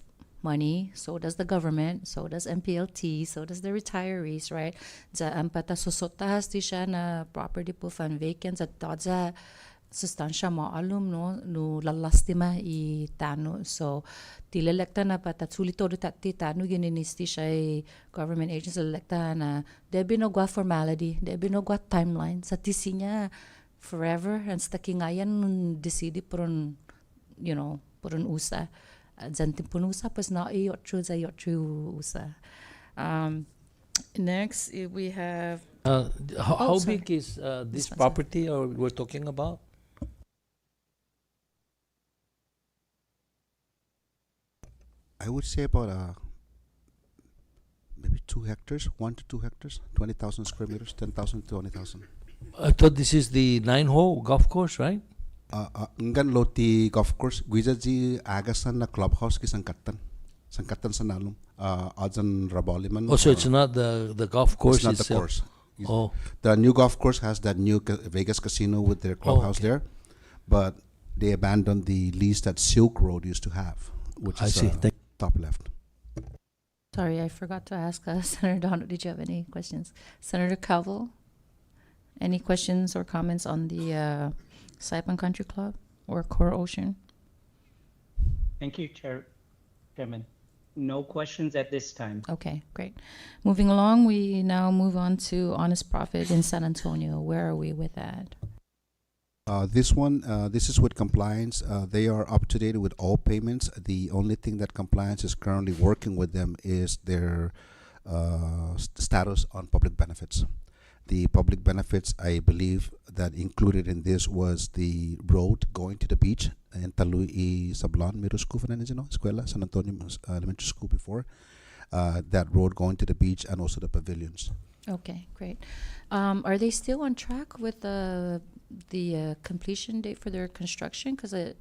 money, so does the government, so does MPLT, so does the retirees, right? Sa ampata susotahas di siya na property po fan vacant sa todza sustansya mo alum no lalastima I tano. So tilelekta na pata sulito do tati tano gininisti siya government agency elekta na debi no gwa formality, debi no gwa timeline sa tisinya forever and sa kingayan decide puron, you know, puron usa. Zantin punusa pas na yotru za yotru usa. Next we have How sorry. big is this This one, sir. property we're talking about? I would say about maybe 2 hectares, 1 to 2 hectares, 20,000 square meters, 10,000 to 20,000. I thought this is the 9-hole golf course, right? Ngan loti golf course, guiza ji agasan na clubhouse ki sangkatan sa nalum. Ajan Raboliman. Oh, so it's not the golf course It's not the itself. course. Oh, The new golf course has that new Vegas casino with their clubhouse okay. there, but they abandoned the lease that Silk Road used to have, which I is see. top left. Sorry, I forgot to ask Senator Donald, did you have any questions? Senator Calvo, any questions or comments on the Saipan Country Club or Core Ocean? Thank you, Chairman. No questions at this time. Okay, great. Moving along, we now move on to Honest Profit in San Antonio. Where are we with that? This is with compliance. They are up to date with all payments. The only thing that compliance is currently working with them is their status on public benefits. The public benefits, I believe, that included in this was the road going to the beach in Talui Sablan Middle School, Escuela, San Antonio Elementary School before. That road going to the beach and also the pavilions. Okay, great. Are they still on track with the completion date for their construction? Because it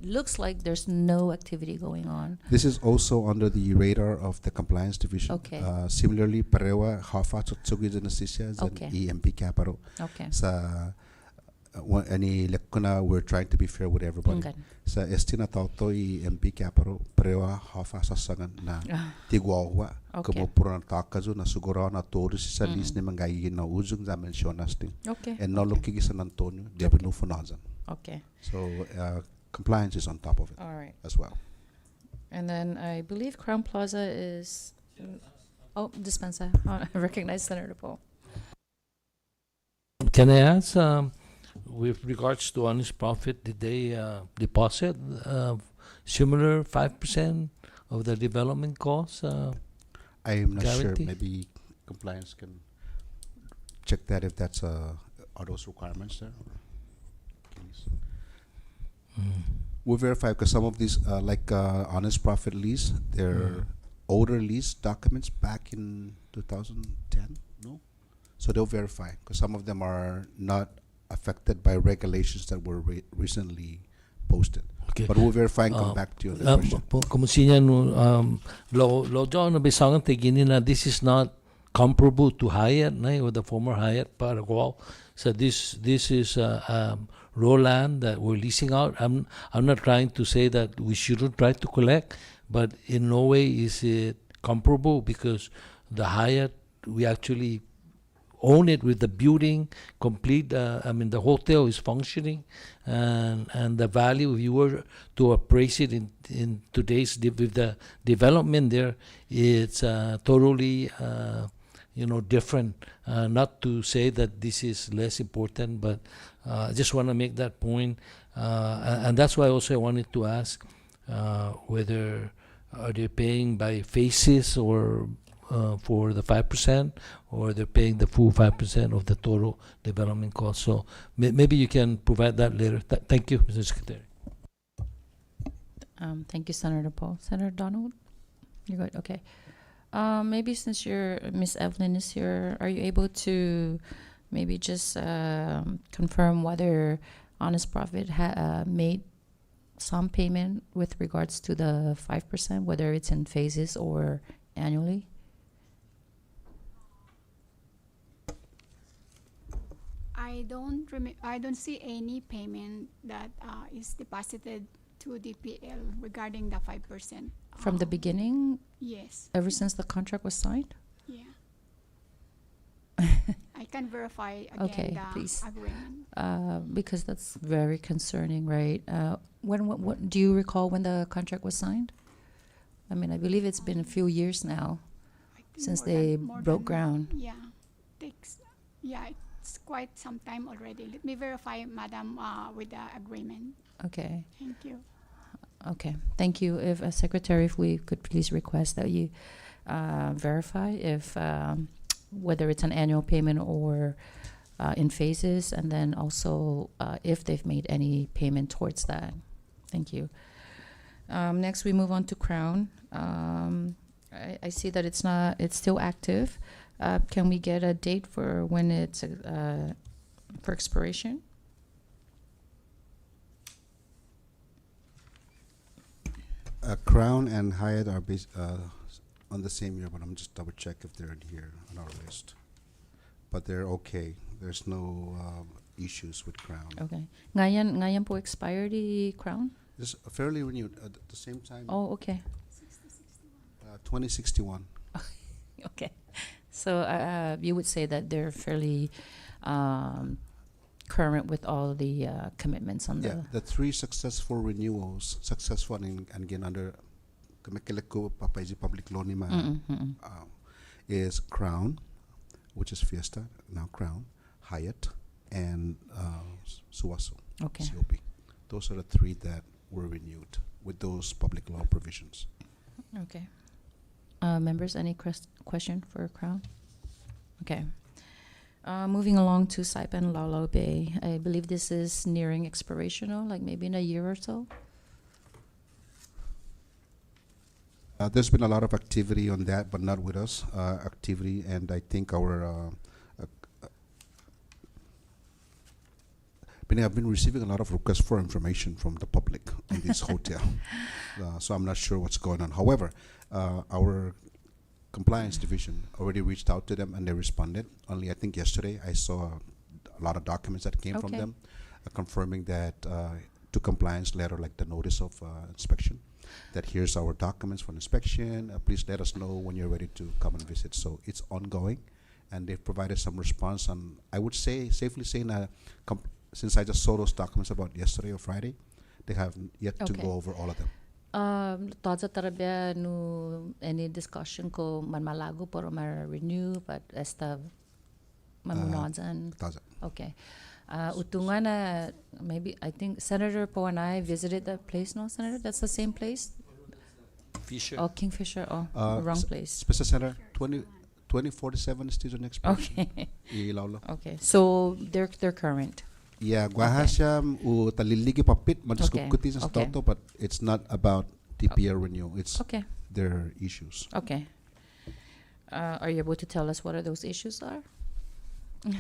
looks like there's no activity going on. This is also under the radar of the compliance division. Okay. Similarly, parewa hafa tsutsugi zanasisya zan Okay. EMP Caparo Okay. sa any lekuna, we're trying to be fair with everybody. Okay. Sa estina tauto I MP Caparo prewa hafa sasangan na tigwawa Okay. kamo pura takazu na sugura na todos sa list ni mangai na uzung za mencionas ting. Okay. And no Okay. looking San Antonio, debenu funazan. Okay. So compliance is on top of it All right. as well. And then I believe Crown Plaza is. Oh, dispensa. I recognize Senator Paul. Can I ask, with regards to honest profit, did they deposit similar 5% of the development costs? I am not Guarantee. sure. Maybe compliance can check that if that's are those requirements there. We'll verify because some of these, like honest profit lease, they're older lease documents back in 2010. No, so they'll verify because some of them are not affected by regulations that were recently posted. Okay. But we'll verify and come back to you on the question. Kumusinya no lo John na bisangan tigini na this is not comparable to Hyatt na or the former Hyatt Paraguay. So this is raw land that we're leasing out. I'm not trying to say that we shouldn't try to collect, but in no way is it comparable because the Hyatt we actually own it with the building complete. I mean the hotel is functioning, and the value if you were to appraise it in today's with the development there, it's totally different. Not to say that this is less important, but I just want to make that point, and that's why also I wanted to ask whether are they paying by phases or for the 5%, or they're paying the full 5% of the total development cost. So maybe you can provide that later. Thank you, Mr. Secretary. Thank you, Senator Paul. Senator Donald, you're good. Okay. Maybe since Miss Evelyn is here, are you able to maybe just confirm whether Honest Profit made some payment with regards to the 5%, whether it's in phases or annually? I don't see any payment that is deposited to DPL regarding the 5%. From the beginning, Yes. ever since the contract was signed? Yeah. I can verify again Okay, the please. agreement. Because that's very concerning, right? What do you recall when the contract was signed? I mean, I believe it's been a few years now I think since more they than- more broke than- ground. Yeah, it's quite some time already. Let me verify, Madam, with the agreement. Okay. Thank you. Okay, thank you. If Secretary, if we could please request that you verify if whether it's an annual payment or in phases, and then also if they've made any payment towards that. Thank you. Next, we move on to Crown. I see that it's still active. Can we get a date for when it's for expiration? Crown and Hyatt are on the same year, but I'm just double check if they're in here on our list. But they're okay. There's no issues with Crown. Okay. Ngayon po expired the Crown? It's fairly renewed at the same time. Oh, okay. 2061. Okay. So you would say that they're fairly current with all the commitments on Yeah, the three successful renewals, successful and again under Kamekileko Papaisi Public Loan is Crown, which is Fiesta, now Crown, Hyatt, and Suwaso, Okay. COP. Those are the three that were renewed with those public law provisions. Okay. Members, any question for Crown? Okay. Moving along to Saipan Laulau Bay. I believe this is nearing expiration, like maybe in a year or so. There's been a lot of activity on that, but not with us. Activity, and I think I've been receiving a lot of requests for information from the public on this hotel. So I'm not sure what's going on. However, our compliance division already reached out to them and they responded. Only I think yesterday I saw a lot of documents that came from Okay. them. confirming that to compliance letter, like the notice of inspection, that here's our documents for inspection. Please let us know when you're ready to come and visit. So it's ongoing, and they've provided some response. And I would say, safely saying, since I just saw those documents about yesterday or Friday, they have yet to Okay. go over all of them. Taza tarabia no any discussion ko man malago pero renew but esta mamunodsan. Taza. Okay. Utungan na maybe I think Senator Poe and I visited that place, no, Senator? That's the same place? Fisher. Oh, Kingfisher. Oh, wrong place. Special Center 2047 is the next expiration. Okay. Ilaulo. Okay. So they're current. Yeah, guahasham u taliligi papit Okay. madiskukuti sa Okay. toto, but it's not about TPL renewal. It's Okay. their issues. Okay. Are you able to tell us what are those issues are? I'm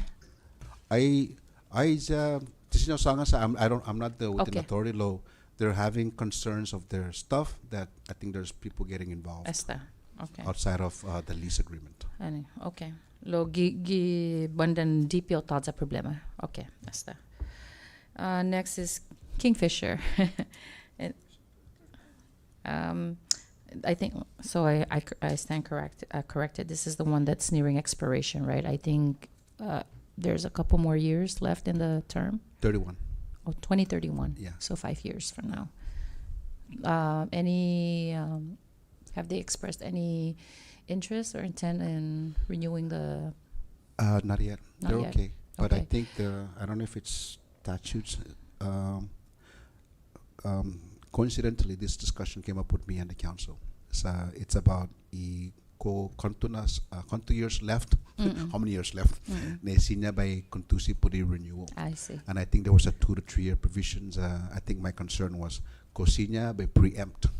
not the within Okay. authority law. They're having concerns of their stuff that I think there's people getting involved Esta. Okay. outside of the lease agreement. Ano, okay. Lo gi bandan DPO thoughts a problema. Okay, esta. Next is Kingfisher. And, I think so. I stand corrected. This is the one that's nearing expiration, right? I think there's a couple more years left in the term. 31. Oh, 2031. Yeah. So 5 years from now. Have they expressed any interest or intent in renewing the? Not yet. Not They're yet. okay. But I Okay. think I don't know if it's statutes. Coincidentally, this discussion came up with me and the council. It's about kontu years left. How many years left? Naisinya by kontusi pudi renewal. I see. And I think there was a 2 to 3 year provisions. I think my concern was kosinya by preempt.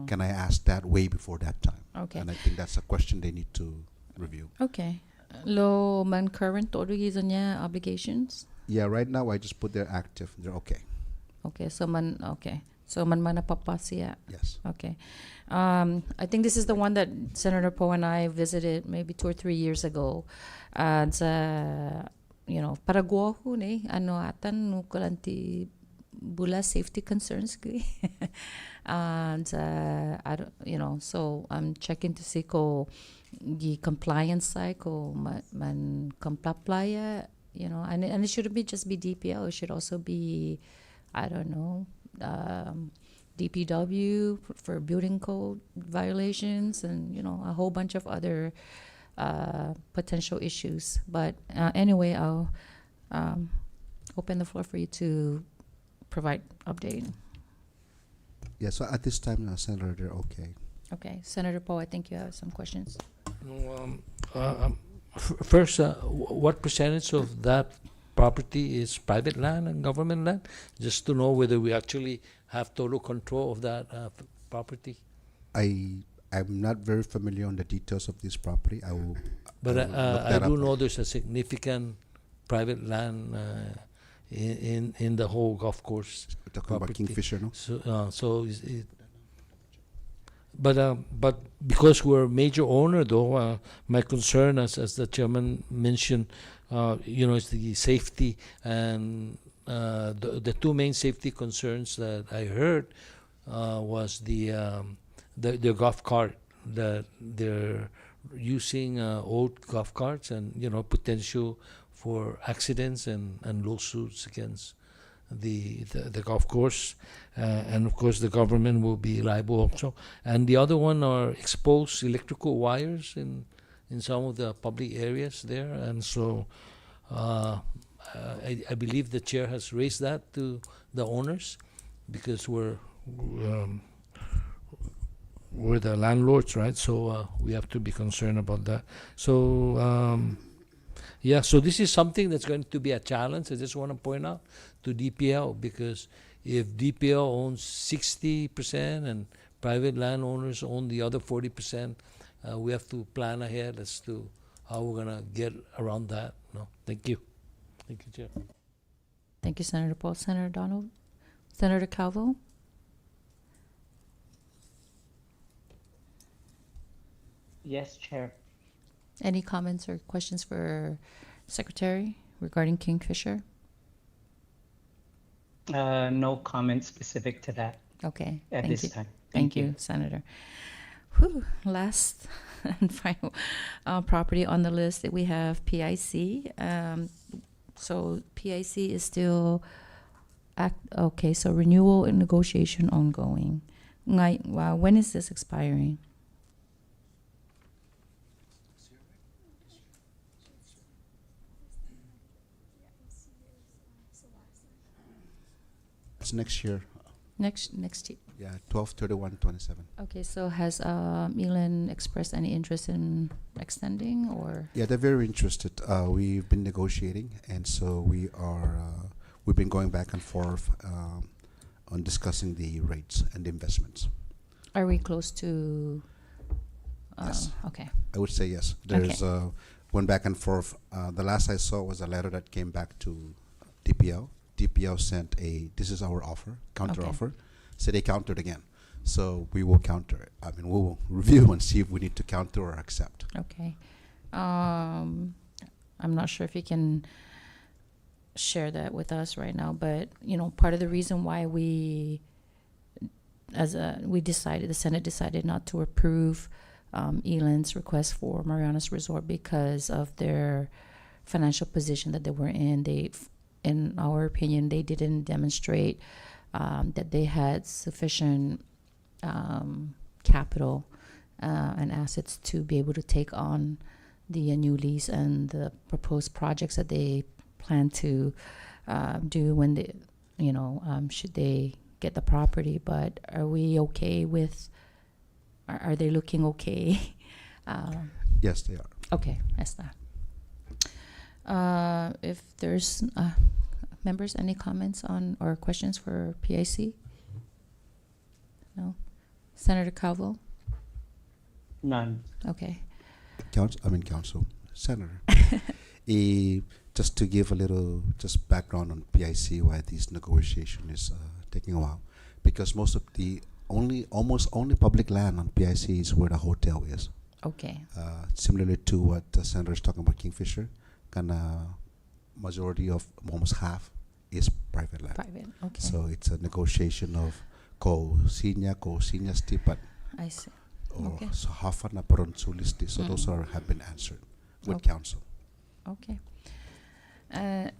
Can I ask that way before that time? Okay. And I think that's a question they need to review. Okay. Lo man current origi niya obligations? Yeah, right now I just put they're active. They're okay. Okay. So man napapasiya. Yes. Okay. I think this is the one that Senator Poe and I visited maybe 2 or 3 years ago. And paraguaho ni ano atan nukulanti bula safety concerns ki. And I don't, so I'm checking to see ko the compliance side ko man compliance, and it shouldn't be just be DPL. It should also be, I don't know, DPW for building code violations and a whole bunch of other potential issues. But anyway, I'll open the floor for you to provide update. Yeah, so at this time, Senator, they're okay. Okay, Senator Poe, I think you have some questions. First, what percentage of that property is private land and government land? Just to know whether we actually have total control of that property. I'm not very familiar on the details of this property. I will. But look I that do up. know there's a significant private land in the whole golf course. We're talking about property. Kingfisher, no? So but because we're a major owner, though, my concern, as the chairman mentioned, is the safety and the 2 main safety concerns that I heard was the golf cart, that they're using old golf carts and potential for accidents and lawsuits against the golf course, and of course the government will be liable also. And the other one are exposed electrical wires in some of the public areas there, and so I believe the chair has raised that to the owners, because we're the landlords, right? So we have to be concerned about that. So so this is something that's going to be a challenge. I just want to point out to DPL, because if DPL owns 60% and private landowners own the other 40%, we have to plan ahead as to how we're going to get around that. No, thank you. Thank you, Chair. Thank you, Senator Paul. Senator Donald? Senator Calvo? Yes, Chair. Any comments or questions for Secretary regarding Kingfisher? No comment specific to that Okay, at thank this you. time. Thank you, Senator. Whew, last and final property on the list that we have PIC. So PIC is still okay. So renewal and negotiation ongoing. Wow, when is this expiring? It's next year. Next year. Yeah, 12/31/27. Okay, so has Elon expressed any interest in extending or? Yeah, they're very interested. We've been negotiating, and so we've been going back and forth on discussing the rates and the investments. Are we close to? Yes. Okay. I would say yes. There's went back and forth. The last I saw was a letter that came back to DPL. DPL sent this is our offer, counter Okay. offer. So they countered again. So we will counter it. I mean, we will review and see if we need to counter or accept. Okay. I'm not sure if you can share that with us right now, but part of the reason why the Senate decided not to approve Elan's request for Marianas Resort because of their financial position that they were in. In our opinion, they didn't demonstrate that they had sufficient capital and assets to be able to take on the new lease and the proposed projects that they plan to do when they, should they get the property. But are we okay with? Are they looking okay? Yes, they are. Okay, that's that. If there's members, any comments on or questions for PIC? No? Senator Calvo? None. Okay. Council, Senator. Just to give a little background on PIC, why this negotiation is taking a while, because almost only public land on PIC is where the hotel is. Okay. Similarly to what the Senator is talking about Kingfisher, majority of almost half is private land. Private. Okay. So it's a negotiation of ko sinya stipat I see. or Okay. so hafa na paron sulisti. So those have been answered with Okay. council. Okay.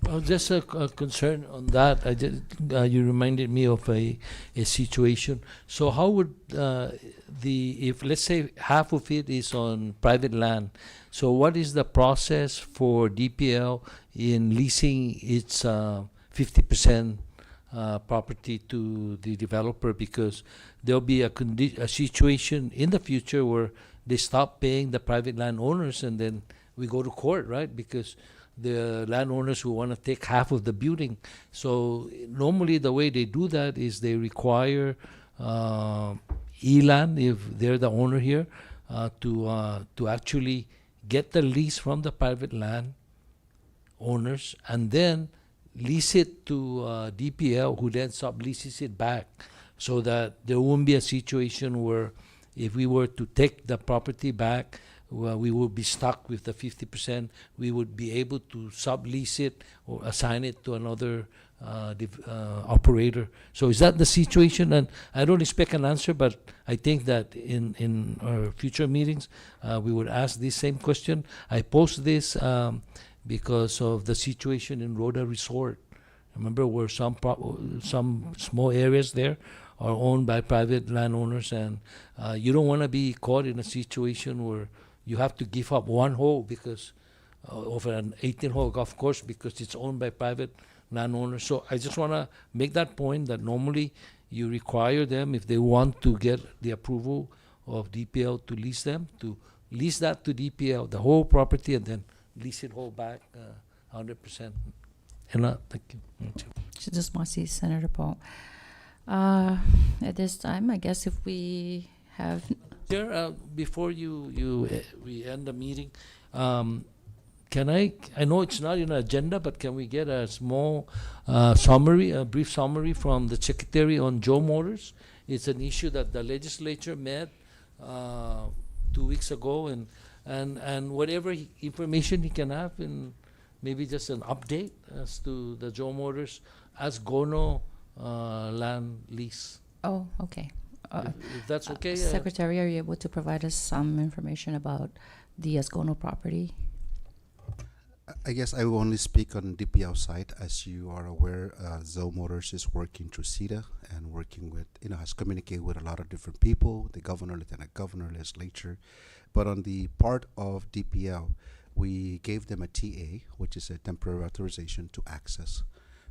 Well, just a concern on that. You reminded me of a situation. So how would if let's say half of it is on private land, so what is the process for DPL in leasing its 50% property to the developer? Because there'll be a situation in the future where they stop paying the private landowners, and then we go to court, right? Because the landowners who want to take half of the building. So normally the way they do that is they require Elan, if they're the owner here, to actually get the lease from the private land owners and then lease it to DPL, who then subleases it back, so that there won't be a situation where if we were to take the property back, we would be stuck with the 50%. We would be able to sublease it or assign it to another operator. So is that the situation? And I don't expect an answer, but I think that in our future meetings, we would ask this same question. I post this because of the situation in Rhoda Resort. Remember where some small areas there are owned by private landowners, and you don't want to be caught in a situation where you have to give up one hole because of an 18-hole golf course because it's owned by private landowners. So I just want to make that point that normally you require them, if they want to get the approval of DPL to lease them, to lease that to DPL, the whole property, and then lease it whole back 100%. And thank you. So just want to see Senator Paul. At this time, I guess if we have Chair, before we end the meeting, can I know it's not in the agenda, but can we get a small summary, a brief summary from the Secretary on Joe Motors? It's an issue that the legislature met 2 weeks ago, and whatever information he can have, and maybe just an update as to the Joe Motors, as Gono land lease. Oh, okay. If that's okay. Secretary, are you able to provide us some information about the Asgono property? I guess I will only speak on DPL side. As you are aware, Zoe Motors is working through CETA and working with, has communicated with a lot of different people, the governor, lieutenant governor, legislature. But on the part of DPL, we gave them a TA, which is a temporary authorization to access.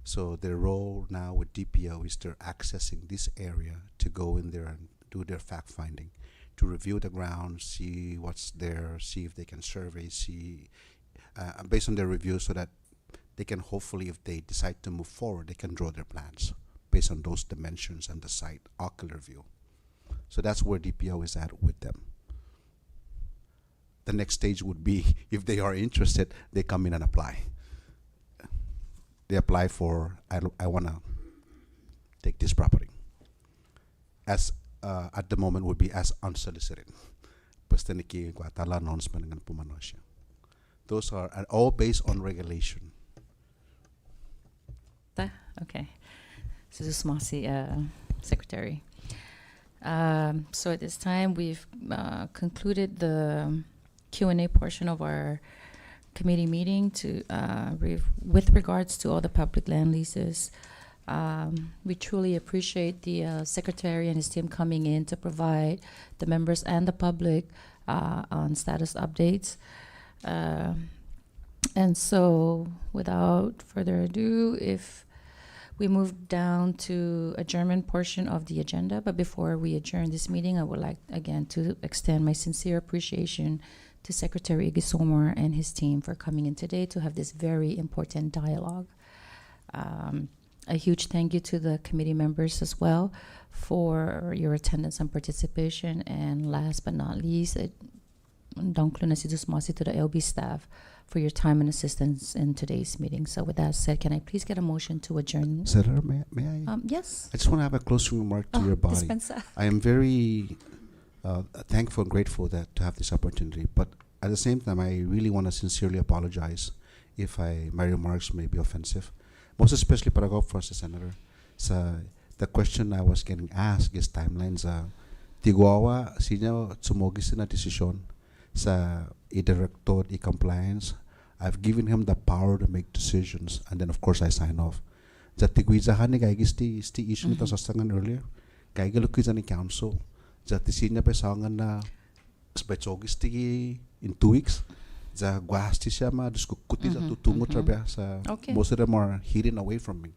So their role now with DPL is they're accessing this area to go in there and do their fact finding, to review the ground, see what's there, see if they can survey, see based on their review, so that they can hopefully, if they decide to move forward, they can draw their plans based on those dimensions and the site ocular view. So that's where DPO is at with them. The next stage would be, if they are interested, they come in and apply. They apply for, I want to take this property. As at the moment would be as unsolicited. Basta niki guatala announcement ng pumano siya. Those are all based on regulation. Okay. So this is Masi, Secretary. So at this time, we've concluded the Q&A portion of our committee meeting with regards to all the public land leases. We truly appreciate the Secretary and his team coming in to provide the members and the public on status updates. And so without further ado, if we move down to adjournment portion of the agenda, but before we adjourn this meeting, I would like again to extend my sincere appreciation to Secretary Igisomar and his team for coming in today to have this very important dialogue. A huge thank you to the committee members as well for your attendance and participation. And last but not least, to the LB staff for your time and assistance in today's meeting. So with that said, can I please get a motion to adjourn? Senator, may I? Yes. I just want to have a closing remark to your body. Dispensa. I am very thankful and grateful that to have this opportunity. But at the same time, I really want to sincerely apologize if my remarks may be offensive. Most especially para go for Senator. The question I was getting asked is timelines. Tigwawa sinya sumogis na desisyon sa i-director, i-compliance. I've given him the power to make decisions, and then of course I sign off. Tigwizahan ni gaigis ti issue nito sa stangan earlier. Gaigalukizan ni council. Sinya pa sangan na spetsogis ti in 2 weeks. Guasti siya ma diskukuti sa tutungo trabe sa most of them are hidden away from me,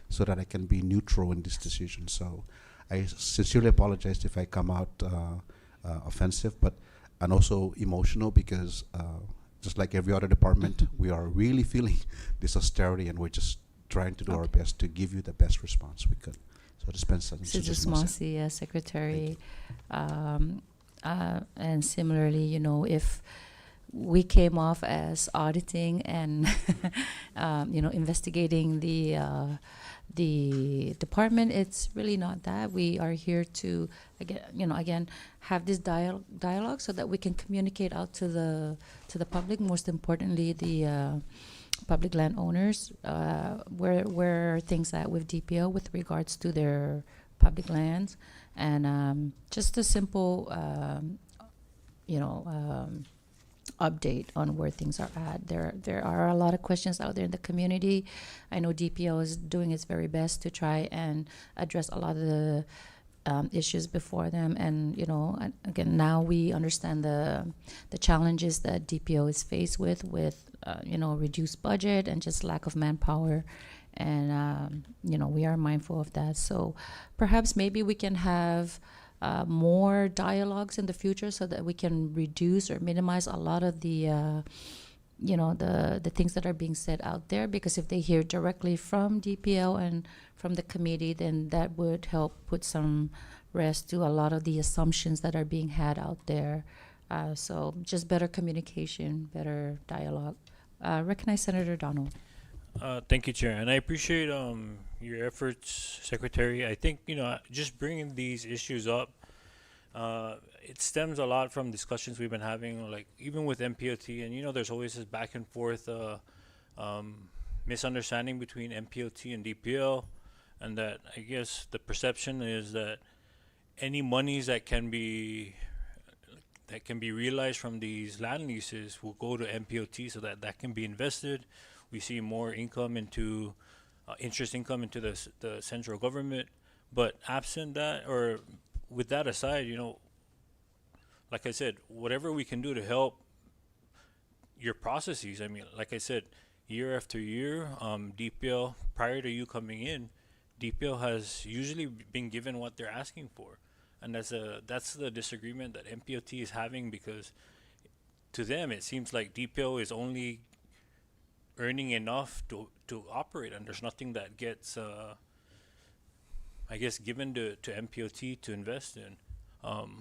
so that I can be neutral in this decision. So I sincerely apologize if I come out offensive, and also emotional, because just like every other department, we are really feeling this austerity, and we're just trying to do our best to give you the best response we could. So dispense. Mrs. Mossy, Secretary, and similarly, if we came off as auditing and investigating the department, it's really not that. We are here to again have this dialogue so that we can communicate out to the public, most importantly the public landowners, where things at with DPO with regards to their public lands, and just a simple update on where things are at. There are a lot of questions out there in the community. I know DPO is doing its very best to try and address a lot of the issues before them, and again, now we understand the challenges that DPO is faced with reduced budget and just lack of manpower, and we are mindful of that. So perhaps maybe we can have more dialogues in the future so that we can reduce or minimize a lot of the the things that are being said out there, because if they hear directly from DPL and from the committee, then that would help put some rest to a lot of the assumptions that are being had out there. So just better communication, better dialogue. Recognize Senator Donald. Thank you, Chair, and I appreciate your efforts, Secretary. I think just bringing these issues up, it stems a lot from discussions we've been having, like even with MPOT, and there's always this back and forth misunderstanding between MPOT and DPL, and that I guess the perception is that any monies that can be realized from these land leases will go to MPOT so that that can be invested. We see more income into interest income into the central government. But absent that, or with that aside, like I said, whatever we can do to help your processes. I mean, like I said, year after year, DPL, prior to you coming in, DPL has usually been given what they're asking for. And that's the disagreement that MPOT is having, because to them it seems like DPL is only earning enough to operate, and there's nothing that gets I guess given to MPOT to invest in.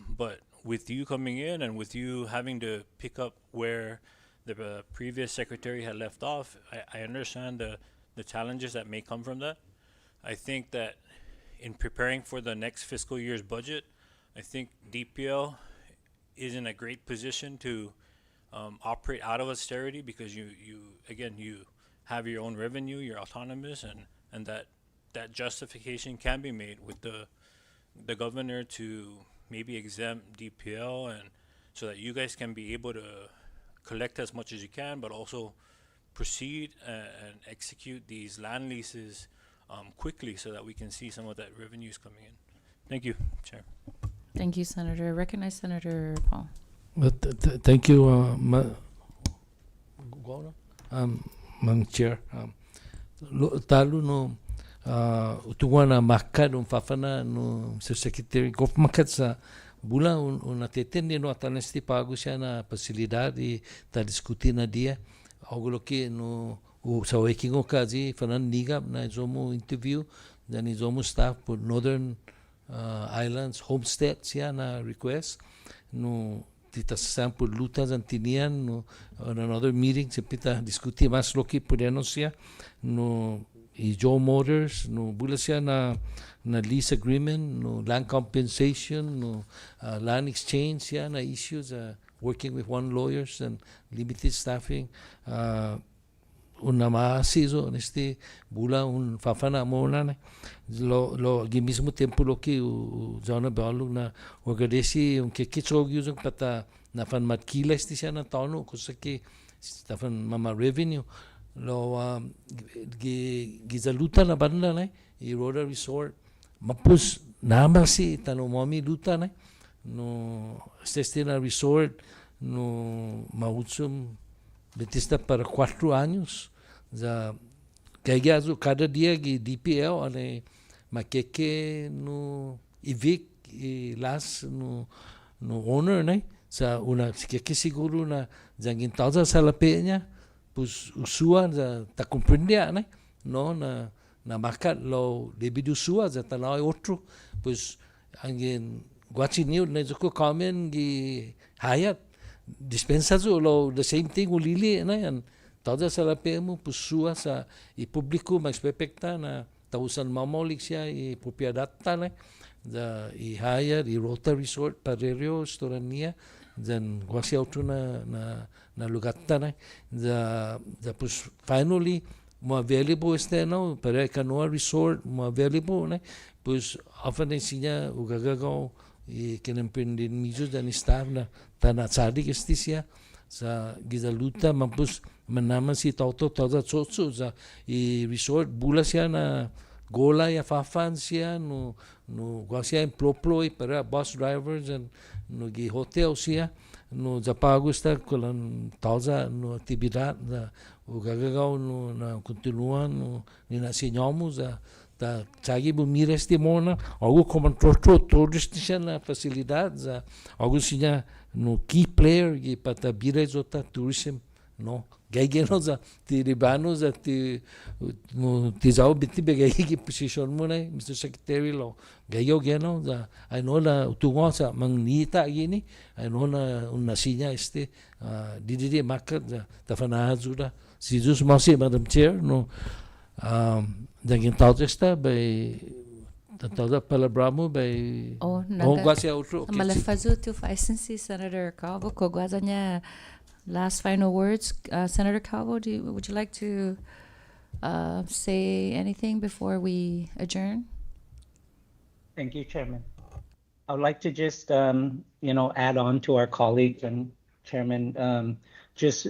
But with you coming in and with you having to pick up where the previous secretary had left off, I understand the challenges that may come from that. I think that in preparing for the next fiscal year's budget, I think DPL is in a great position to operate out of austerity, because you have your own revenue, you're autonomous, and that justification can be made with the governor to maybe exempt DPL, and so that you guys can be able to collect as much as you can, but also proceed and execute these land leases quickly, so that we can see some of that revenues coming in. Thank you, Chair. Thank you, Senator. Recognize Senator Paul. Thank you, Madam Chair. Talo no utungan makat fafana no Mr. Secretary Golf makat sa bula una tetende no atanesti pago siya na pasilidade ta diskuti na dia ogoloki no sa waking okazi fanan nigap na zomo interview dan zomo staff for Northern Islands homestead siya na request no tita sample lutas antinian no on another meeting se pita diskuti mas loki podeno siya no i Joe Motors no bula siya na lease agreement no land compensation no land exchange siya na issues working with one lawyers and limited staffing una maasizo neste bula un fafana mona ne lo gi mismo tempo lo ki zona balu na organisi un ke kichog using pata na fan matkila sti sana tano kusaki stafan mama revenue lo gi zaluta na banda ne I Roda Resort mapus nama si tano mami luta ne no steste na resort no mautsum Betista para 4 anos já kaya cada dia que DPL ane makeke no evict las no owner né sa una que seguro na jangin tausa salapenya pues usua já tá compreender né no na market lo debido sua já tá lá outro pues angin guachinio né joko comment gi hayat dispensa lo the same thing ulili na yan toda sa lapemo pusua sa I publiko magspekta na tausan mamolik siya I propiedad ta na da I hire I Rota Resort Parerio Storania then quasi outro na lugar ta na da pues finally mo available este no para canoa resort mo available na pues often sinya ugagagaw I kinempendin miso dan staff na tanah sadi kestisya sa gizaluta mampus menama si tauto tauta tsotso sa I resort bula siya na gola ya fafan siya no gua siya employ para bus drivers and no gi hotel siya no zapago sta kulan tauza no actividad da ugagagaw no na continuan no ni na sinyomo za da tsagi bu mires di mona algo como todos na facilidades algo sinya no key player gi pata birezota tourism no gaigeno za ti ribano za ti no ti zao biti begay gi position mo na Mr. Secretary lo gayo geno za I know na tungo sa mangnita gini I know na una sinya didi market za tafana azura si jus masi Madam Chair no Daging tauta esta by tauta palabramo by quasi outro Malafazu to Vicency Senator Calvo Kogwazanya last final words Senator Calvo would you like to say anything before we adjourn? Thank you, Chairman. I would like to just, add on to our colleagues and Chairman, just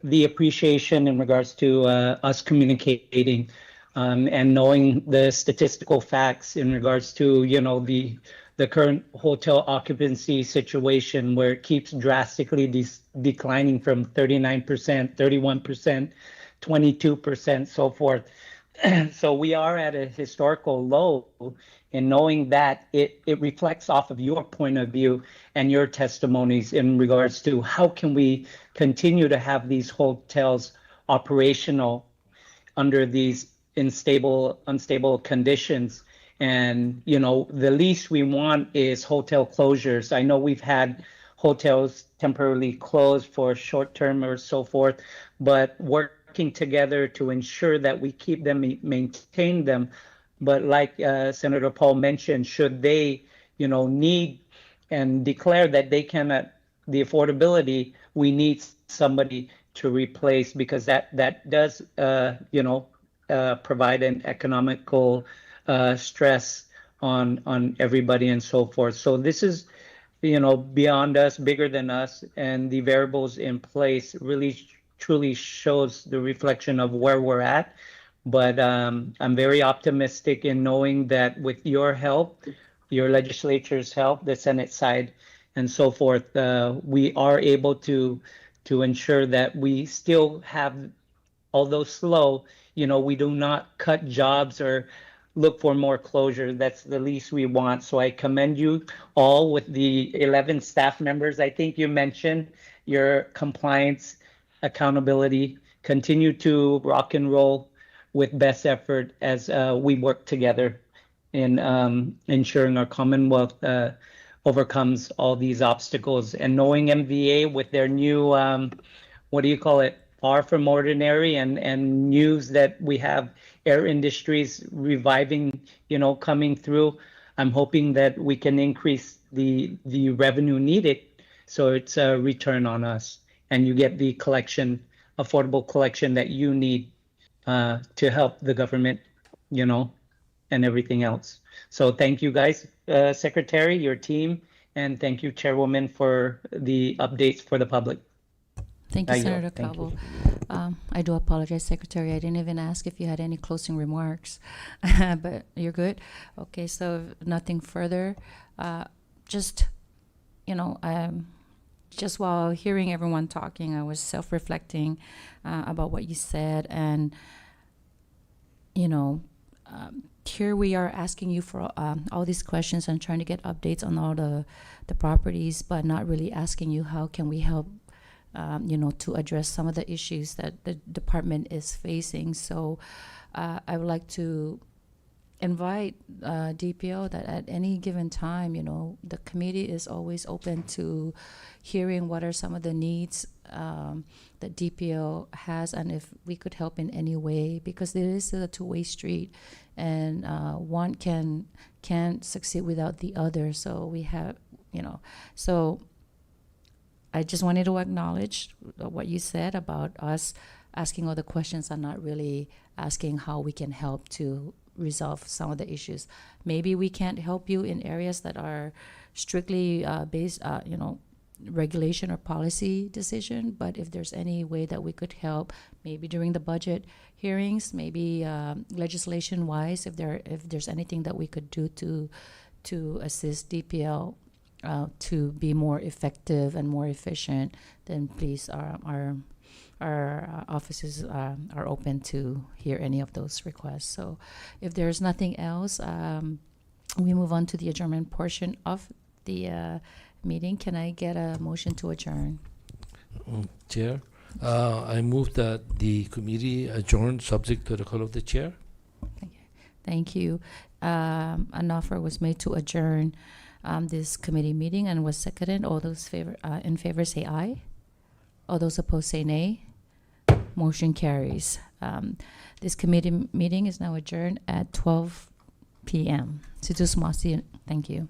the appreciation in regards to us communicating and knowing the statistical facts in regards to, the current hotel occupancy situation where it keeps drastically declining from 39%, 31%, 22%, so forth. So we are at a historical low, and knowing that it reflects off of your point of view and your testimonies in regards to how can we continue to have these hotels operational under these unstable conditions. And the least we want is hotel closures. I know we've had hotels temporarily closed for short term or so forth, but working together to ensure that we keep them, maintain them. But like Senator Paul mentioned, should they need and declare that they cannot, the affordability, we need somebody to replace, because that does provide an economical stress on everybody and so forth. So this is beyond us, bigger than us, and the variables in place really truly shows the reflection of where we're at. But I'm very optimistic in knowing that with your help, your legislature's help, the Senate side, and so forth, we are able to ensure that we still have, although slow, we do not cut jobs or look for more closure. That's the least we want. So I commend you all with the 11 staff members. I think you mentioned your compliance, accountability, continue to rock and roll with best effort as we work together in ensuring our Commonwealth overcomes all these obstacles. And knowing MVA with their new, what do you call it, far from ordinary, and news that we have air industries reviving, coming through, I'm hoping that we can increase the revenue needed so it's a return on us and you get the collection, affordable collection that you need to help the government, and everything else. So thank you guys, Secretary, your team, and thank you, Chairwoman, for the updates for the public. Thank you, I yield. Senator Thank you. Calvo. I do apologize, Secretary. I didn't even ask if you had any closing remarks, but you're good. Okay, so nothing further. Just, just while hearing everyone talking, I was self-reflecting about what you said, and here we are asking you for all these questions and trying to get updates on all the properties, but not really asking you how can we help, to address some of the issues that the department is facing. So I would like to invite DPO that at any given time, the committee is always open to hearing what are some of the needs that DPO has, and if we could help in any way, because there is a two-way street, and one can't succeed without the other. So we have, so I just wanted to acknowledge what you said about us asking all the questions and not really asking how we can help to resolve some of the issues. Maybe we can't help you in areas that are strictly based, regulation or policy decision, but if there's any way that we could help, maybe during the budget hearings, maybe legislation wise, if there's anything that we could do to assist DPL to be more effective and more efficient, then please, our offices are open to hear any of those requests. So if there's nothing else, we move on to the adjournment portion of the meeting. Can I get a motion to adjourn? Chair, I move that the committee adjourn subject to the call of the chair. Thank you. An offer was made to adjourn this committee meeting and was seconded. All those in favor say aye. All those opposed say nay. Motion carries. This committee meeting is now adjourned at 12 p.m. Thank you.